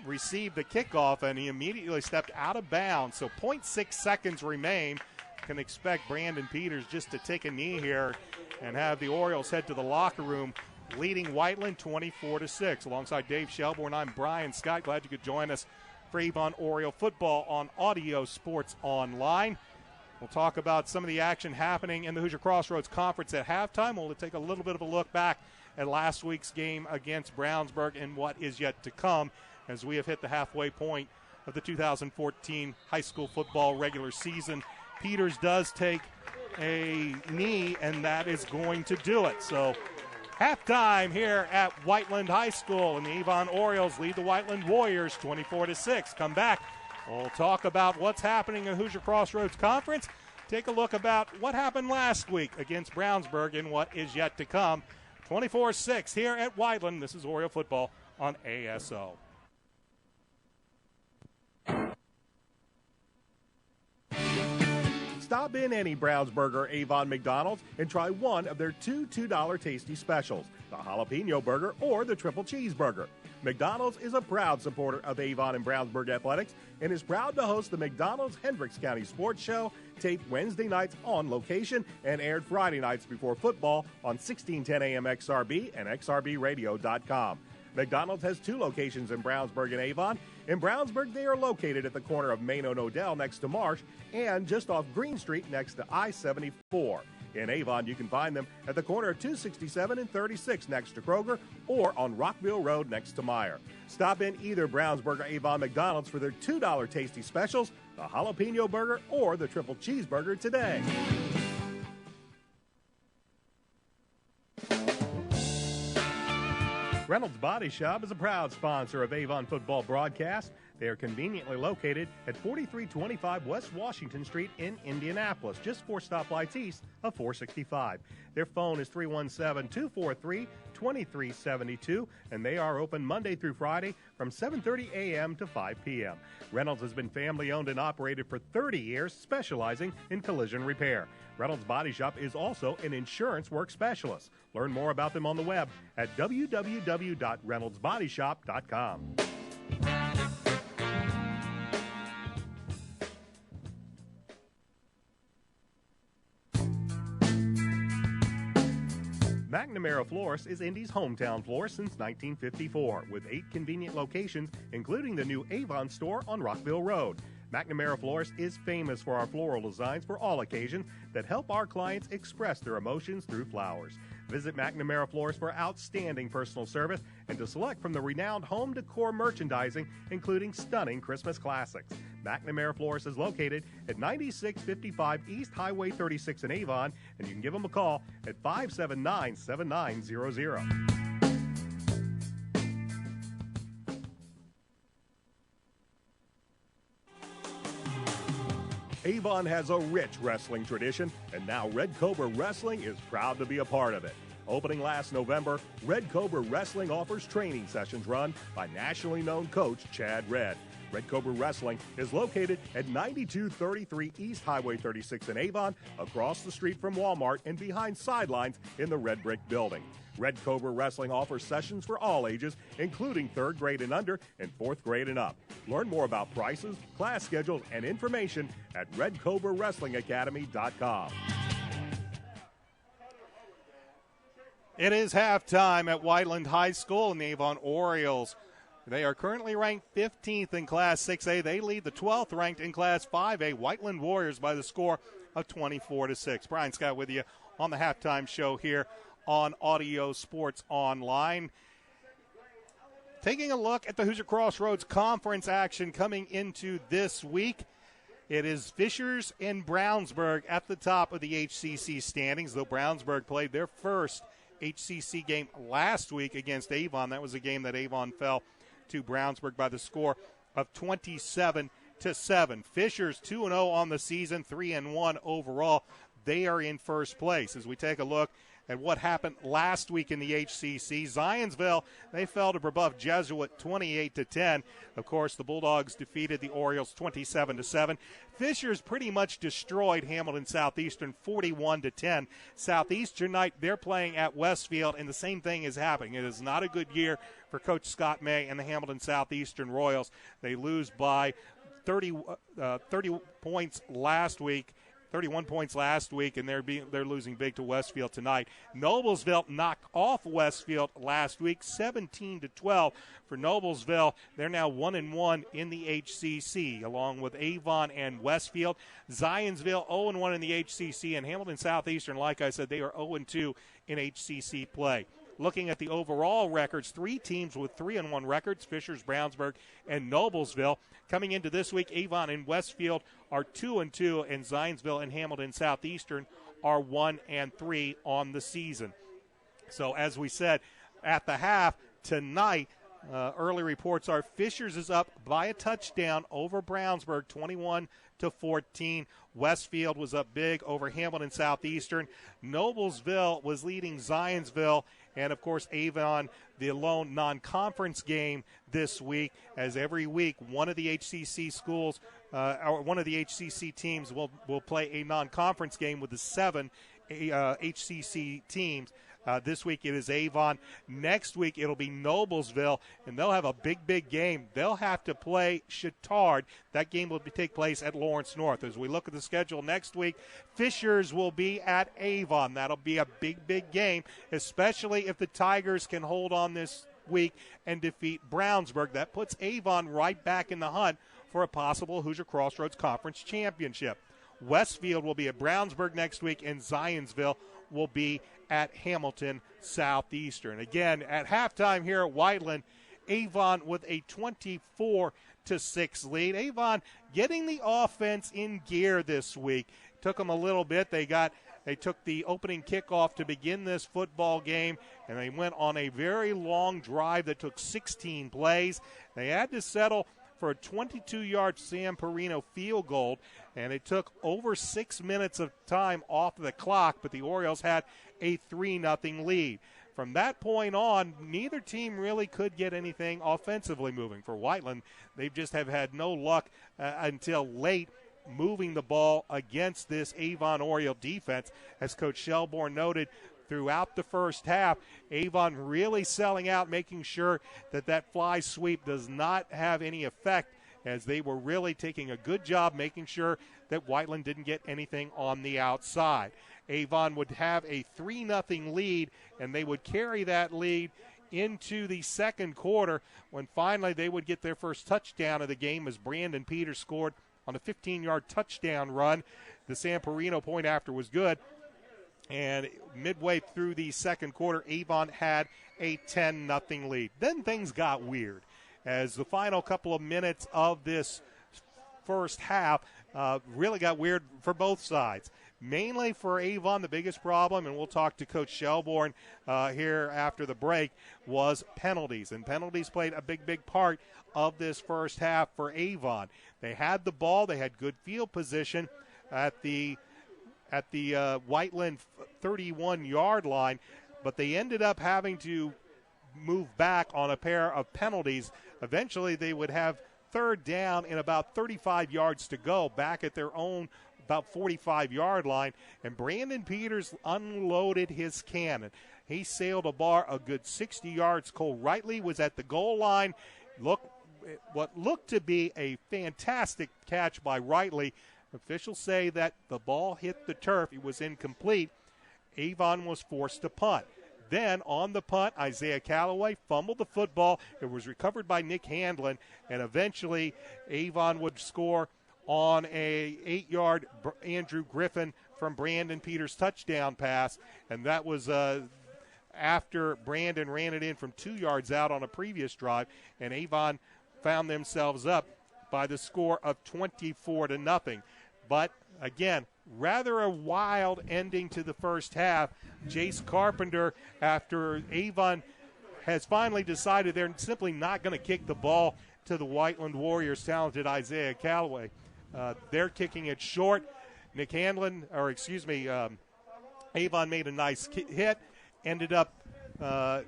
receive the kickoff, and he immediately stepped out of bounds. So 0.6 seconds remain. Can expect Brandon Peters just to take a knee here and have the Orioles head to the locker room, leading Whiteland 24-6. Alongside Dave Shelbourne, I'm Brian Scott. Glad you could join us for Avon Oriole football on Audio Sports Online. We'll talk about some of the action happening in the Hoosier Crossroads Conference at halftime. We'll take a little bit of a look back at last week's game against Brownsburg and what is yet to come as we have hit the halfway point of the 2014 high school football regular season. Peters does take a knee, and that is going to do it. So halftime here at Whiteland High School, and the Avon Orioles lead the Whiteland Warriors 24-6. Come back. We'll talk about what's happening in Hoosier Crossroads Conference. Take a look about what happened last week against Brownsburg and what is yet to come. 24-6 here at Whiteland. This is Oriole football on ASO. Stop in any Brownsburg or Avon McDonald's and try one of their two $2 tasty specials, the jalapeno burger or the triple cheeseburger. McDonald's is a proud supporter of Avon and Brownsburg athletics and is proud to host the McDonald's Hendricks County Sports Show, taped Wednesday nights on location and aired Friday nights before football on 1610 AM XRB and XRBradio.com. McDonald's has two locations in Brownsburg and Avon. In Brownsburg, they are located at the corner of Main and Odell next to Marsh and just off Green Street next to I-74. In Avon, you can find them at the corner of 267 and 36 next to Kroger or on Rockville Road next to Meyer. Stop in either Brownsburg or Avon McDonald's for their $2 tasty specials, the jalapeno burger or the triple cheeseburger today. Reynolds Body Shop is a proud sponsor of Avon football broadcast. They are conveniently located at 4325 West Washington Street in Indianapolis, just 4 stoplights east of 465. Their phone is 317-243-2372, and they are open Monday through Friday from 7:30 a.m. to 5 p.m. Reynolds has been family-owned and operated for 30 years, specializing in collision repair. Reynolds Body Shop is also an insurance work specialist. Learn more about them on the web at www.reynoldsbodyshop.com. McNamara Florist is Indy's hometown florist since 1954, with 8 convenient locations, including the new Avon store on Rockville Road. McNamara Florist is famous for our floral designs for all occasions that help our clients express their emotions through flowers. Visit McNamara Florist for outstanding personal service and to select from the renowned home decor merchandising, including stunning Christmas classics. McNamara Florist is located at 9655 East Highway 36 in Avon, and you can give them a call at 579-7900. Avon has a rich wrestling tradition, and now Red Cobra Wrestling is proud to be a part of it. Opening last November, Red Cobra Wrestling offers training sessions run by nationally known coach Chad Red. Red Cobra Wrestling is located at 9233 East Highway 36 in Avon, across the street from Walmart and behind sidelines in the Red Brick Building. Red Cobra Wrestling offers sessions for all ages, including 3rd grade and under and 4th grade and up. Learn more about prices, class schedules, and information at RedCobraWrestlingAcademy.com. It is halftime at Whiteland High School, and the Avon Orioles. They are currently ranked 15th in Class 6A. They lead the 12th ranked in Class 5A, Whiteland Warriors, by the score of 24-6. Brian Scott with you on the halftime show here on Audio Sports Online. Taking a look at the Hoosier Crossroads Conference action coming into this week. It is Fishers and Brownsburg at the top of the HCC standings, though Brownsburg played their first HCC game last week against Avon. That was a game that Avon fell to Brownsburg by the score of 27-7. Fishers 2-0 on the season, 3-1 overall. They are in first place. As we take a look at what happened last week in the HCC, Zionsville, they fell to Brebeuf Jesuit 28-10. Of course, the Bulldogs defeated the Orioles 27-7. Fishers pretty much destroyed Hamilton Southeastern 41-10. Southeastern night, they're playing at Westfield, and the same thing is happening. It is not a good year for Coach Scott May and the Hamilton Southeastern Royals. They lose by 30 points last week. 31 points last week, and they're losing big to Westfield tonight. Noblesville knocked off Westfield last week, 17-12 for Noblesville. They're now 1-1 in the HCC, along with Avon and Westfield. Zionsville 0-1 in the HCC, and Hamilton Southeastern, like I said, they are 0-2 in HCC play. Looking at the overall records, 3 teams with 3-1 records, Fishers, Brownsburg, and Noblesville. Coming into this week, Avon and Westfield are 2-2, and Zionsville and Hamilton Southeastern are 1-3 on the season. So as we said at the half, tonight early reports are Fishers is up by a touchdown over Brownsburg, 21-14. Westfield was up big over Hamilton Southeastern. Noblesville was leading Zionsville. And, of course, Avon, the lone non-conference game this week, as every week one of the HCC schools or one of the HCC teams will play a non-conference game with the 7 HCC teams. This week it is Avon. Next week it'll be Noblesville, and they'll have a big game. They'll have to play Chittard. That game will take place at Lawrence North. As we look at the schedule next week, Fishers will be at Avon. That'll be a big game, especially if the Tigers can hold on this week and defeat Brownsburg. That puts Avon right back in the hunt for a possible Hoosier Crossroads Conference championship. Westfield will be at Brownsburg next week, and Zionsville will be at Hamilton Southeastern. Again, at halftime here at Whiteland, Avon with a 24-6 lead. Avon getting the offense in gear this week. Took them a little bit. They took the opening kickoff to begin this football game, and they went on a very long drive that took 16 plays. They had to settle for a 22-yard Sam Perino field goal, and it took over 6 minutes of time off of the clock, but the Orioles had a 3-0 lead. From that point on, neither team really could get anything offensively moving. For Whiteland, they just have had no luck until late moving the ball against this Avon Oriole defense. As Coach Shelbourne noted, throughout the first half, Avon really selling out, making sure that fly sweep does not have any effect, as they were really taking a good job making sure that Whiteland didn't get anything on the outside. Avon would have a 3-0 lead, and they would carry that lead into the second quarter, when finally they would get their first touchdown of the game as Brandon Peters scored on a 15-yard touchdown run. The San Perino point after was good. And midway through the second quarter, Avon had a 10-0 lead. Then things got weird, as the final couple of minutes of this first half really got weird for both sides. Mainly for Avon, the biggest problem, and we'll talk to Coach Shelbourne here after the break, was penalties. And penalties played a big part of this first half for Avon. They had the ball. They had good field position at the Whiteland 31-yard line, but they ended up having to move back on a pair of penalties. Eventually, they would have third down and about 35 yards to go back at their own about 45-yard line, and Brandon Peters unloaded his cannon. He sailed a bar a good 60 yards. Cole Wrightley was at the goal line. What looked to be a fantastic catch by Wrightley. Officials say that the ball hit the turf. It was incomplete. Avon was forced to punt. Then on the punt, Isaiah Calloway fumbled the football. It was recovered by Nick Handlin, and eventually Avon would score on a 8-yard Andrew Griffin from Brandon Peters' touchdown pass, and that was after Brandon ran it in from 2 yards out on a previous drive, and Avon found themselves up by the score of 24-0. But again, rather a wild ending to the first half. Jace Carpenter, after Avon has finally decided they're simply not going to kick the ball to the Whiteland Warriors' talented Isaiah Calloway. They're kicking it short. Avon made a nice hit, ended up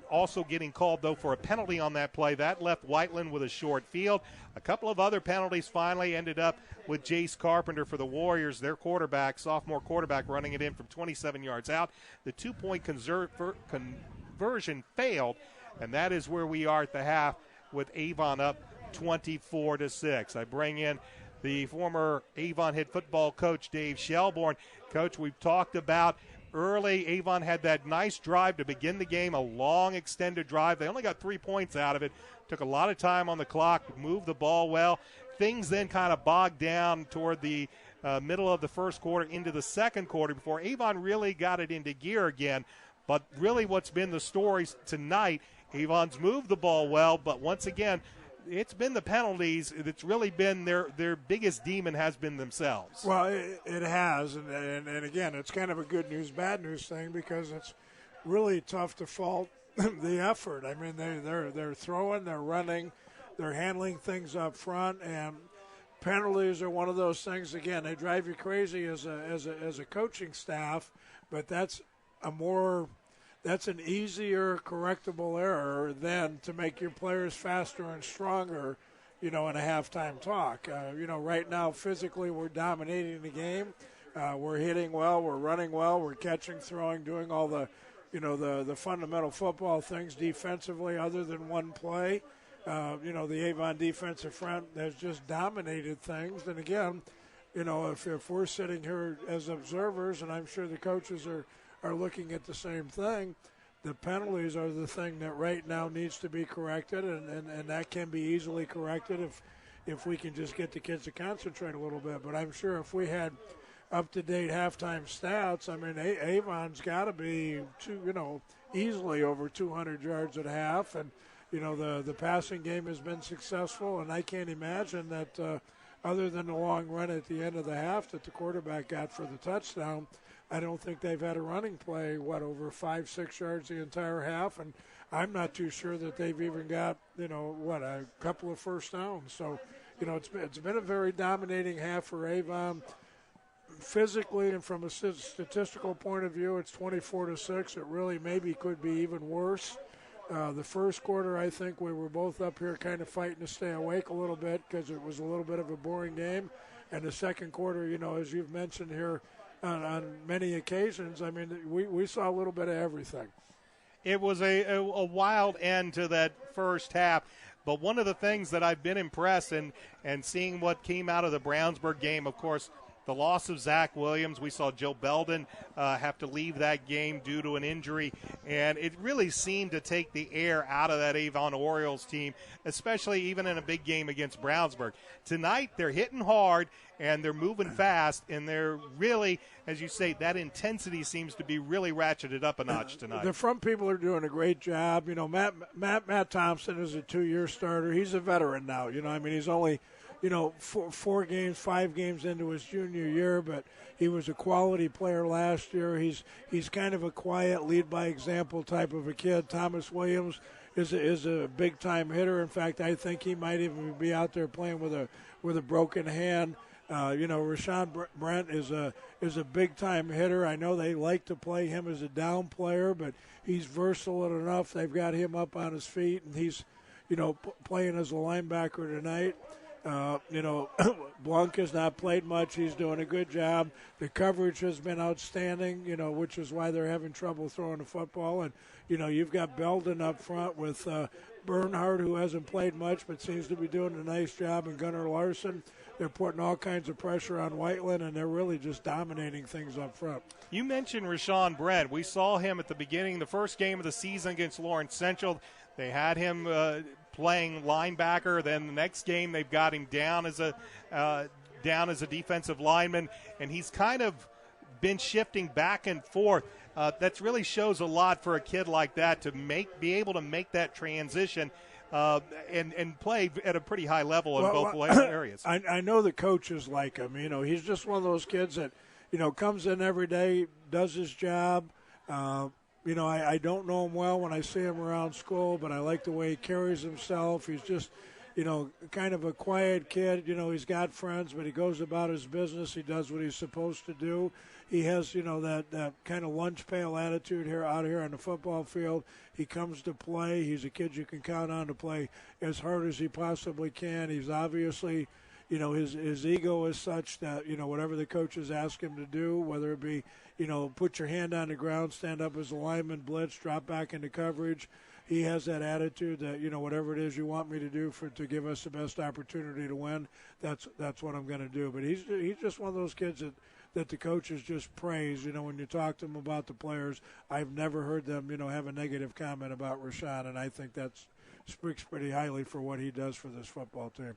also getting called, though, for a penalty on that play. That left Whiteland with a short field. A couple of other penalties finally ended up with Jace Carpenter for the Warriors, their quarterback, sophomore quarterback, running it in from 27 yards out. The two-point conversion failed, and that is where we are at the half with Avon up 24-6. I bring in the former Avon head football coach, Dave Shelbourne. Coach, we've talked about early, Avon had that nice drive to begin the game, a long extended drive. They only got 3 points out of it. Took a lot of time on the clock, moved the ball well. Things then kind of bogged down toward the middle of the first quarter into the second quarter before Avon really got it into gear again. But really what's been the story tonight, Avon's moved the ball well, but once again, it's been the penalties that's really been their biggest demon has been themselves. Well, it has, and again, it's kind of a good news, bad news thing, because it's really tough to fault the effort. I mean, they're throwing, they're running, they're handling things up front, and penalties are one of those things. Again, they drive you crazy as a coaching staff, but that's an easier correctable error than to make your players faster and stronger, in a halftime talk. Right now, physically, we're dominating the game. We're hitting well, we're running well, we're catching, throwing, doing all the fundamental football things defensively other than one play. The Avon defensive front has just dominated things. And again, if we're sitting here as observers, and I'm sure the coaches are looking at the same thing, the penalties are the thing that right now needs to be corrected, and that can be easily corrected if we can just get the kids to concentrate a little bit. But I'm sure if we had up-to-date halftime stats, I mean, Avon's got to be easily over 200 yards at half, and the passing game has been successful, and I can't imagine that other than the long run at the end of the half that the quarterback got for the touchdown, I don't think they've had a running play, over 5-6 yards the entire half, and I'm not too sure that they've even got, a couple of first downs. So, it's been a very dominating half for Avon. Physically and from a statistical point of view, it's 24-6. It really maybe could be even worse. The first quarter, I think we were both up here kind of fighting to stay awake a little bit because it was a little bit of a boring game. And the second quarter, as you've mentioned here on many occasions, I mean, we saw a little bit of everything. It was a wild end to that first half. But one of the things that I've been impressed in and seeing what came out of the Brownsburg game, of course, the loss of Zach Williams. We saw Joe Belden have to leave that game due to an injury, and it really seemed to take the air out of that Avon Orioles team, especially even in a big game against Brownsburg. Tonight, they're hitting hard, and they're moving fast, and they're really, as you say, that intensity seems to be really ratcheted up a notch tonight. The front people are doing a great job. Matt Thompson is a 2-year starter. He's a veteran now. He's only – 5 games into his junior year, but he was a quality player last year. He's kind of a quiet, lead by example type of a kid. Thomas Williams is a big time hitter. In fact, I think he might even be out there playing with a broken hand. Rashawn Brent is a big time hitter. I know they like to play him as a down player, but he's versatile enough. They've got him up on his feet, and he's playing as a linebacker tonight. Blanc has not played much. He's doing a good job. The coverage has been outstanding, which is why they're having trouble throwing the football. And, you've got Belden up front with Bernhardt, who hasn't played much but seems to be doing a nice job, and Gunnar Larson. They're putting all kinds of pressure on Whiteland, and they're really just dominating things up front. You mentioned Rashawn Brent. We saw him at the beginning, the first game of the season against Lawrence Central. They had him playing linebacker. Then the next game they've got him down as a defensive lineman, and he's kind of been shifting back and forth. That really shows a lot for a kid like that to be able to make that transition and play at a pretty high level in both areas. I know the coaches like him. He's just one of those kids that comes in every day, does his job. I don't know him well when I see him around school, but I like the way he carries himself. He's just, kind of a quiet kid. He's got friends, but he goes about his business. He does what he's supposed to do. He has, that kind of lunch pail attitude out here on the football field. He comes to play. He's a kid you can count on to play as hard as he possibly can. He's obviously, his ego is such that, whatever the coaches ask him to do, whether it be, put your hand on the ground, stand up as a lineman, blitz, drop back into coverage. He has that attitude that, whatever it is you want me to do to give us the best opportunity to win, that's what I'm going to do. But he's just one of those kids that the coaches just praise. When you talk to them about the players, I've never heard them, have a negative comment about Rashawn, and I think that speaks pretty highly for what he does for this football team.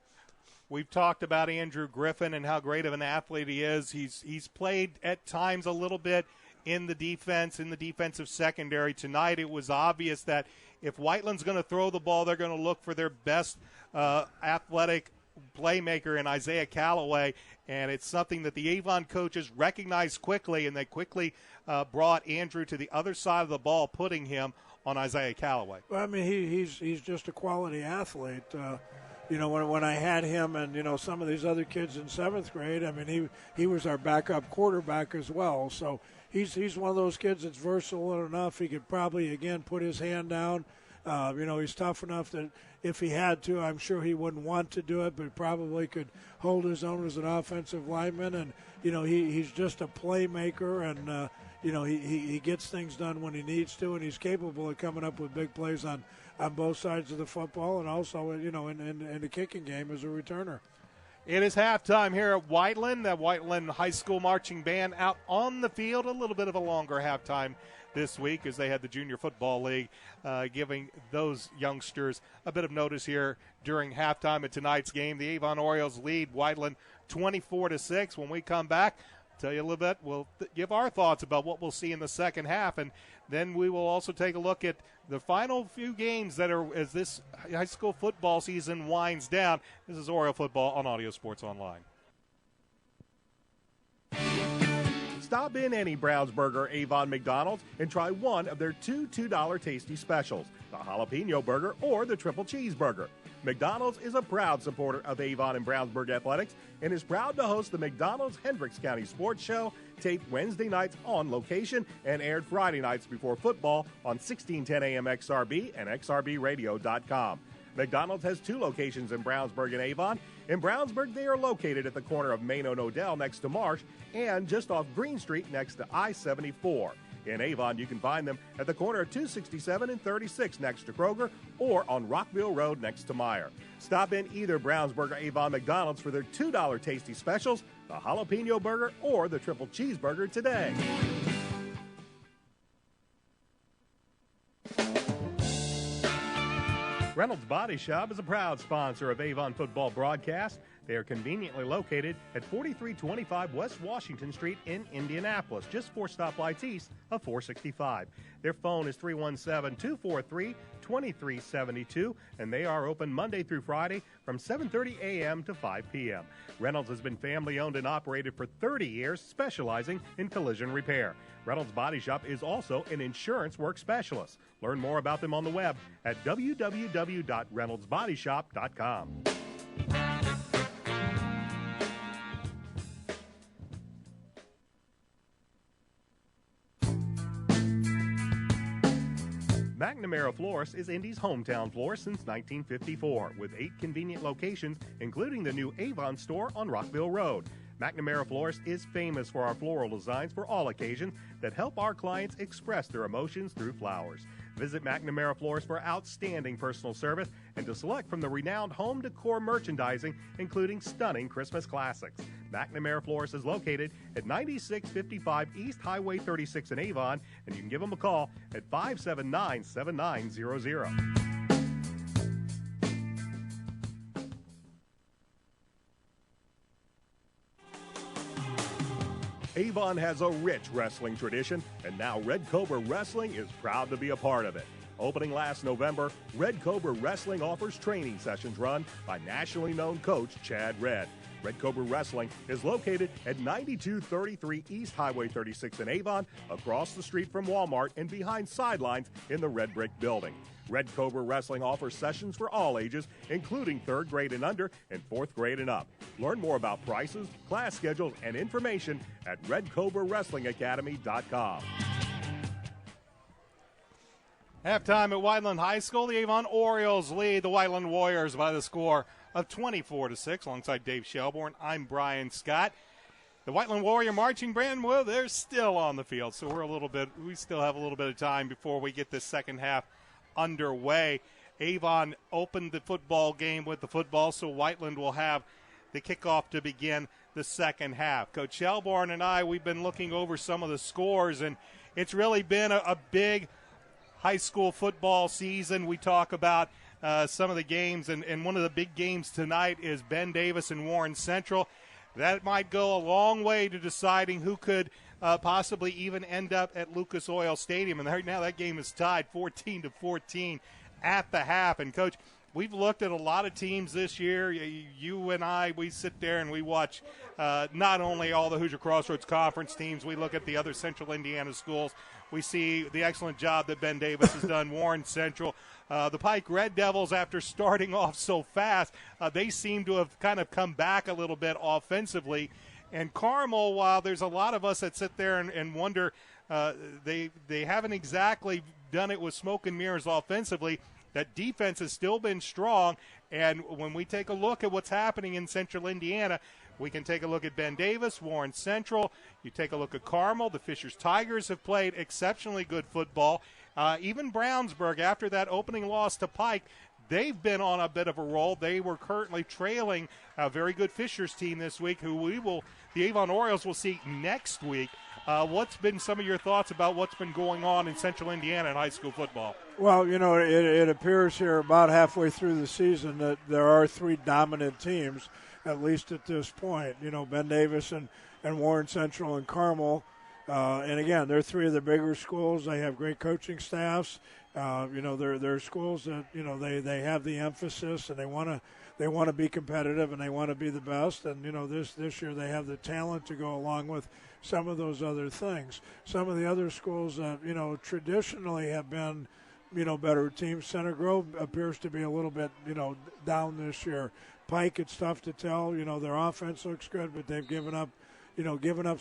We've talked about Andrew Griffin and how great of an athlete he is. He's played at times a little bit in the defensive secondary. Tonight it was obvious that if Whiteland's going to throw the ball, they're going to look for their best athletic playmaker in Isaiah Callaway, and it's something that the Avon coaches recognized quickly, and they quickly brought Andrew to the other side of the ball, putting him on Isaiah Callaway. Well, I mean, he's just a quality athlete. When I had him and, some of these other kids in 7th grade, I mean, he was our backup quarterback as well. So he's one of those kids that's versatile enough. He could probably, again, put his hand down. He's tough enough that if he had to, I'm sure he wouldn't want to do it, but probably could hold his own as an offensive lineman. And, he's just a playmaker, and, he gets things done when he needs to, and he's capable of coming up with big plays on both sides of the football, and also, in the kicking game as a returner. It is halftime here at Whiteland. The Whiteland High School Marching Band out on the field. A little bit of a longer halftime this week as they had the Junior Football League giving those youngsters a bit of notice here during halftime of tonight's game. The Avon Orioles lead Whiteland 24-6. When we come back, tell you a little bit. We'll give our thoughts about what we'll see in the second half, and then we will also take a look at the final few games that are as this high school football season winds down. This is Oriole football on Audio Sports Online. Stop in any Brownsburg or Avon McDonald's and try one of their two $2 tasty specials, the jalapeno burger or the triple cheeseburger. McDonald's is a proud supporter of Avon and Brownsburg athletics and is proud to host the McDonald's Hendricks County Sports Show, taped Wednesday nights on location and aired Friday nights before football on 1610 AM XRB and XRBradio.com. McDonald's has 2 locations in Brownsburg and Avon. In Brownsburg, they are located at the corner of Main and Odell next to Marsh and just off Green Street next to I-74. In Avon, you can find them at the corner of 267 and 36 next to Kroger or on Rockville Road next to Meyer. Stop in either Brownsburg or Avon McDonald's for their $2 tasty specials, the jalapeno burger or the triple cheeseburger today. Reynolds Body Shop is a proud sponsor of Avon football broadcast. They are conveniently located at 4325 West Washington Street in Indianapolis, just 4 stoplights east of 465. Their phone is 317-243-2372, and they are open Monday through Friday from 7:30 a.m. to 5 p.m. Reynolds has been family-owned and operated for 30 years, specializing in collision repair. Reynolds Body Shop is also an insurance work specialist. Learn more about them on the web at www.reynoldsbodyshop.com. McNamara Florist is Indy's hometown florist since 1954, with 8 convenient locations, including the new Avon store on Rockville Road. McNamara Florist is famous for our floral designs for all occasions that help our clients express their emotions through flowers. Visit McNamara Florist for outstanding personal service and to select from the renowned home decor merchandising, including stunning Christmas classics. McNamara Florist is located at 9655 East Highway 36 in Avon, and you can give them a call at 579-7900. Avon has a rich wrestling tradition, and now Red Cobra Wrestling is proud to be a part of it. Opening last November, Red Cobra Wrestling offers training sessions run by nationally known coach Chad Red. Red Cobra Wrestling is located at 9233 East Highway 36 in Avon, across the street from Walmart and behind sidelines in the Red Brick Building. Red Cobra Wrestling offers sessions for all ages, including 3rd grade and under and 4th grade and up. Learn more about prices, class schedules, and information at RedCobraWrestlingAcademy.com. Halftime at Whiteland High School, the Avon Orioles lead the Whiteland Warriors by the score of 24-6. Alongside Dave Shelbourne, I'm Brian Scott. The Whiteland Warrior Marching Band, well, they're still on the field, so we still have a little bit of time before we get this second half underway. Avon opened the football game with the football, so Whiteland will have the kickoff to begin the second half. Coach Shelbourne and we've been looking over some of the scores, and it's really been a big high school football season. We talk about some of the games, and one of the big games tonight is Ben Davis and Warren Central. That might go a long way to deciding who could possibly even end up at Lucas Oil Stadium. And right now that game is tied 14-14 at the half. And, Coach, we've looked at a lot of teams this year. You and I, we sit there and we watch not only all the Hoosier Crossroads Conference teams, we look at the other Central Indiana schools. We see the excellent job that Ben Davis has done, Warren Central. The Pike Red Devils, after starting off so fast, they seem to have kind of come back a little bit offensively. And Carmel, while there's a lot of us that sit there and wonder, they haven't exactly done it with smoke and mirrors offensively. That defense has still been strong, and when we take a look at what's happening in Central Indiana, we can take a look at Ben Davis, Warren Central. You take a look at Carmel. The Fishers Tigers have played exceptionally good football. Even Brownsburg, after that opening loss to Pike, they've been on a bit of a roll. They were currently trailing a very good Fishers team this week, who the Avon Orioles will see next week. What's been some of your thoughts about what's been going on in Central Indiana in high school football? Well, it appears here about halfway through the season that there are three dominant teams, at least at this point. Ben Davis and Warren Central and Carmel. And again, they're three of the bigger schools. They have great coaching staffs. They're schools that they have the emphasis and they want to be competitive and they want to be the best. And this year they have the talent to go along with some of those other things. Some of the other schools that traditionally have been better teams. Center Grove appears to be a little bit down this year. Pike, it's tough to tell. Their offense looks good, but they've given up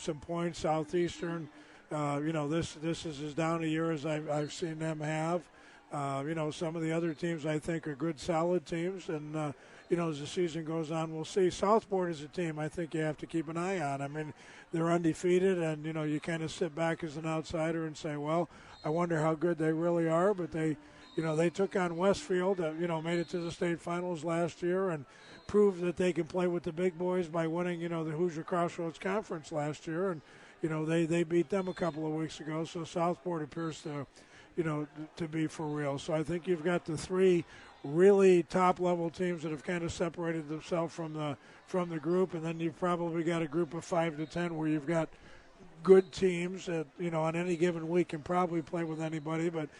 some points. Southeastern, this is as down a year as I've seen them have. Some of the other teams I think are good, solid teams, and as the season goes on, we'll see. Southport is a team I think you have to keep an eye on. I mean, they're undefeated, and you kind of sit back as an outsider and say, well, I wonder how good they really are. But they took on Westfield, made it to the state finals last year, and proved that they can play with the big boys by winning, the Hoosier Crossroads Conference last year, and they beat them a couple of weeks ago. So Southport appears to be for real. So I think you've got the three really top-level teams that have kind of separated themselves from the group, and then you've probably got a group of 5 to 10 where you've got good teams that on any given week can probably play with anybody, but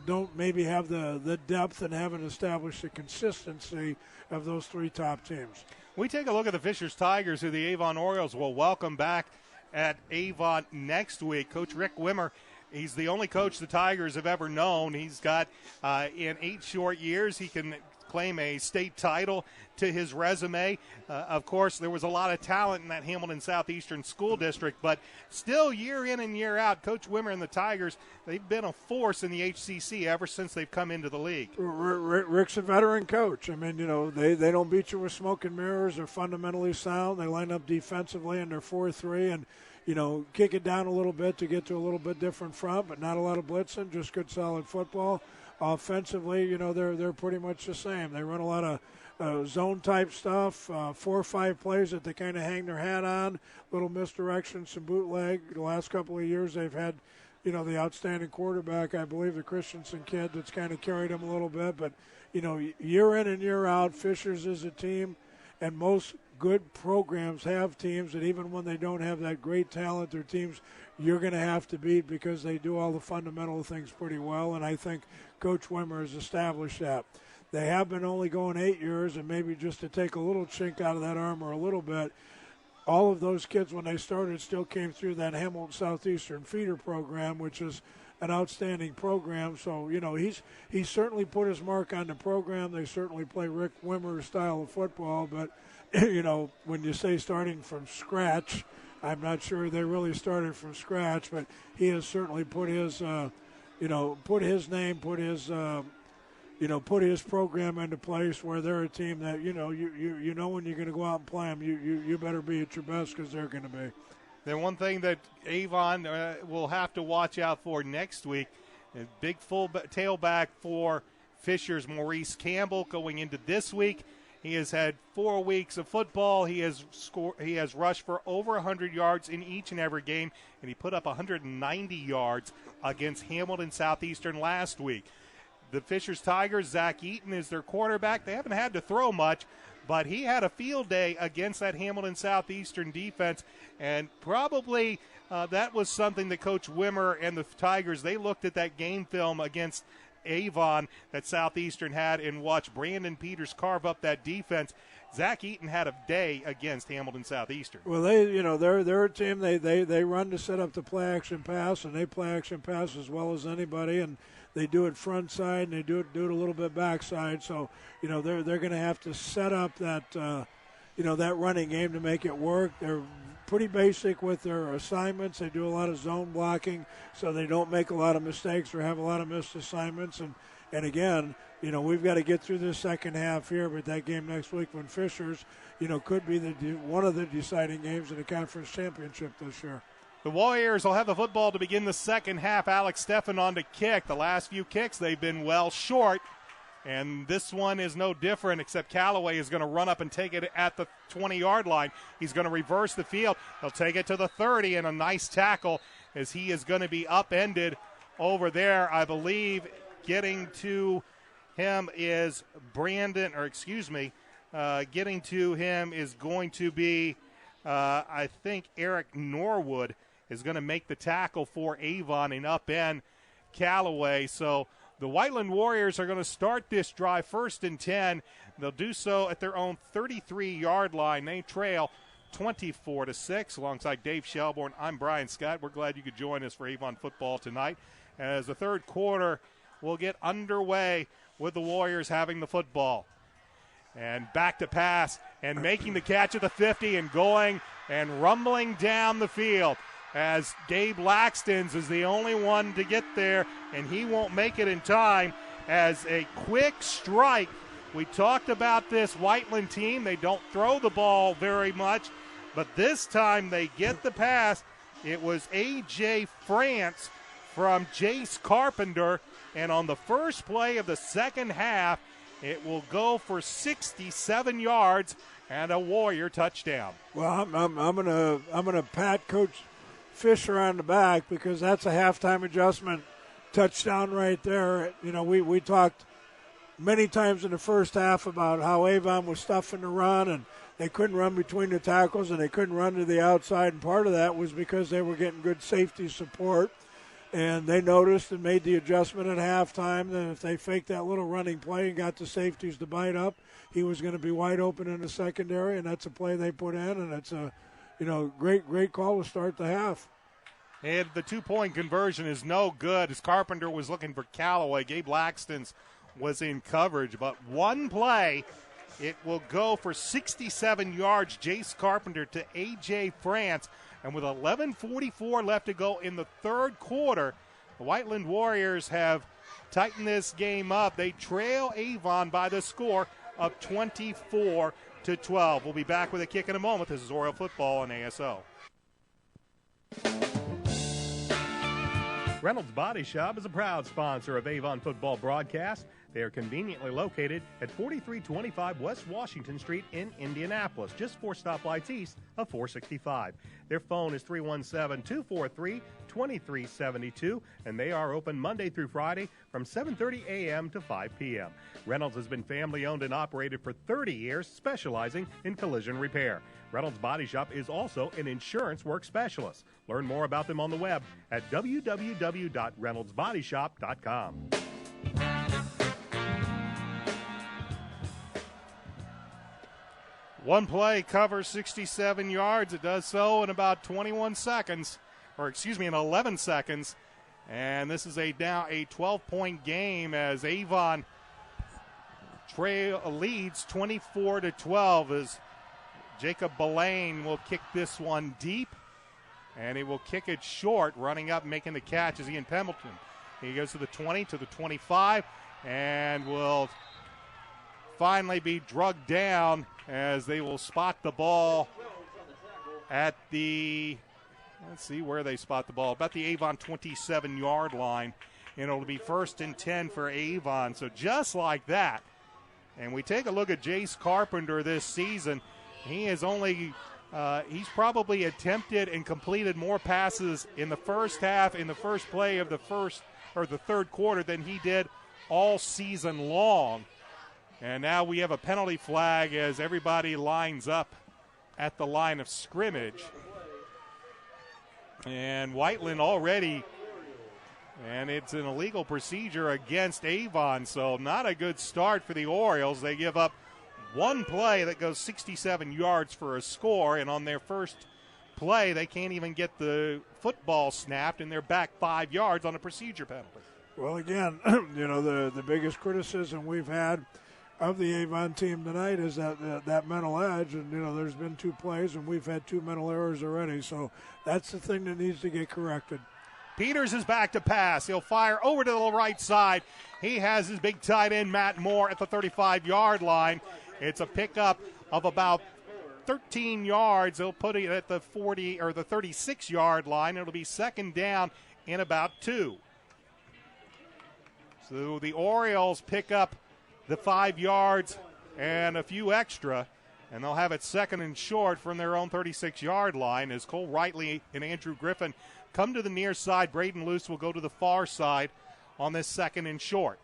don't maybe have the depth and haven't established the consistency of those three top teams. We take a look at the Fishers Tigers, who the Avon Orioles will welcome back at Avon next week. Coach Rick Wimmer, he's the only coach the Tigers have ever known. He's got, in 8 short years, he can claim a state title to his resume. Of course, there was a lot of talent in that Hamilton Southeastern School District, but still year in and year out, Coach Wimmer and the Tigers, they've been a force in the HCC ever since they've come into the league. Rick's a veteran coach. I mean, they don't beat you with smoke and mirrors. They're fundamentally sound. They line up defensively, and they're 4-3, and kick it down a little bit to get to a little bit different front, but not a lot of blitzing, just good solid football. Offensively, they're pretty much the same. They run a lot of zone-type stuff, 4 or 5 plays that they kind of hang their hat on, little misdirection, some bootleg. The last couple of years they've had, the outstanding quarterback, I believe the Christensen kid, that's kind of carried them a little bit. But, year in and year out, Fishers is a team, and most good programs have teams that even when they don't have that great talent, they're teams you're going to have to beat because they do all the fundamental things pretty well, and I think Coach Wimmer has established that. They have been only going 8 years, and maybe just to take a little chink out of that armor a little bit, all of those kids when they started still came through that Hamilton Southeastern feeder program, which is an outstanding program. So, he's certainly put his mark on the program. They certainly play Rick Wimmer's style of football, but when you say starting from scratch, I'm not sure they really started from scratch, but he has certainly put his, put his name, put his program into place where they're a team that, when you're going to go out and play them, you better be at your best because they're going to be. Then one thing that Avon will have to watch out for next week, a big tailback for Fishers, Maurice Campbell, going into this week. He has had 4 weeks of football. He has rushed for over 100 yards in each and every game, and he put up 190 yards against Hamilton Southeastern last week. The Fishers Tigers, Zach Eaton is their quarterback. They haven't had to throw much, but he had a field day against that Hamilton Southeastern defense, and probably that was something that Coach Wimmer and the Tigers, they looked at that game film against Avon that Southeastern had and watch Brandon Peters carve up that defense. Zach Eaton had a day against Hamilton Southeastern. Well, they're a team. They run to set up the play action pass, and they play action pass as well as anybody. And they do it front side, and they do it a little bit backside. So they're going to have to set up that that running game to make it work. They're pretty basic with their assignments. They do a lot of zone blocking, so they don't make a lot of mistakes or have a lot of missed assignments. And again, we've got to get through this second half here, but that game next week when Fishers, could be one of the deciding games in the conference championship this year. The Warriors will have the football to begin the second half. Alex Steffen on to kick. The last few kicks, they've been well short, and this one is no different, except Callaway is going to run up and take it at the 20-yard line. He's going to reverse the field. He'll take it to the 30, and a nice tackle as he is going to be upended over there. I believe getting to him is getting to him is going to be, I think, Eric Norwood is going to make the tackle for Avon and upend Callaway. So the Whiteland Warriors are going to start this drive 1st and 10. They'll do so at their own 33-yard line. They trail 24-6. Alongside Dave Shelbourne, I'm Brian Scott. We're glad you could join us for Avon football tonight, as the third quarter will get underway with the Warriors having the football. And back to pass and making the catch at the 50 and going and rumbling down the field, as Gabe Laxton's is the only one to get there, and he won't make it in time, as a quick strike. We talked about this Whiteland team. They don't throw the ball very much, but this time they get the pass. It was A.J. France from Jace Carpenter, and on the first play of the second half, it will go for 67 yards and a Warrior touchdown. Well, I'm gonna pat Coach Fisher on the back, because that's a halftime adjustment touchdown right there. We talked many times in the first half about how Avon was stuffing the run, and they couldn't run between the tackles, and they couldn't run to the outside, and part of that was because they were getting good safety support. And they noticed and made the adjustment at halftime that if they faked that little running play and got the safeties to bite up, he was going to be wide open in the secondary, and that's a play they put in, and it's a great call to start the half. And the two-point conversion is no good, as Carpenter was looking for Callaway. Gabe Laxton's was in coverage, but one play, it will go for 67 yards. Jace Carpenter to A.J. France. And with 11:44 left to go in the third quarter, the Whiteland Warriors have tightened this game up. They trail Avon by the score of 24-12. We'll be back with a kick in a moment. This is Oriole football on ASO. Reynolds Body Shop is a proud sponsor of Avon football broadcast. They are conveniently located at 4325 West Washington Street in Indianapolis, just 4 stoplights east of 465. Their phone is 317-243-2372, and they are open Monday through Friday from 7:30 a.m. to 5 p.m. Reynolds has been family-owned and operated for 30 years, specializing in collision repair. Reynolds Body Shop is also an insurance work specialist. Learn more about them on the web at www.reynoldsbodyshop.com. One play covers 67 yards. It does so in about 11 seconds. And this is now a 12-point game, as Avon leads 24-12, as Jacob Belaine will kick this one deep, and he will kick it short. Running up, making the catch is Ian Pembleton. He goes to the 20, to the 25, and will finally be drugged down, as they will spot the ball at the, let's see where they spot the ball, about the Avon 27-yard line, and it'll be 1st and 10 for Avon. So just like that, and we take a look at Jace Carpenter this season, he has only he's probably attempted and completed more passes in the first half, in the first play of the third quarter, than he did all season long. And now we have a penalty flag as everybody lines up at the line of scrimmage. And Whiteland already And it's an illegal procedure against Avon, so not a good start for the Orioles. They give up one play that goes 67 yards for a score, and on their first play, they can't even get the football snapped, and they're back 5 yards on a procedure penalty. Well, again, the biggest criticism we've had of the Avon team tonight is that mental edge, and there's been 2 plays, and we've had 2 mental errors already. So that's the thing that needs to get corrected. Peters is back to pass. He'll fire over to the right side. He has his big tight end, Matt Moore, at the 35-yard line. It's a pickup of about 13 yards. He'll put it at the 40 or the 36-yard line. It'll be second down in about 2. So the Orioles pick up the 5 yards and a few extra, and they'll have it second and short from their own 36-yard line as Cole Whiteley and Andrew Griffin come to the near side. Braden Luce will go to the far side on this second and short.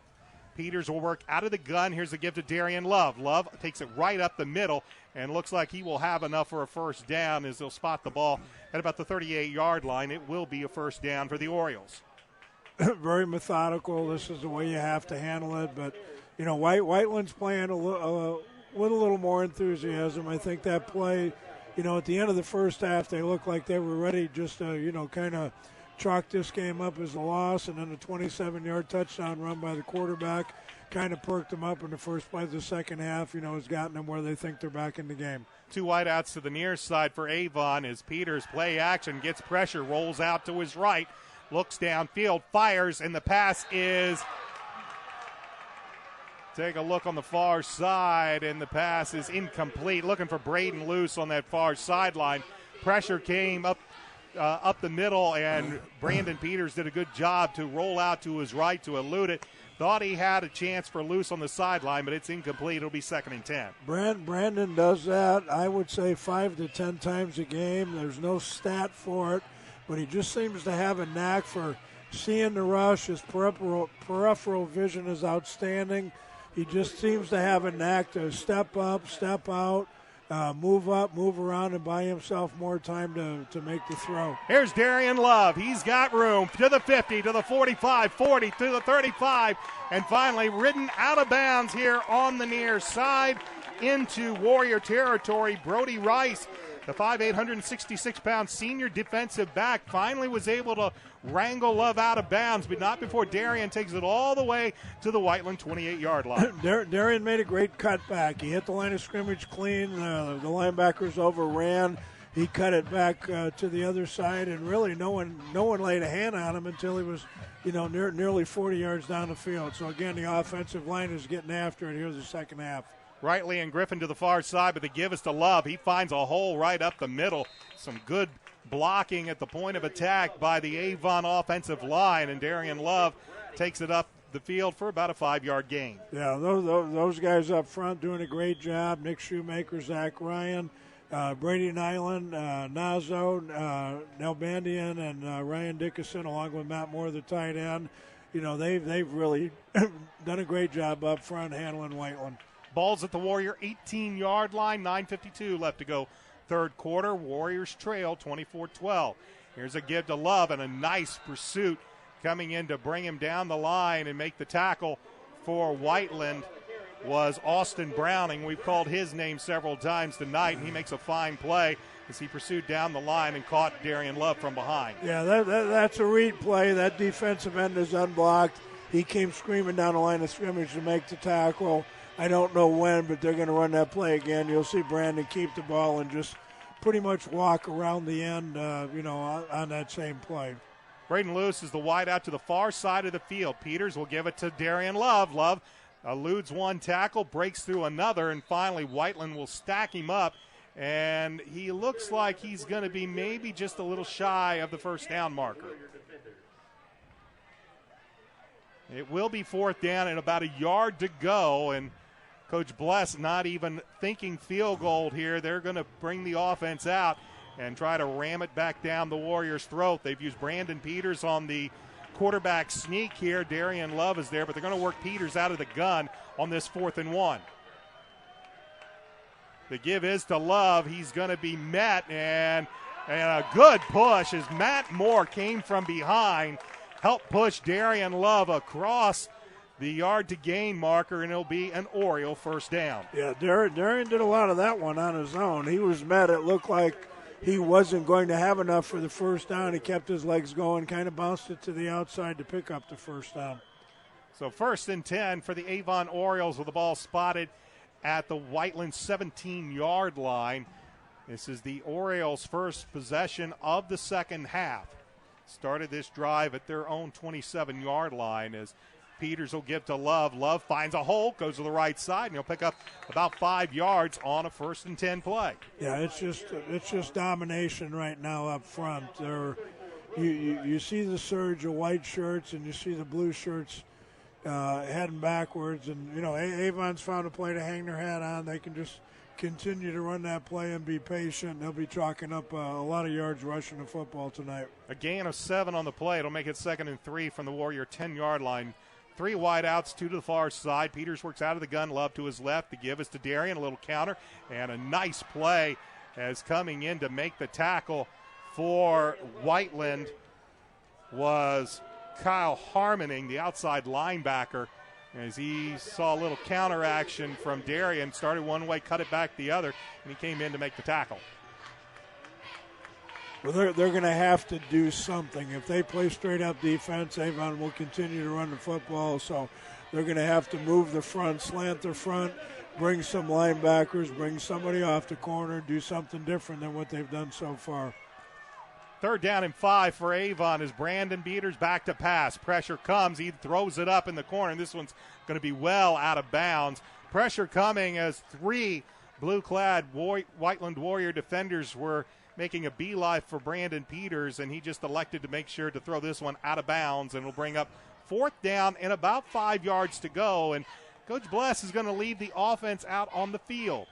Peters will work out of the gun. Here's the give to Darian Love. Love takes it right up the middle and looks like he will have enough for a first down as they'll spot the ball at about the 38-yard line. It will be a first down for the Orioles. Very methodical. This is the way you have to handle it. But, Whiteland's playing with a little more enthusiasm. I think that play, at the end of the first half, they looked like they were ready just to, kind of chalk this game up as a loss. And then the 27-yard touchdown run by the quarterback kind of perked them up in the first play of the second half, has gotten them where they think they're back in the game. 2 wideouts to the near side for Avon as Peters play action, gets pressure, rolls out to his right, looks downfield, fires, and the pass is, take a look on the far side, and the pass is incomplete. Looking for Braden Luce on that far sideline. Pressure came up the middle, and Brandon Peters did a good job to roll out to his right to elude it. Thought he had a chance for Luce on the sideline, but it's incomplete. It'll be second and 10. Brandon does that, I would say, 5 to 10 times a game. There's no stat for it, but he just seems to have a knack for seeing the rush. His peripheral vision is outstanding. He just seems to have a knack to step up, step out, move up, move around, and buy himself more time to make the throw. Here's Darian Love. He's got room to the 50, to the 45, 40, to the 35, and finally ridden out of bounds here on the near side into Warrior territory. Brody Rice, the 5'8", 166-pound senior defensive back, finally was able to wrangle Love out of bounds, but not before Darian takes it all the way to the Whiteland 28-yard line. Darian made a great cutback. He hit the line of scrimmage clean. The linebackers overran. He cut it back to the other side, and really no one laid a hand on him until he was, nearly 40 yards down the field. So again, the offensive line is getting after it. Here's the second half. Rightly and Griffin to the far side, but the give is to Love. He finds a hole right up the middle. Some good blocking at the point of attack by the Avon offensive line, and Darian Love takes it up the field for about a 5-yard gain. Yeah, those guys up front doing a great job. Nick Shoemaker, Zach Ryan, Brady Nyland, Nazo, Nelbandian, and Ryan Dickinson, along with Matt Moore, the tight end. They've really done a great job up front handling Whiteland. Ball's at the Warrior 18-yard line, 9:52 left to go third quarter. Warriors trail 24-12. Here's a give to Love, and a nice pursuit coming in to bring him down the line and make the tackle for Whiteland was Austin Browning. We've called his name several times tonight, and he makes a fine play as he pursued down the line and caught Darian Love from behind. Yeah, that's a read play. That defensive end is unblocked. He came screaming down the line of scrimmage to make the tackle. I don't know when, but they're going to run that play again. You'll see Brandon keep the ball and just pretty much walk around the end, on that same play. Braden Lewis is the wide out to the far side of the field. Peters will give it to Darian Love. Love eludes one tackle, breaks through another, and finally Whiteland will stack him up. And he looks like he's going to be maybe just a little shy of the first down marker. It will be fourth down and about a yard to go, and Coach Bless not even thinking field goal here. They're going to bring the offense out and try to ram it back down the Warriors' throat. They've used Brandon Peters on the quarterback sneak here. Darian Love is there, but they're going to work Peters out of the gun on this 4th and 1. The give is to Love. He's going to be met, and a good push as Matt Moore came from behind, help push Darian Love across the yard to gain marker, and it'll be an Oriole first down. Yeah, Darian did a lot of that one on his own. He was met. It looked like he wasn't going to have enough for the first down. He kept his legs going, kind of bounced it to the outside to pick up the first down. So 1st and 10 for the Avon Orioles with the ball spotted at the Whiteland 17-yard line. This is the Orioles' first possession of the second half. Started this drive at their own 27-yard line as Peters will give to Love. Love finds a hole, goes to the right side, and he'll pick up about 5 yards on a 1st and 10 play. Yeah, it's just domination right now up front. You see the surge of white shirts and you see the blue shirts heading backwards, and Avon's found a play to hang their hat on. They can just continue to run that play and be patient. They'll be chalking up a lot of yards rushing the football tonight. A gain of 7 on the play. It'll make it 2nd and 3 from the Warrior 10-yard line. 3 wide outs, 2 to the far side. Peters works out of the gun. Love to his left. The give is to Darian. A little counter and a nice play as coming in to make the tackle for Whiteland was Kyle Harmoning, the outside linebacker, as he saw a little counter action from Darian. Started one way, cut it back the other, and he came in to make the tackle. Well, they're going to have to do something. If they play straight-up defense, Avon will continue to run the football, so they're going to have to move the front, slant the front, bring some linebackers, bring somebody off the corner, do something different than what they've done so far. 3rd down and 5 for Avon as Brandon Peters back to pass. Pressure comes. He throws it up in the corner, and this one's going to be well out of bounds. Pressure coming as 3 blue-clad Whiteland Warrior defenders were making a beeline for Brandon Peters, and he just elected to make sure to throw this one out of bounds, and will bring up 4th down and about 5 yards to go. And Coach Bless is going to leave the offense out on the field.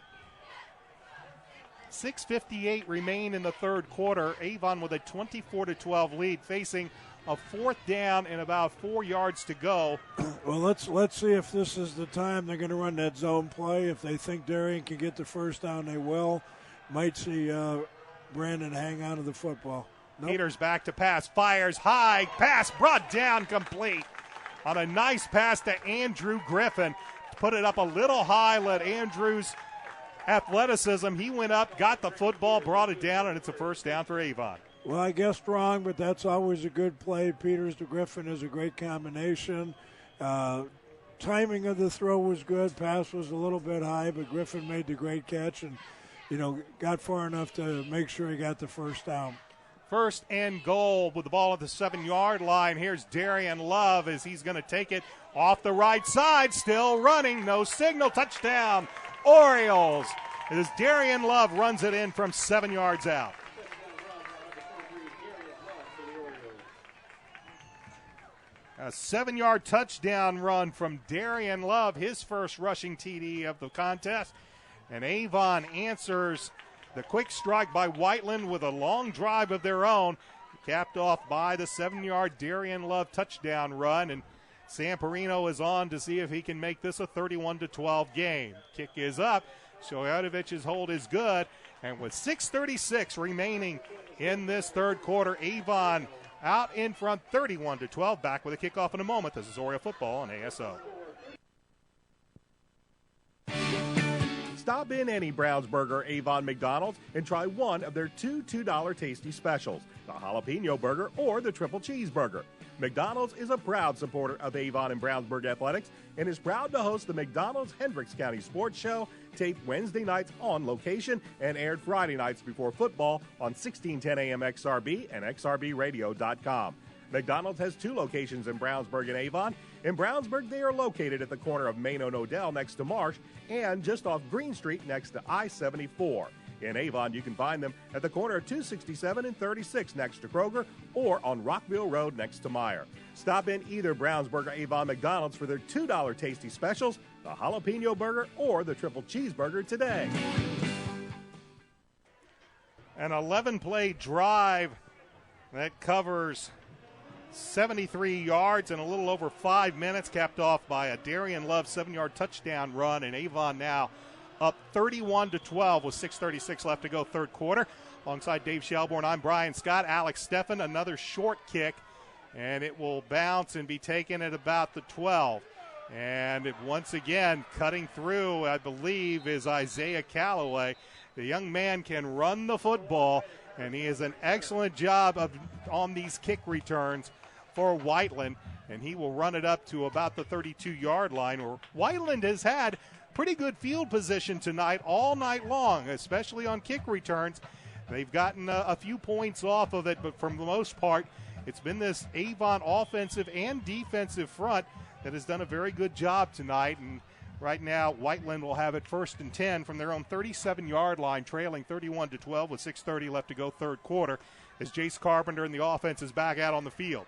6:58 remain in the third quarter. Avon with a 24-12 lead, facing a 4th down and about 4 yards to go. Well, let's see if this is the time they're going to run that zone play. If they think Darian can get the first down, they will. Might see Brandon hang on to the football. Nope. Peters back to pass, fires high, pass brought down, complete on a nice pass to Andrew Griffin. Put it up a little high, let Andrew's athleticism. He went up, got the football, brought it down, and it's a first down for Avon. Well, I guessed wrong, but that's always a good play. Peters to Griffin is a great combination. Timing of the throw was good. Pass was a little bit high, but Griffin made the great catch and, got far enough to make sure he got the first down. 1st and goal with the ball at the 7-yard line. Here's Darian Love as he's going to take it off the right side. Still running. No signal. Touchdown, Orioles. As Darian Love runs it in from 7 yards out. A 7-yard touchdown run from Darian Love, his first rushing TD of the contest. And Avon answers the quick strike by Whiteland with a long drive of their own, capped off by the 7-yard Darian Love touchdown run. And Samperino is on to see if he can make this a 31-12 game. Kick is up. Shoyatovic's hold is good. And with 6:36 remaining in this third quarter, Avon out in front 31-12. Back with a kickoff in a moment. This is Oriole football on ASO. Stop in any Brownsburg or Avon McDonald's and try one of their two $2 tasty specials, the jalapeno burger or the triple cheeseburger. McDonald's is a proud supporter of Avon and Brownsburg athletics and is proud to host the McDonald's Hendricks County Sports Show, taped Wednesday nights on location and aired Friday nights before football on 1610 AM XRB and XRBradio.com. McDonald's has 2 locations in Brownsburg and Avon. In Brownsburg, they are located at the corner of Main and Odell next to Marsh and just off Green Street next to I-74. In Avon, you can find them at the corner of 267 and 36 next to Kroger or on Rockville Road next to Meyer. Stop in either Brownsburg or Avon McDonald's for their $2 tasty specials, the jalapeno burger or the triple cheeseburger today. An 11-play drive that covers 73 yards in a little over 5 minutes, capped off by a Darian Love 7-yard touchdown run, and Avon now up 31-12 with 6:36 left to go, third quarter. Alongside Dave Shelbourne, I'm Brian Scott. Alex Steffen, another short kick and it will bounce and be taken at about the 12. And once again, cutting through, I believe, is Isaiah Calloway. The young man can run the football, and he has an excellent job on these kick returns for Whiteland, and he will run it up to about the 32-yard line, where Whiteland has had pretty good field position tonight all night long, especially on kick returns. They've gotten a few points off of it, but for the most part, it's been this Avon offensive and defensive front that has done a very good job tonight. And right now, Whiteland will have it 1st and 10 from their own 37-yard line, trailing 31-12 with 6:30 left to go third quarter, as Jace Carpenter and the offense is back out on the field.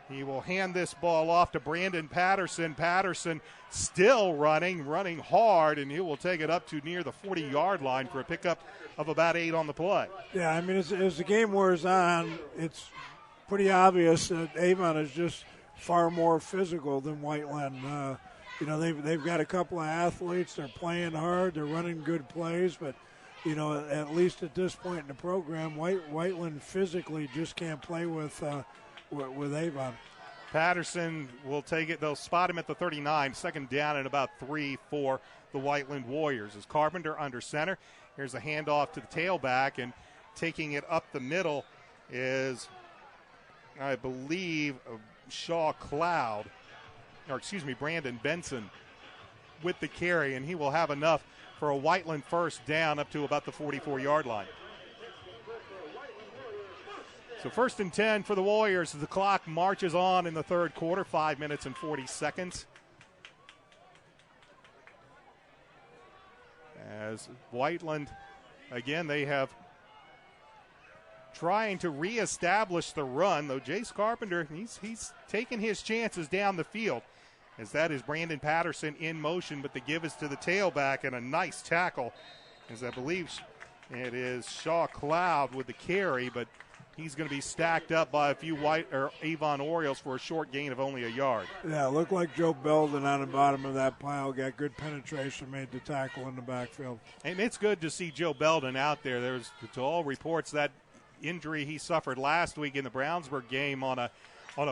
He will hand this ball off to Brandon Patterson. Patterson still running hard, and he will take it up to near the 40-yard line for a pickup of about 8 on the play. Yeah, I mean, as the game wears on, it's pretty obvious that Avon is just far more physical than Whiteland. They've got a couple of athletes. They're playing hard. They're running good plays, but at least at this point in the program, Whiteland physically just can't play with Avon. Patterson will take it. They'll spot him at the 39. 2nd down and about 3 for the Whiteland Warriors. As Carpenter under center. Here's a handoff to the tailback, and taking it up the middle is, I believe, Brandon Benson with the carry, and he will have enough for a Whiteland 1st down up to about the 44-yard line. So 1st and 10 for the Warriors as the clock marches on in the third quarter, 5 minutes and 40 seconds. As Whiteland, again, they have trying to reestablish the run, though Jace Carpenter, he's taking his chances down the field, as that is Brandon Patterson in motion, but the give is to the tailback, and a nice tackle, as I believe it is Shaw Cloud with the carry, but he's going to be stacked up by a few Avon Orioles for a short gain of only a yard. Yeah, it looked like Joe Belden on the bottom of that pile got good penetration, made the tackle in the backfield. And it's good to see Joe Belden out there. There's, to all reports, that injury he suffered last week in the Brownsburg game on a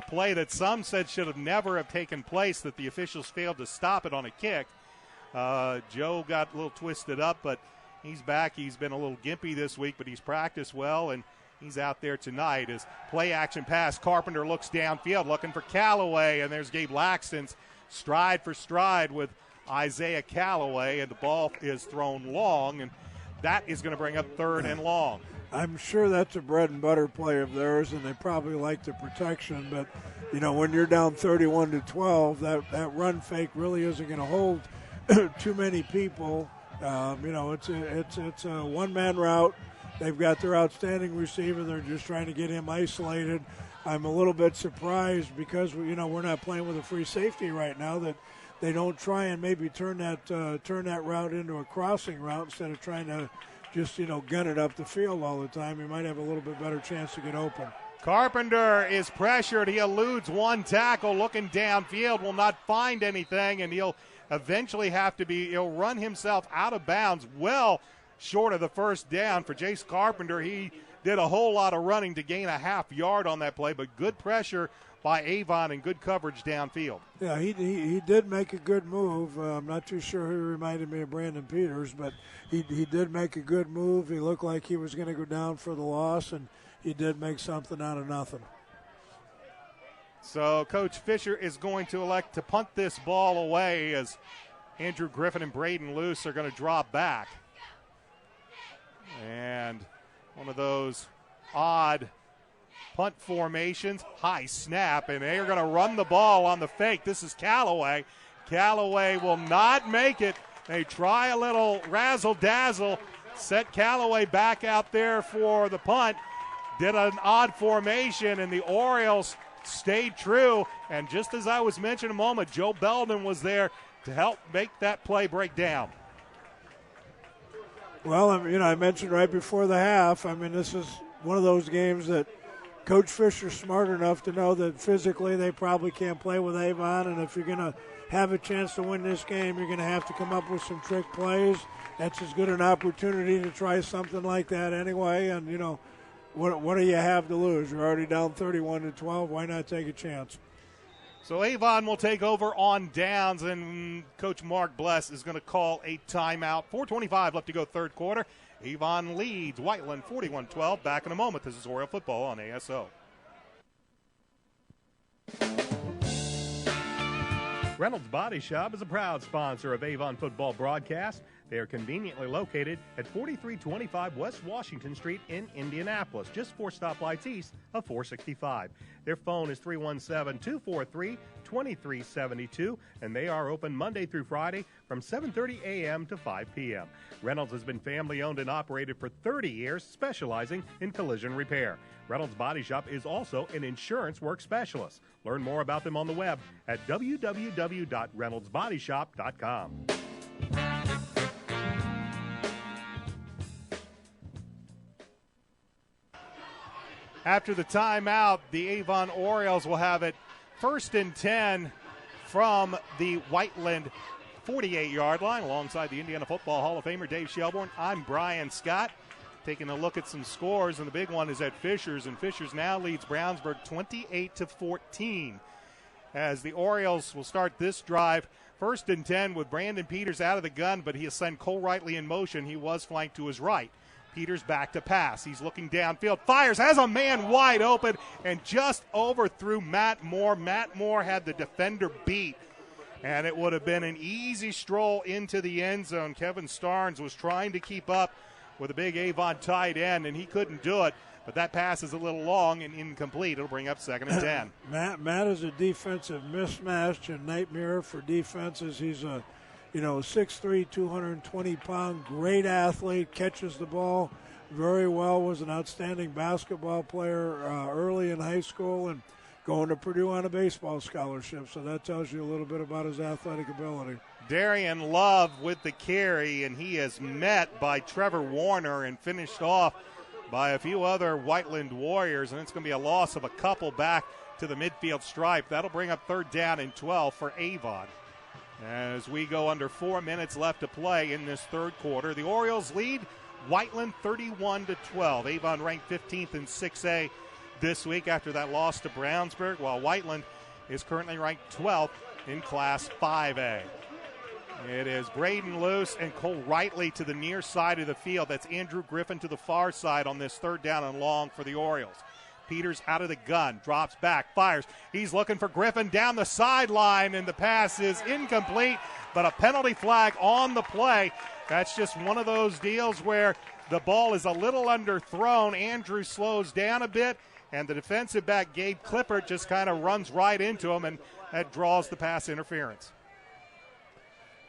play that some said should have never have taken place, that the officials failed to stop it on a kick. Joe got a little twisted up, but he's back. He's been a little gimpy this week, but he's practiced well, and he's out there tonight. As play action pass, Carpenter looks downfield looking for Calloway, and there's Gabe Laxton's stride for stride with Isaiah Calloway, and the ball is thrown long, and that is going to bring up 3rd and long. I'm sure that's a bread and butter play of theirs, and they probably like the protection, but when you're down 31-12, that run fake really isn't going to hold too many people. It's a one-man route. They've got their outstanding receiver. They're just trying to get him isolated. I'm a little bit surprised because we're not playing with a free safety right now, that they don't try and maybe turn that route into a crossing route instead of trying to just gun it up the field all the time. You might have a little bit better chance to get open. Carpenter is pressured. He eludes one tackle, looking downfield, will not find anything, and he'll eventually he'll run himself out of bounds well short of the 1st down. For Jace Carpenter, he did a whole lot of running to gain a half yard on that play, but good pressure by Avon and good coverage downfield. Yeah, he did make a good move. I'm not too sure who reminded me of Brandon Peters, but he did make a good move. He looked like he was going to go down for the loss, and he did make something out of nothing. So Coach Fisher is going to elect to punt this ball away, as Andrew Griffin and Braden Luce are going to drop back. And one of those odd punt formations, high snap, and they are going to run the ball on the fake. This is Calloway. Calloway will not make it. They try a little razzle-dazzle, set Calloway back out there for the punt, did an odd formation, and the Orioles stayed true. And just as I was mentioning a moment, Joe Belden was there to help make that play break down. Well, I mentioned right before the half, this is one of those games that Coach Fisher's smart enough to know that physically they probably can't play with Avon, and if you're going to have a chance to win this game, you're going to have to come up with some trick plays. That's as good an opportunity to try something like that anyway, and, what do you have to lose? You're already down 31-12. Why not take a chance? So Avon will take over on downs, and Coach Mark Bless is going to call a timeout. 4:25 left to go third quarter. Avon leads Whiteland 41-12. Back in a moment. This is Oriole football on ASO. Reynolds Body Shop is a proud sponsor of Avon football broadcast. They are conveniently located at 4325 West Washington Street in Indianapolis, just 4 stoplights east of 465. Their phone is 317-243-2372, and they are open Monday through Friday from 7:30 a.m. to 5 p.m. Reynolds has been family-owned and operated for 30 years, specializing in collision repair. Reynolds Body Shop is also an insurance work specialist. Learn more about them on the web at www.reynoldsbodyshop.com. After the timeout, the Avon Orioles will have it 1st and 10 from the Whiteland 48-yard line alongside the Indiana Football Hall of Famer Dave Shelbourne. I'm Brian Scott. Taking a look at some scores, and the big one is at Fishers, and Fishers now leads Brownsburg 28-14. As the Orioles will start this drive, 1st and 10 with Brandon Peters out of the gun, but he has sent Cole Rightly in motion. He was flanked to his right. Peters back to pass. He's looking downfield, fires, has a man wide open, and just overthrew Matt Moore. Matt Moore had the defender beat, and it would have been an easy stroll into the end zone. Kevin Starnes was trying to keep up with a big Avon tight end, and he couldn't do it. But that pass is a little long and incomplete. It'll bring up 2nd and 10. Matt is a defensive mismatch and nightmare for defenses. He's a 6'3", 220-pound, great athlete, catches the ball very well, was an outstanding basketball player early in high school, and going to Purdue on a baseball scholarship. So that tells you a little bit about his athletic ability. Darian Love with the carry, and he is met by Trevor Warner and finished off by a few other Whiteland Warriors, and it's going to be a loss of a couple back to the midfield stripe. That'll bring up 3rd down and 12 for Avon. As we go under 4 minutes left to play in this third quarter, the Orioles lead Whiteland 31-12. Avon ranked 15th in 6A this week after that loss to Brownsburg, while Whiteland is currently ranked 12th in Class 5A. It is Braden Luce and Cole Rightly to the near side of the field. That's Andrew Griffin to the far side on this 3rd down and long for the Orioles. Peters out of the gun, drops back, fires. He's looking for Griffin down the sideline, and the pass is incomplete, but a penalty flag on the play. That's just one of those deals where the ball is a little underthrown. Andrew slows down a bit, and the defensive back, Gabe Clippert, just kind of runs right into him, and that draws the pass interference.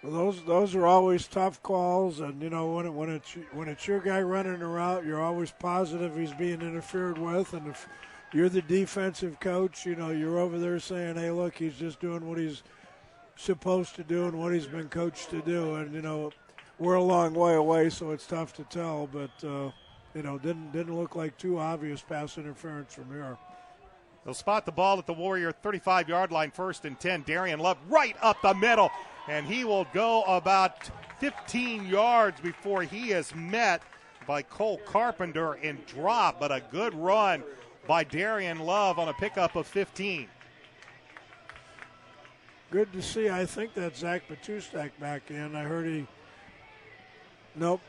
Well, those are always tough calls, and when it's your guy running the route, you're always positive he's being interfered with, and if you're the defensive coach, you're over there saying, hey, look, he's just doing what he's supposed to do and what he's been coached to do, and we're a long way away, so it's tough to tell, but didn't look like too obvious pass interference from here. They'll spot the ball at the Warrior 35-yard line, 1st and 10. Darian Love right up the middle, and he will go about 15 yards before he is met by Cole Carpenter and drop, but a good run by Darian Love on a pickup of 15. Good to see. I think that's Zach Batustak back in. I heard nope.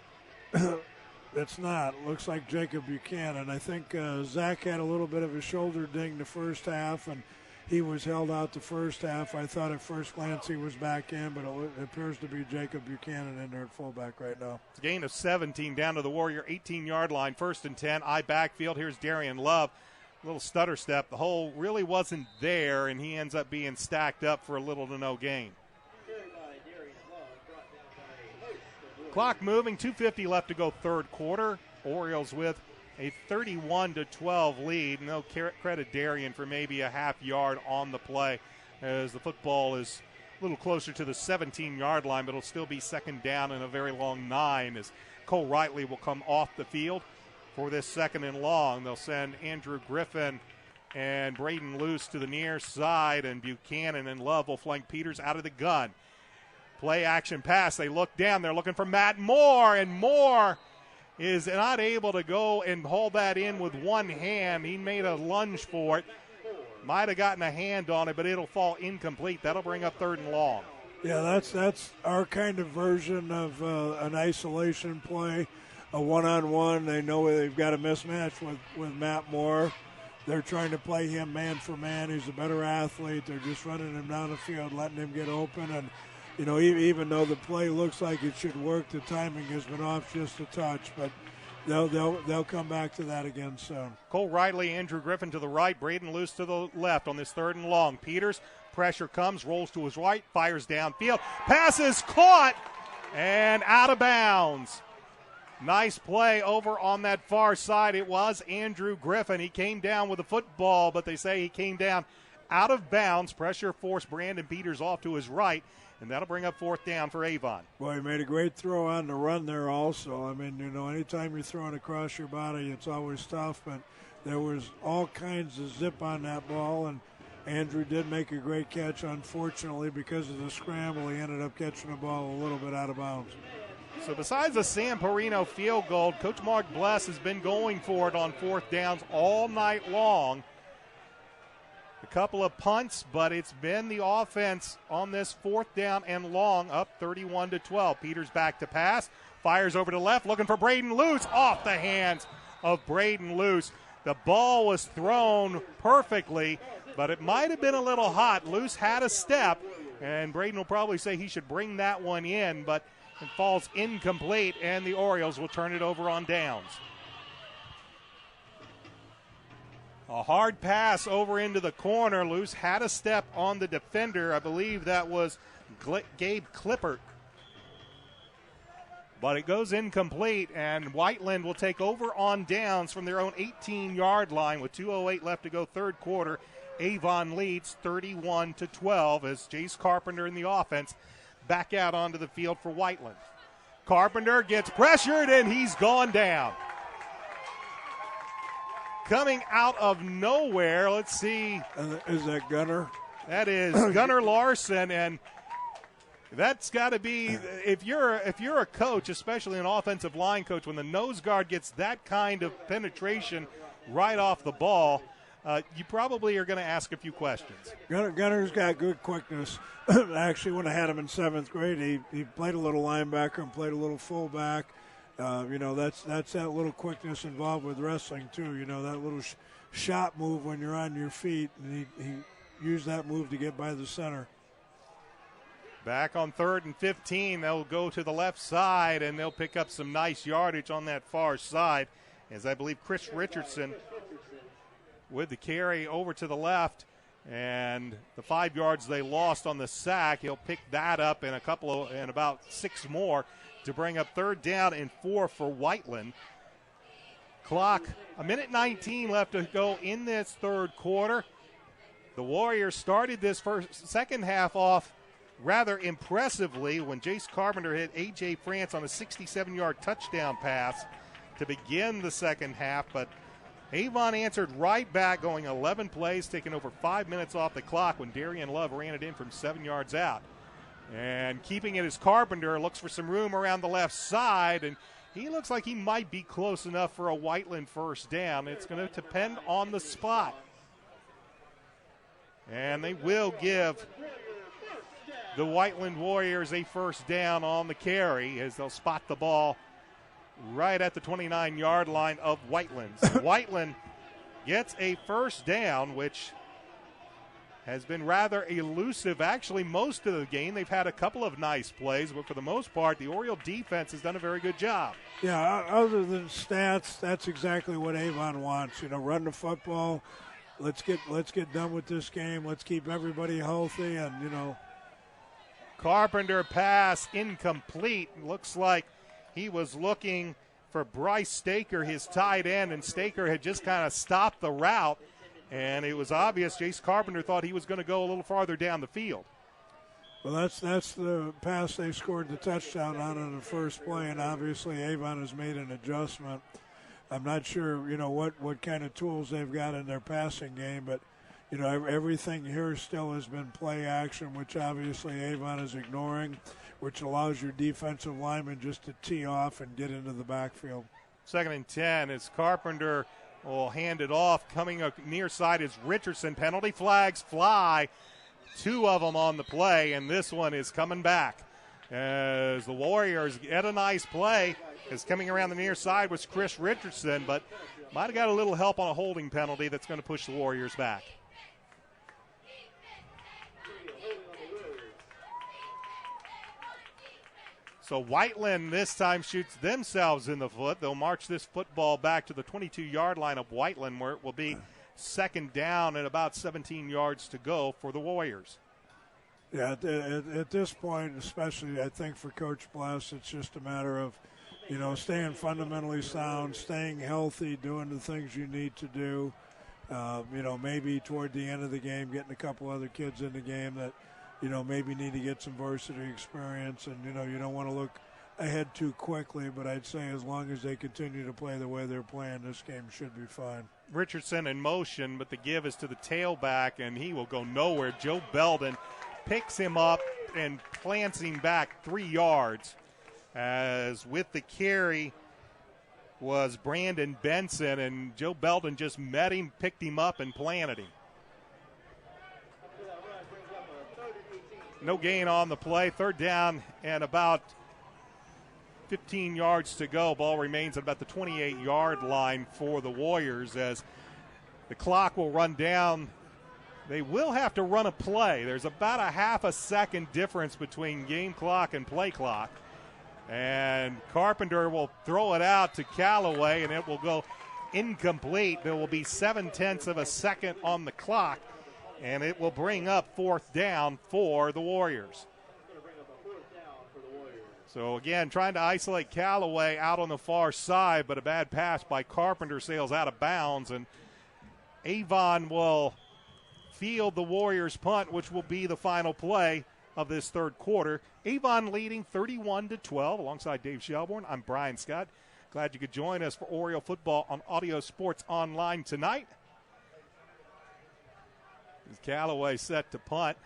That's not. Looks like Jacob Buchanan. I think Zach had a little bit of a shoulder ding the first half, and he was held out the first half. I thought at first glance he was back in, but it appears to be Jacob Buchanan in there at fullback right now. It's a gain of 17 down to the Warrior 18-yard line, 1st and 10. I backfield. Here's Darian Love. A little stutter step. The hole really wasn't there, and he ends up being stacked up for a little to no gain. Clock moving, 2:50 left to go third quarter. Orioles with a 31-12 lead. No credit Darian for maybe a half yard on the play, as the football is a little closer to the 17-yard line, but it'll still be 2nd down and a very long 9 as Cole Rightly will come off the field for this 2nd and long. They'll send Andrew Griffin and Braden Luce to the near side, and Buchanan and Love will flank Peters out of the gun. Play action pass. They look down. They're looking for Matt Moore, and Moore is not able to go and haul that in with one hand. He made a lunge for it. Might have gotten a hand on it, but it'll fall incomplete. That'll bring up 3rd and long. Yeah, that's our kind of version of an isolation play, a one-on-one. They know they've got a mismatch with Matt Moore. They're trying to play him man for man. He's a better athlete. They're just running him down the field, letting him get open. And, even though the play looks like it should work, the timing has been off just a touch. But they'll come back to that again soon. Cole Riley, Andrew Griffin to the right, Braden Luce to the left on this 3rd and long. Peters, pressure comes, rolls to his right, fires downfield. Pass is caught and out of bounds. Nice play over on that far side. It was Andrew Griffin. He came down with the football, but they say he came down out of bounds. Pressure forced Brandon Peters off to his right, and that'll bring up 4th down for Avon. Well, he made a great throw on the run there also. I mean, anytime you're throwing across your body, it's always tough, but there was all kinds of zip on that ball, and Andrew did make a great catch. Unfortunately, because of the scramble, he ended up catching the ball a little bit out of bounds. So besides the San Perino field goal, Coach Mark Bless has been going for it on 4th downs all night long. A couple of punts, but it's been the offense on this 4th down and long, up 31-12. Peters back to pass, fires over to left, looking for Braden Luce, off the hands of Braden Luce. The ball was thrown perfectly, but it might have been a little hot. Luce had a step, and Braden will probably say he should bring that one in, but it falls incomplete, and the Orioles will turn it over on downs. A hard pass over into the corner. Luce had a step on the defender. I believe that was Gabe Clippert. But it goes incomplete, and Whiteland will take over on downs from their own 18-yard line with 2:08 left to go, 3rd quarter. Avon leads 31-12 as Jace Carpenter in the offense back out onto the field for Whiteland. Carpenter gets pressured, and he's gone down. Coming out of nowhere, let's see. Is that Gunner? That is Gunnar Larson, and that's got to be, if you're a coach, especially an offensive line coach, when the nose guard gets that kind of penetration right off the ball, you probably are going to ask a few questions. Gunner's got good quickness. Actually, when I had him in 7th grade, he played a little linebacker and played a little fullback. That's that little quickness involved with wrestling too. That little shot move when you're on your feet, and he used that move to get by the center. Back on 3rd and 15, they'll go to the left side, and they'll pick up some nice yardage on that far side, as I believe Chris Richardson with the carry over to the left, and the 5 yards they lost on the sack, he'll pick that up in about 6 more to bring up 3rd down and 4 for Whiteland. Clock, 1:19 left to go in this 3rd quarter. The Warriors started this second half off rather impressively when Jace Carpenter hit A.J. France on a 67-yard touchdown pass to begin the second half, but Avon answered right back, going 11 plays, taking over 5 minutes off the clock when Darian Love ran it in from 7 yards out. And keeping it as Carpenter looks for some room around the left side, and he looks like he might be close enough for a Whiteland 1st down. It's going to depend on the spot. And they will give the Whiteland Warriors a 1st down on the carry as they'll spot the ball right at the 29-yard line of Whiteland. So Whiteland gets a 1st down, which has been rather elusive actually most of the game. They've had a couple of nice plays, but for the most part, the Oriole defense has done a very good job. Yeah, other than stats, that's exactly what Avon wants. Run the football. Let's get done with this game. Let's keep everybody healthy, and Carpenter pass incomplete. Looks like he was looking for Bryce Staker, his tight end, and Staker had just kind of stopped the route, and it was obvious Jace Carpenter thought he was going to go a little farther down the field. Well, that's the pass they scored the touchdown on the first play, and obviously Avon has made an adjustment. I'm not sure, what kind of tools they've got in their passing game, but everything here still has been play action, which obviously Avon is ignoring, which allows your defensive lineman just to tee off and get into the backfield. 2nd and 10 as Carpenter will hand it off. Coming up near side is Richardson. Penalty flags fly. 2 of them on the play, and this one is coming back. As the Warriors get a nice play, is coming around the near side was Chris Richardson, but might have got a little help on a holding penalty that's going to push the Warriors back. So Whiteland this time shoots themselves in the foot. They'll march this football back to the 22-yard line of Whiteland, where it will be 2nd down and about 17 yards to go for the Warriors. Yeah, at this point, especially I think for Coach Bless, it's just a matter of, staying fundamentally sound, staying healthy, doing the things you need to do. Maybe toward the end of the game, getting a couple other kids in the game that, maybe need to get some varsity experience. And, you don't want to look ahead too quickly, but I'd say as long as they continue to play the way they're playing, this game should be fine. Richardson in motion, but the give is to the tailback, and he will go nowhere. Joe Belden picks him up and plants him back 3 yards. As with the carry was Brandon Benson, and Joe Belden just met him, picked him up, and planted him. No gain on the play. 3rd down and about 15 yards to go. Ball remains at about the 28-yard line for the Warriors as the clock will run down. They will have to run a play. There's about a half a second difference between game clock and play clock. And Carpenter will throw it out to Callaway, and it will go incomplete. There will be 7/10 of a second on the clock, and it will bring up 4th down for the Warriors. So, again, trying to isolate Callaway out on the far side, but a bad pass by Carpenter sails out of bounds, and Avon will field the Warriors' punt, which will be the final play of this 3rd quarter. Avon leading 31-12. Alongside Dave Shelbourne, I'm Brian Scott. Glad you could join us for Oriole football on Audio Sports Online tonight. Callaway set to punt.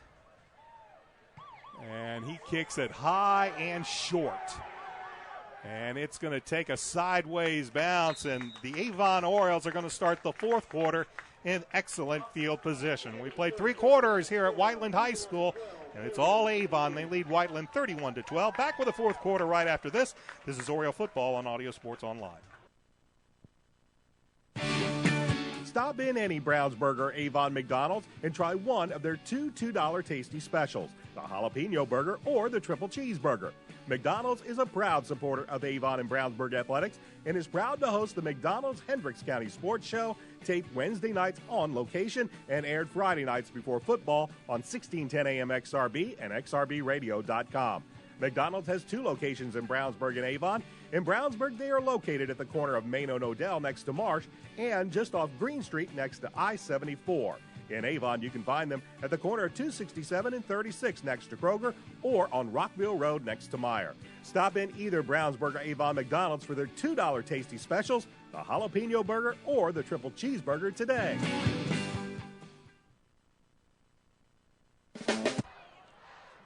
And he kicks it high and short. And it's going to take a sideways bounce, and the Avon Orioles are going to start the 4th quarter in excellent field position. We played 3 quarters here at Whiteland High School, and it's all Avon. They lead Whiteland 31-12. Back with the 4th quarter right after this. This is Oriole football on Audio Sports Online. Stop in any Brownsburg or Avon McDonald's and try one of their two $2 tasty specials, the jalapeno burger or the triple cheeseburger. McDonald's is a proud supporter of Avon and Brownsburg athletics and is proud to host the McDonald's Hendricks County Sports Show, taped Wednesday nights on location and aired Friday nights before football on 1610 AM XRB and XRBradio.com. McDonald's has 2 locations in Brownsburg and Avon. In Brownsburg, they are located at the corner of Main and Odell next to Marsh and just off Green Street next to I-74. In Avon, you can find them at the corner of 267 and 36 next to Kroger or on Rockville Road next to Meyer. Stop in either Brownsburg or Avon McDonald's for their $2 tasty specials, the jalapeno burger or the triple cheeseburger today.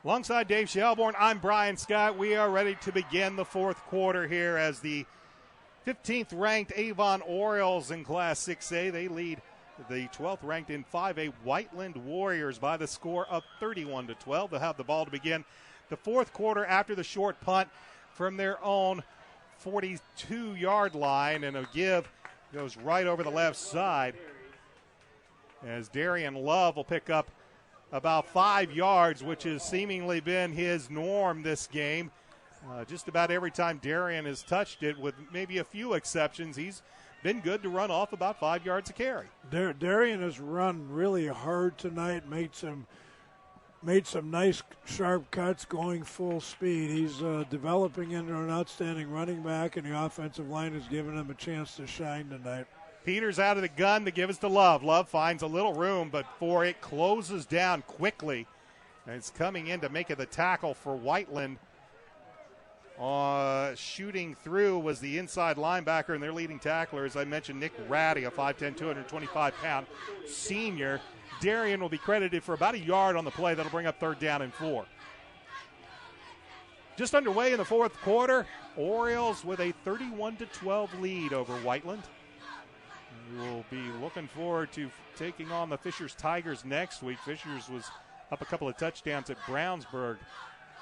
Alongside Dave Shelbourne, I'm Brian Scott. We are ready to begin the 4th quarter here as the 15th ranked Avon Orioles in Class 6A. They lead the 12th ranked in 5A Whiteland Warriors by the score of 31-12. They'll have the ball to begin the 4th quarter after the short punt from their own 42-yard line, and a give goes right over the left side as Darian Love will pick up about 5 yards, which has seemingly been his norm this game. Just about every time Darian has touched it, with maybe a few exceptions, he's been good to run off about 5 yards a carry. Darian has run really hard tonight, made some nice sharp cuts going full speed. He's developing into an outstanding running back, and the offensive line has given him a chance to shine tonight. Peters out of the gun to give us to Love. Love finds a little room, but before it closes down quickly, and it's coming in to make it the tackle for Whiteland. Shooting through was the inside linebacker, and their leading tackler, as I mentioned, Nick Ratty, a 5'10", 225-pound senior. Darian will be credited for about a yard on the play. That'll bring up 3rd down and 4. Just underway in the fourth quarter. Orioles with a 31-12 lead over Whiteland. We will be looking forward to taking on the Fishers Tigers next week. Fishers was up a couple of touchdowns at Brownsburg.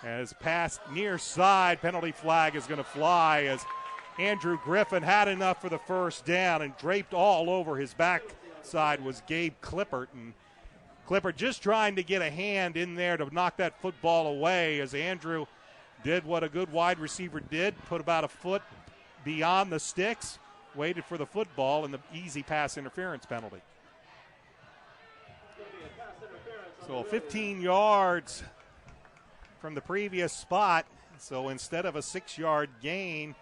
As pass near side, penalty flag is going to fly as Andrew Griffin had enough for the first down, and draped all over his backside was Gabe Clippert. And Clippert just trying to get a hand in there to knock that football away as Andrew did what a good wide receiver did, put about a foot beyond the sticks, waited for the football, and the easy pass interference penalty. So 15 yards from the previous spot. So instead of a 6-yard gain,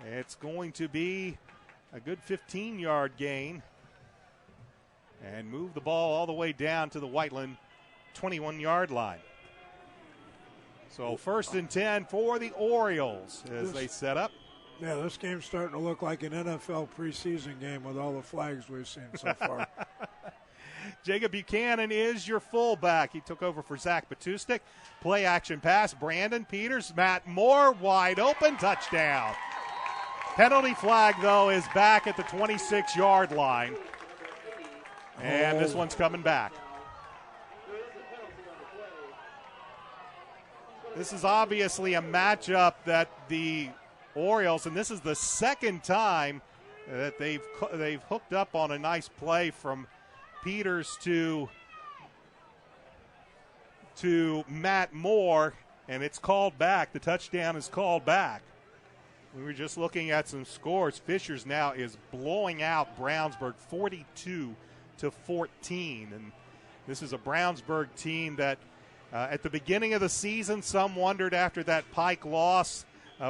it's going to be a good 15-yard gain and move the ball all the way down to the Whiteland 21-yard line. So 1st and 10 for the Orioles as they set up. Yeah, this game's starting to look like an NFL preseason game with all the flags we've seen so far. Jacob Buchanan is your fullback. He took over for Zach Batustik. Play action pass. Brandon Peters, Matt Moore, wide open, touchdown. Penalty flag, though, is back at the 26-yard line. And this one's coming back. This is obviously a matchup that the Orioles, and this is the second time that they've hooked up on a nice play from Peters to Matt Moore, and it's called back. The touchdown is called back. We were just looking at some scores. Fishers now is blowing out Brownsburg 42-14, and this is a Brownsburg team that at the beginning of the season, some wondered after that Pike loss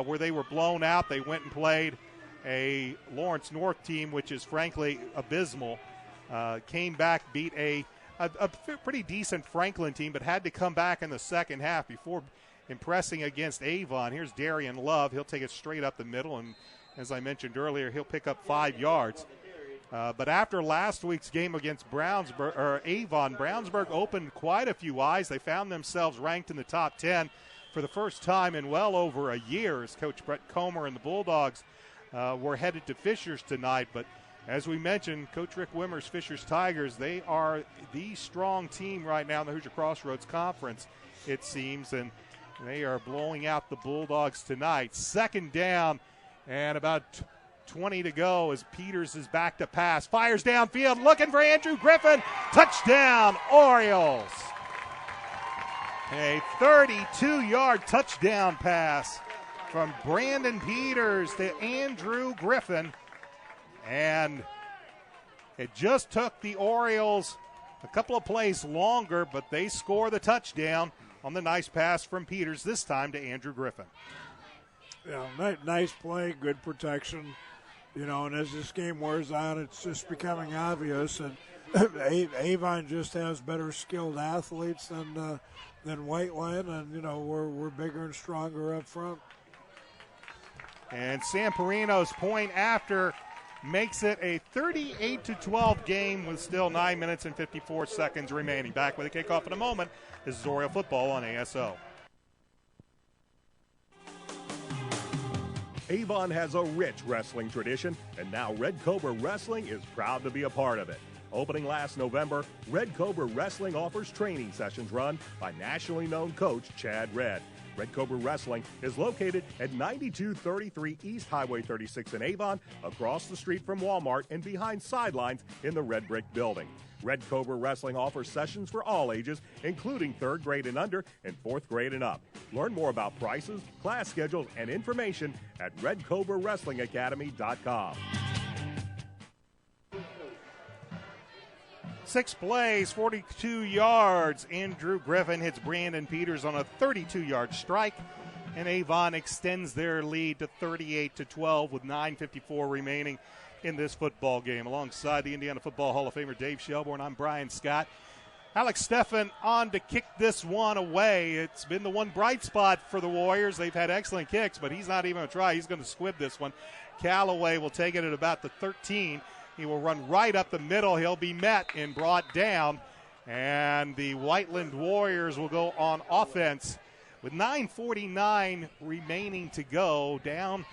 where they were blown out, they went and played a Lawrence North team, which is frankly abysmal. Came back, beat a pretty decent Franklin team, but had to come back in the second half before impressing against Avon. Here's Darian Love. He'll take it straight up the middle, and as I mentioned earlier, he'll pick up 5 yards. But after last week's game against Avon, Brownsburg opened quite a few eyes. They found themselves ranked in the top 10 for the first time in well over a year as Coach Brett Comer and the Bulldogs were headed to Fishers tonight. But as we mentioned, Coach Rick Wimmer's Fishers Tigers, they are the strong team right now in the Hoosier Crossroads Conference, it seems, and they are blowing out the Bulldogs tonight. 2nd down and about 20 to go as Peters is back to pass. Fires downfield, looking for Andrew Griffin. Touchdown, Orioles. A 32-yard touchdown pass from Brandon Peters to Andrew Griffin. And it just took the Orioles a couple of plays longer, but they score the touchdown on the nice pass from Peters, this time to Andrew Griffin. Yeah, nice play, good protection. You know, and as this game wears on, it's just becoming obvious. And Avon just has better skilled athletes than Whiteland, and you know we're bigger and stronger up front. And Sam Perino's point after makes it a 38-12 game with still 9 minutes and 54 seconds remaining. Back with a kickoff in a moment. This is Oriole football on ASO. Avon has a rich wrestling tradition, and now Red Cobra Wrestling is proud to be a part of it. Opening last November, Red Cobra Wrestling offers training sessions run by nationally known coach Chad Redd. Red Cobra Wrestling is located at 9233 East Highway 36 in Avon, across the street from Walmart and behind sidelines in the Red Brick Building. Red Cobra Wrestling offers sessions for all ages, including 3rd grade and under and 4th grade and up. Learn more about prices, class schedules, and information at RedCobraWrestlingAcademy.com. 6 plays, 42 yards. Andrew Griffin hits Brandon Peters on a 32-yard strike, and Avon extends their lead to 38-12 with 9:54 remaining in this football game. Alongside the Indiana Football Hall of Famer Dave Shelbourne, I'm Brian Scott. Alex Steffen on to kick this one away. It's been the one bright spot for the Warriors. They've had excellent kicks, but he's not even going to try. He's going to squib this one. Callaway will take it at about the 13. He will run right up the middle. He'll be met and brought down, and the Whiteland Warriors will go on offense with 9:49 remaining to go, down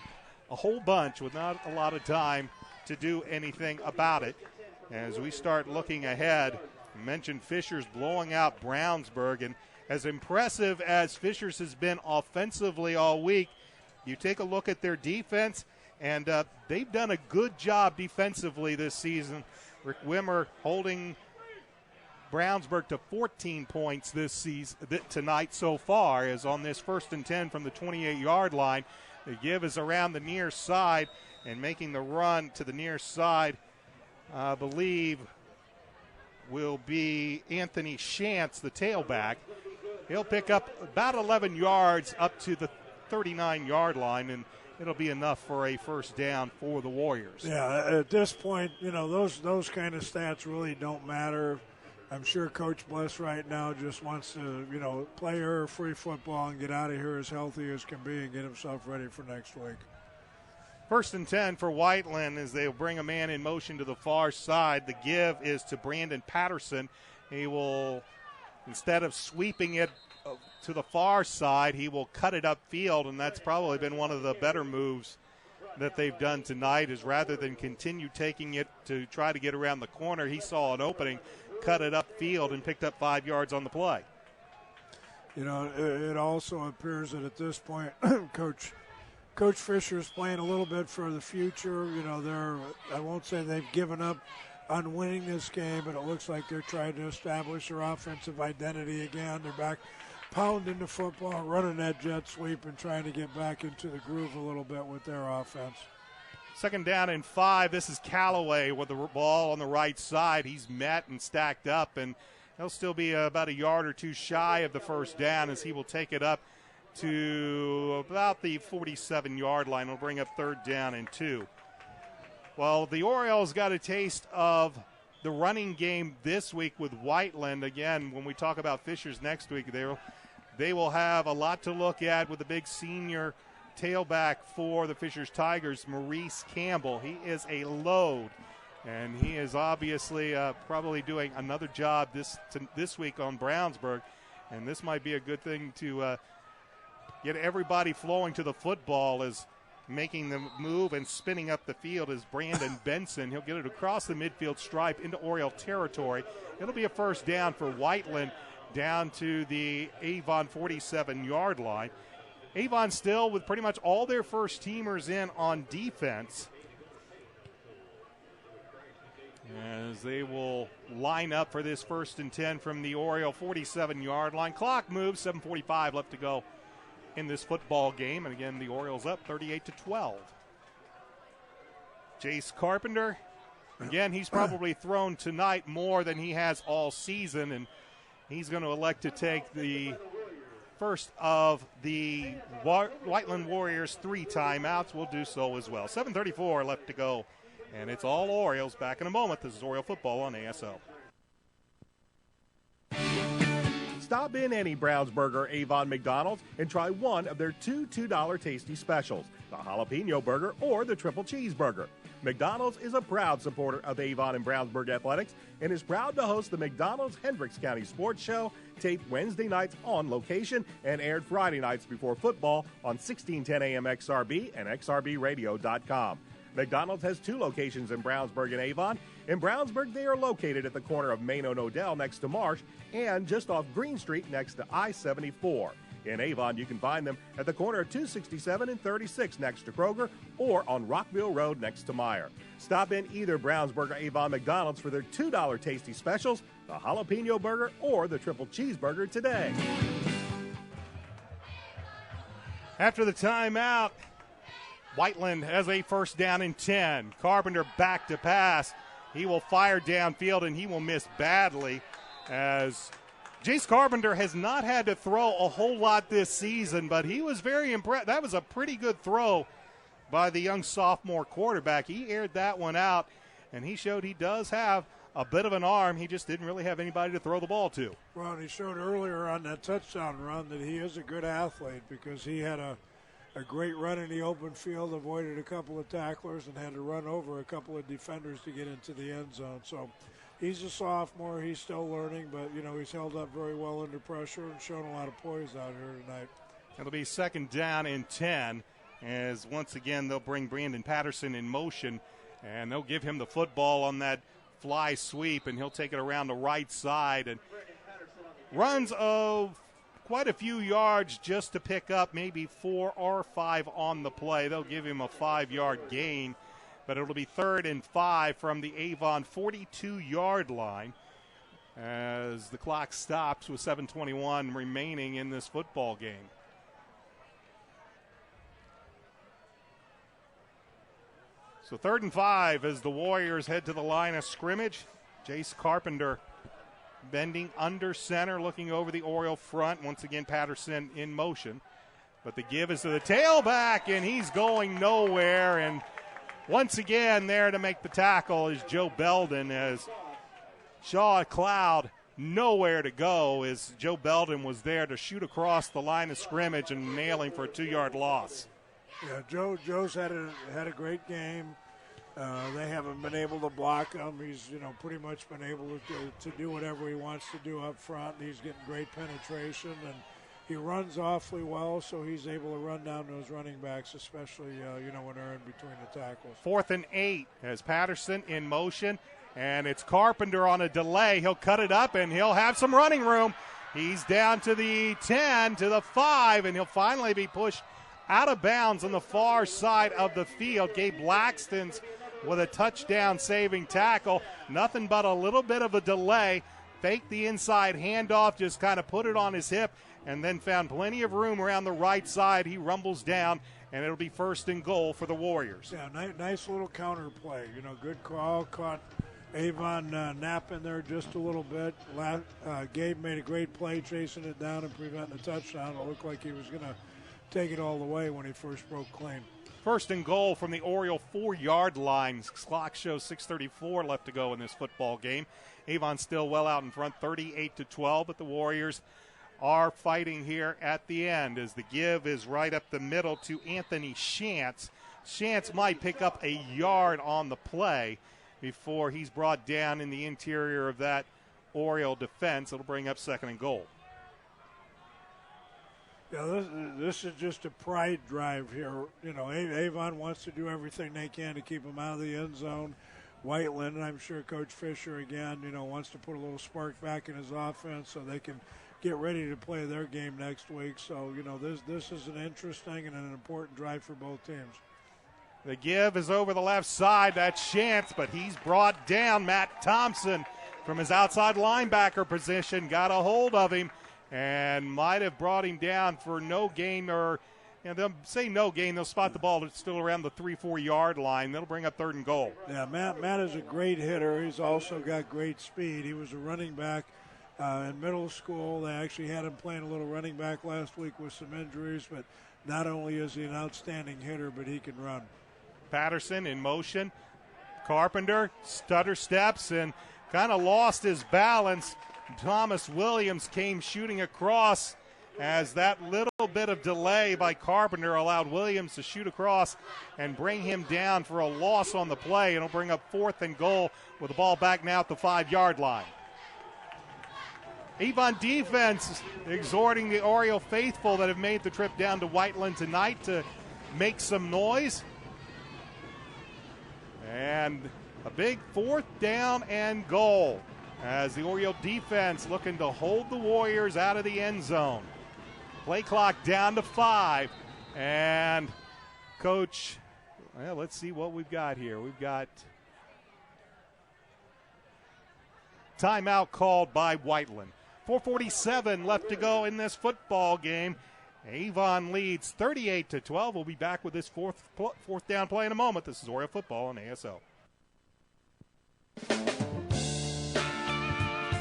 a whole bunch with not a lot of time to do anything about it. As we start looking ahead, I mentioned Fishers blowing out Brownsburg, and as impressive as Fishers has been offensively all week, you take a look at their defense, and they've done a good job defensively this season. Rick Wimmer holding Brownsburg to 14 points this season tonight so far, as on this 1st and 10 from the 28-yard line. The give is around the near side, and making the run to the near side, I believe, will be Anthony Shantz, the tailback. He'll pick up about 11 yards up to the 39-yard line, and it'll be enough for a first down for the Warriors. Yeah, at this point, those kind of stats really don't matter. I'm sure Coach Bliss right now just wants to, play error-free football and get out of here as healthy as can be and get himself ready for next week. 1st and 10 for Whiteland as they'll bring a man in motion to the far side. The give is to Brandon Patterson. He will, instead of sweeping it to the far side, he will cut it upfield, and that's probably been one of the better moves that they've done tonight, is rather than continue taking it to try to get around the corner, he saw an opening, cut it upfield, and picked up 5 yards on the play. It also appears that at this point, Coach Fisher's playing a little bit for the future. I won't say they've given up on winning this game, but it looks like they're trying to establish their offensive identity again. They're back pounding the football, running that jet sweep, and trying to get back into the groove a little bit with their offense. 2nd down and 5. This is Callaway with the ball on the right side. He's met and stacked up, and he'll still be about a yard or two shy of the first down as he will take it up to about the 47-yard line. Will bring up 3rd down and 2. Well, the Orioles got a taste of the running game this week with Whiteland. Again, when we talk about Fishers next week, they will have a lot to look at with the big senior tailback for the Fishers Tigers, Maurice Campbell. He is a load, and he is obviously probably doing another job this week on Brownsburg, and this might be a good thing to get everybody flowing to the football, as making the move and spinning up the field is Brandon Benson. He'll get it across the midfield stripe into Oriole territory. It'll be a first down for Whiteland down to the Avon 47-yard line. Avon still with pretty much all their first teamers in on defense, as they will line up for this 1st and 10 from the Oriole 47-yard line. Clock moves, 7:45 left to go in this football game, and again the Orioles up 38-12. Jace Carpenter, again, he's probably thrown tonight more than he has all season, and he's going to elect to take the first of the Whiteland Warriors 3 timeouts. Will do so as well. 7:34 left to go, and it's all Orioles. Back in a moment. This is Oriole football on ASO. Stop in any Brownsburg or Avon McDonald's and try one of their two $2 tasty specials, the jalapeno burger or the triple cheeseburger. McDonald's is a proud supporter of Avon and Brownsburg athletics and is proud to host the McDonald's Hendricks County Sports Show, taped Wednesday nights on location and aired Friday nights before football on 1610 AM XRB and XRBradio.com. McDonald's has 2 locations in Brownsburg and Avon. In Brownsburg, they are located at the corner of Main and Odell next to Marsh and just off Green Street next to I-74. In Avon, you can find them at the corner of 267 and 36 next to Kroger or on Rockville Road next to Meyer. Stop in either Brownsburg or Avon McDonald's for their $2 tasty specials, the jalapeno burger or the triple cheeseburger today. After the timeout, Whiteland has a first down and 10. Carpenter back to pass. He will fire downfield, and he will miss badly, as Jace Carpenter has not had to throw a whole lot this season, but he was very impressed. That was a pretty good throw by the young sophomore quarterback. He aired that one out, and he showed he does have a bit of an arm. He just didn't really have anybody to throw the ball to. Well, and he showed earlier on that touchdown run that he is a good athlete, because he had a great run in the open field, avoided a couple of tacklers, and had to run over a couple of defenders to get into the end zone. So he's a sophomore. He's still learning, but, he's held up very well under pressure and shown a lot of poise out here tonight. It'll be 2nd down and 10, as once again they'll bring Brandon Patterson in motion, and they'll give him the football on that fly sweep, and he'll take it around the right side and runs of quite a few yards just to pick up maybe 4 or 5 on the play. They'll give him a 5-yard gain, but it'll be 3rd and 5 from the Avon 42-yard line as the clock stops with 7:21 remaining in this football game. So 3rd and 5 as the Warriors head to the line of scrimmage. Jace Carpenter bending under center, looking over the Oriole front. Once again, Patterson in motion. But the give is to the tailback, and he's going nowhere. And once again, there to make the tackle is Joe Belden, as Shaw Cloud nowhere to go, as Joe Belden was there to shoot across the line of scrimmage and nail him for a 2-yard loss. Yeah, Joe's had a great game. They haven't been able to block him. He's, pretty much been able to do whatever he wants to do up front. He's getting great penetration, and he runs awfully well, so he's able to run down those running backs, especially, when they're in between the tackles. 4th and 8 as Patterson in motion, and it's Carpenter on a delay. He'll cut it up, and he'll have some running room. He's down to the 10, to the 5, and he'll finally be pushed out of bounds on the far side of the field. Gabe Laxton's with a touchdown-saving tackle. Nothing but a little bit of a delay. Faked the inside handoff, just kind of put it on his hip, and then found plenty of room around the right side. He rumbles down, and it'll be 1st and goal for the Warriors. Yeah, nice little counter play. Good call. Caught Avon napping there just a little bit. Gabe made a great play chasing it down and preventing the touchdown. It looked like he was going to take it all the way when he first broke clean. 1st and goal from the Oriole 4-yard line. Clock shows 6:34 left to go in this football game. Avon still well out in front, 38-12, but the Warriors are fighting here at the end as the give is right up the middle to Anthony Shantz. Shantz might pick up a yard on the play before he's brought down in the interior of that Oriole defense. It'll bring up 2nd and goal. Yeah, this is just a pride drive here. Avon wants to do everything they can to keep them out of the end zone. Whiteland, and I'm sure Coach Fisher, again, wants to put a little spark back in his offense so they can get ready to play their game next week. So, this is an interesting and an important drive for both teams. The give is over the left side. That's Shantz, but he's brought down. Matt Thompson from his outside linebacker position got a hold of him and might have brought him down for no gain, or they'll say no gain. They'll spot the ball. It's still around the 3-4 yard line. That'll bring up 3rd and goal. Yeah, Matt is a great hitter. He's also got great speed. He was a running back in middle school. They actually had him playing a little running back last week with some injuries, but not only is he an outstanding hitter, but he can run. Patterson in motion. Carpenter stutter steps and kind of lost his balance. Thomas Williams came shooting across as that little bit of delay by Carpenter allowed Williams to shoot across and bring him down for a loss on the play. It'll bring up 4th and goal with the ball back now at the 5-yard line. Avon defense exhorting the Oriole faithful that have made the trip down to Whiteland tonight to make some noise. And a big 4th down and goal as the Oriole defense looking to hold the Warriors out of the end zone. Play clock down to 5. And Coach, let's see what we've got here. We've got timeout called by Whiteland. 4:47 left to go in this football game. Avon leads 38-12. We'll be back with this fourth down play in a moment. This is Oriole football on ASL.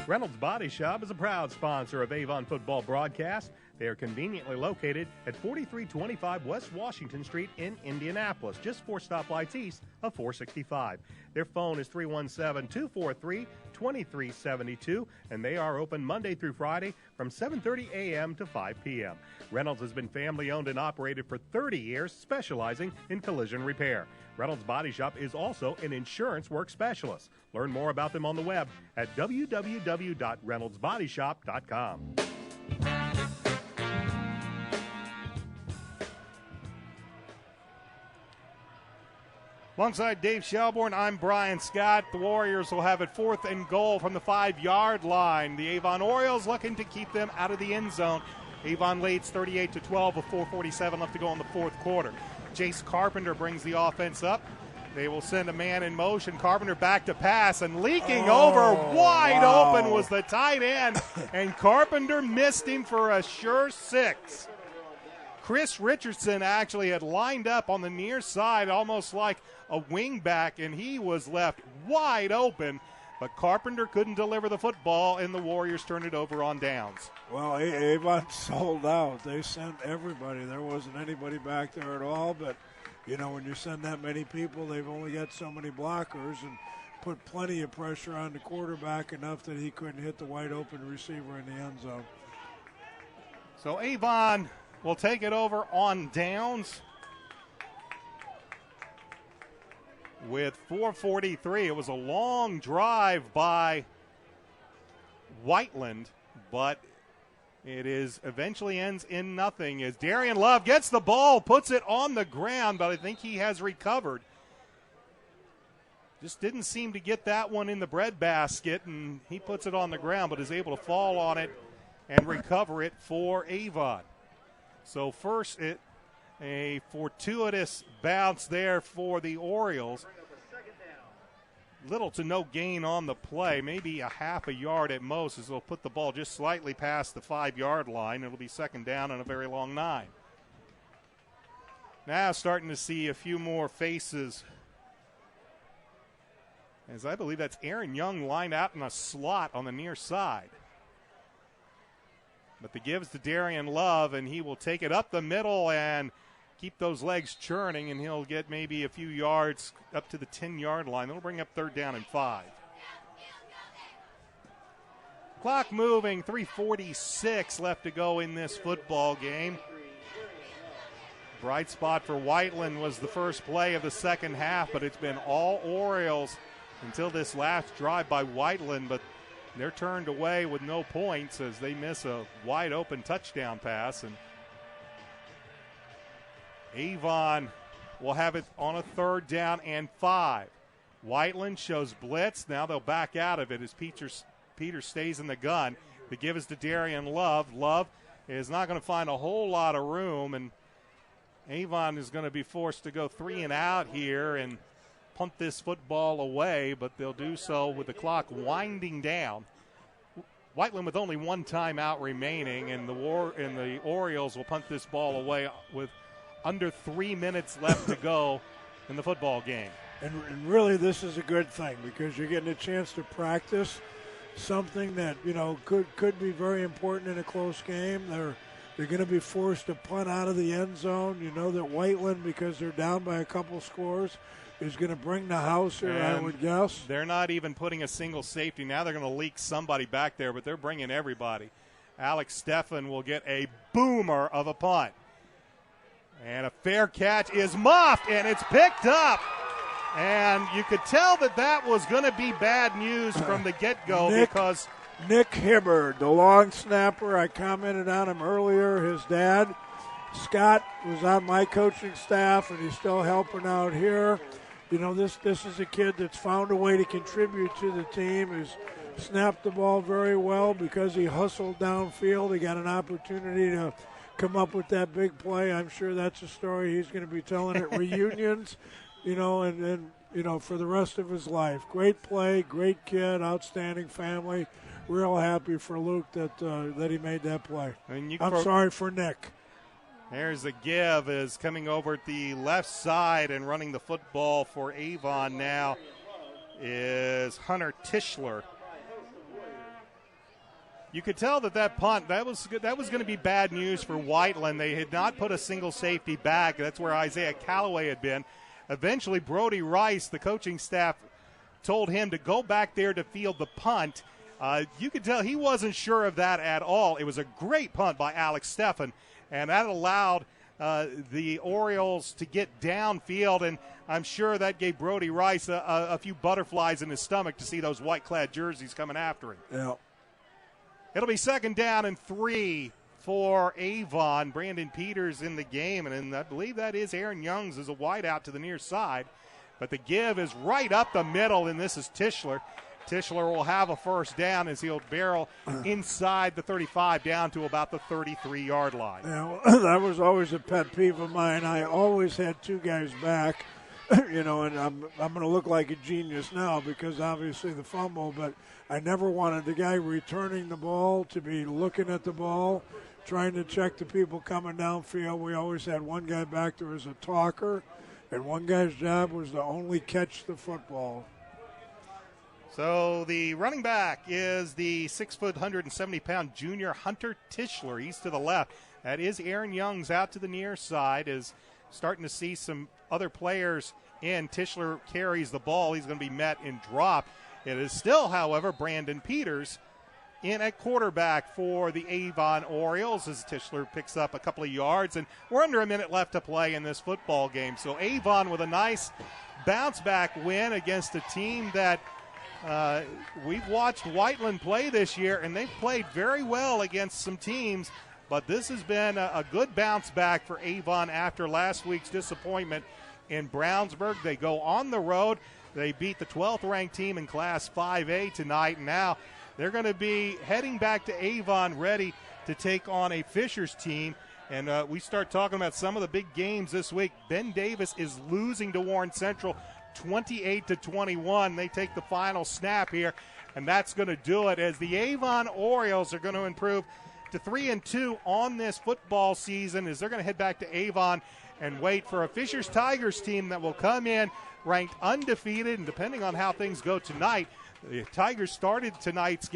Reynolds Body Shop is a proud sponsor of Avon football broadcast. They are conveniently located at 4325 West Washington Street in Indianapolis, just 4 stoplights east of 465. Their phone is 317-243-2372, and they are open Monday through Friday from 7:30 a.m. to 5 p.m. Reynolds has been family-owned and operated for 30 years, specializing in collision repair. Reynolds Body Shop is also an insurance work specialist. Learn more about them on the web at www.reynoldsbodyshop.com. Alongside Dave Shelbourne, I'm Brian Scott. The Warriors will have it 4th and goal from the 5-yard line. The Avon Orioles looking to keep them out of the end zone. Avon leads 38-12 with 4:47 left to go in the 4th quarter. Jace Carpenter brings the offense up. They will send a man in motion. Carpenter back to pass, and leaking over wide open was the tight end, and Carpenter missed him for a sure 6. Chris Richardson actually had lined up on the near side almost like a wing back, and he was left wide open, but Carpenter couldn't deliver the football, and the Warriors turned it over on downs. Well, Avon sold out. They sent everybody. There wasn't anybody back there at all, but you know, when you send that many people, they've only got so many blockers, and put plenty of pressure on the quarterback, enough that he couldn't hit the wide open receiver in the end zone. So Avon will take it over on downs with 4:43. It was a long drive by Whiteland, but it is eventually ends in nothing as Darian Love gets the ball, puts it on the ground, but I think he has recovered. Just didn't seem to get that one in the breadbasket, and he puts it on the ground, but is able to fall on it and recover it for Avon. So first, a fortuitous bounce there for the Orioles. Little to no gain on the play, maybe a half a yard at most, as they'll put the ball just slightly past the 5-yard line. It'll be 2nd down and a very long 9. Now starting to see a few more faces, as I believe that's Aaron Young lined out in a slot on the near side. But the gives to Darian Love, and he will take it up the middle and keep those legs churning, and he'll get maybe a few yards up to the 10-yard line. That'll bring up 3rd down and 5. Clock moving, 3:46 left to go in this football game. Bright spot for Whiteland was the first play of the second half, but it's been all Orioles until this last drive by Whiteland, but they're turned away with no points as they miss a wide open touchdown pass, and Avon will have it on a 3rd down and 5. Whiteland shows blitz. Now they'll back out of it as Peters stays in the gun. The give is to Darian Love. Love is not going to find a whole lot of room, and Avon is going to be forced to go 3 and out here and punt this football away, but they'll do so with the clock winding down. Whiteland with only 1 timeout remaining, and the Orioles will punt this ball away with under 3 minutes left to go in the football game. And really, this is a good thing because you're getting a chance to practice something that, you know, could be very important in a close game. They're going to be forced to punt out of the end zone. You know that Whiteland, because they're down by a couple scores, is going to bring the house here, and I would guess. They're not even putting a single safety. Now they're going to leak somebody back there, but they're bringing everybody. Alex Steffen will get a boomer of a punt. And a fair catch is muffed, and it's picked up. And you could tell that was going to be bad news from the get-go because Nick Hibbard, the long snapper, I commented on him earlier. His dad, Scott, was on my coaching staff, and he's still helping out here. You know, this is a kid that's found a way to contribute to the team. He's snapped the ball very well because he hustled downfield. He got an opportunity to come up with that big play. I'm sure that's a story he's going to be telling at reunions, you know, and you know, for the rest of his life. Great play, great kid, outstanding family. Real happy for Luke that he made that play. I'm sorry for Nick. There's a give is coming over at the left side and running the football for Avon now is Hunter Tischler. You could tell that punt, that was going to be bad news for Whiteland. They had not put a single safety back. That's where Isaiah Calloway had been. Eventually, Brody Rice, the coaching staff, told him to go back there to field the punt. You could tell he wasn't sure of that at all. It was a great punt by Alex Steffen, and that allowed the Orioles to get downfield, and I'm sure that gave Brody Rice a few butterflies in his stomach to see those white-clad jerseys coming after him. Yeah. It'll be 2nd down and 3 for Avon. Brandon Peters in the game, and I believe that is Aaron Youngs as a wide out to the near side. But the give is right up the middle, and this is Tischler. Tischler will have a first down as he'll barrel inside the 35 down to about the 33-yard line. Yeah, well, that was always a pet peeve of mine. I always had two guys back, and I'm going to look like a genius now because obviously the fumble, but I never wanted the guy returning the ball to be looking at the ball, trying to check the people coming downfield. We always had one guy back there as a talker, and one guy's job was to only catch the football. So the running back is the 6 foot, 170-pound junior Hunter Tischler. He's to the left. That is Aaron Young's out to the near side. Is starting to see some other players in. Tischler carries the ball. He's going to be met and dropped. It is still, however, Brandon Peters in at quarterback for the Avon Orioles as Tischler picks up a couple of yards. And we're under a minute left to play in this football game. So Avon with a nice bounce-back win against a team that we've watched Whiteland play this year, and they've played very well against some teams, but this has been a good bounce back for Avon after last week's disappointment in Brownsburg. They go on the road. They beat the 12th-ranked team in Class 5A tonight, and now they're going to be heading back to Avon ready to take on a Fishers team. And we start talking about some of the big games this week. Ben Davis is losing to Warren Central 28-21. They take the final snap here, and that's going to do it as the Avon Orioles are going to improve to 3-2 on this football season as they're going to head back to Avon and wait for a Fishers Tigers team that will come in ranked undefeated, and depending on how things go tonight, the Tigers started tonight's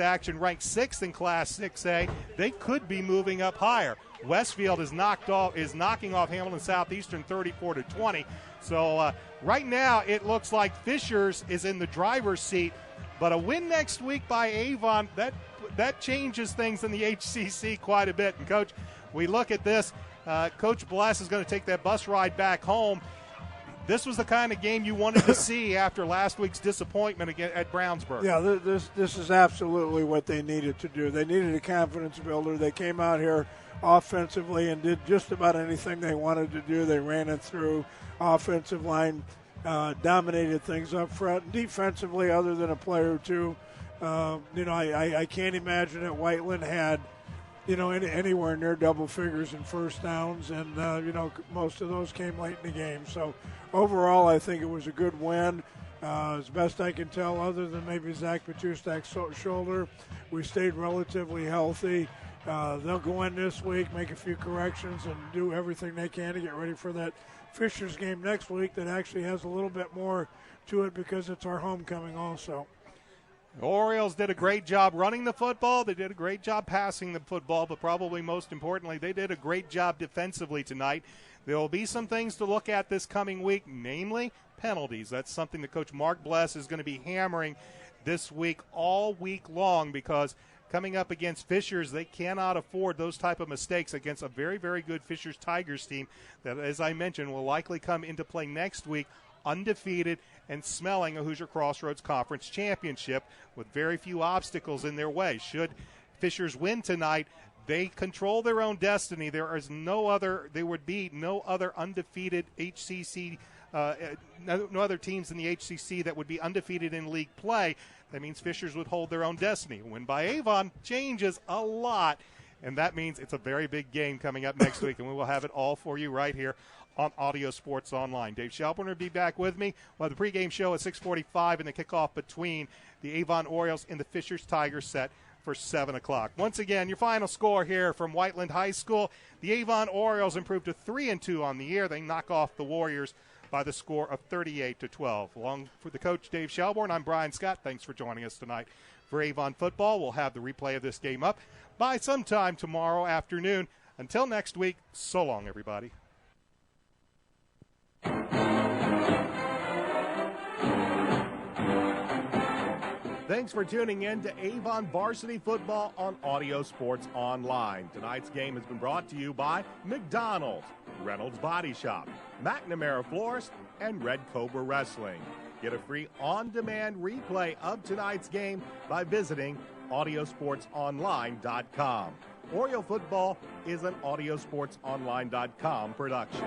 action ranked 6th in Class 6A. They could be moving up higher. Westfield is knocking off Hamilton Southeastern 34-20. So right now it looks like Fishers is in the driver's seat, but a win next week by Avon, that changes things in the HCC quite a bit. And Coach, we look at this, Coach Bless is going to take that bus ride back home. This was the kind of game you wanted to see after last week's disappointment again at Brownsburg. Yeah, this is absolutely what they needed to do. They needed a confidence builder. They came out here offensively and did just about anything they wanted to do. They ran it through. Offensive line dominated things up front. Defensively, other than a player or two, I can't imagine that Whiteland had anywhere near double figures in first downs, and most of those came late in the game. So overall, I think it was a good win. As best I can tell, other than maybe Zach Patustak's shoulder, we stayed relatively healthy. They'll go in this week, make a few corrections, and do everything they can to get ready for that Fishers game next week that actually has a little bit more to it because it's our homecoming also. The Orioles did a great job running the football. They did a great job passing the football, but probably most importantly, they did a great job defensively tonight. There will be some things to look at this coming week, namely penalties. That's something that Coach Mark Bless is going to be hammering this week all week long because coming up against Fishers, they cannot afford those type of mistakes against a very, very good Fishers Tigers team that, as I mentioned, will likely come into play next week undefeated and smelling a Hoosier Crossroads Conference championship with very few obstacles in their way. Should Fishers win tonight, they control their own destiny. There would be no other undefeated HCC, no other teams in the HCC that would be undefeated in league play. That means Fishers would hold their own destiny. Win by Avon changes a lot, and that means it's a very big game coming up next week, and we will have it all for you right here on Audio Sports Online. Dave Shelburne will be back with me. We'll have the pregame show at 6:45 and the kickoff between the Avon Orioles and the Fishers Tigers set for 7 o'clock. Once again, your final score here from Whiteland High School. The Avon Orioles improved to 3-2 on the year. They knock off the Warriors by the score of 38-12. Along for the coach, Dave Shelburne, I'm Brian Scott. Thanks for joining us tonight for Avon football. We'll have the replay of this game up by sometime tomorrow afternoon. Until next week, so long, everybody. Thanks for tuning in to Avon Varsity Football on Audio Sports Online. Tonight's game has been brought to you by McDonald's, Reynolds Body Shop, McNamara Florist, and Red Cobra Wrestling. Get a free on-demand replay of tonight's game by visiting audiosportsonline.com. Oriole football is an AudioSportsOnline.com production.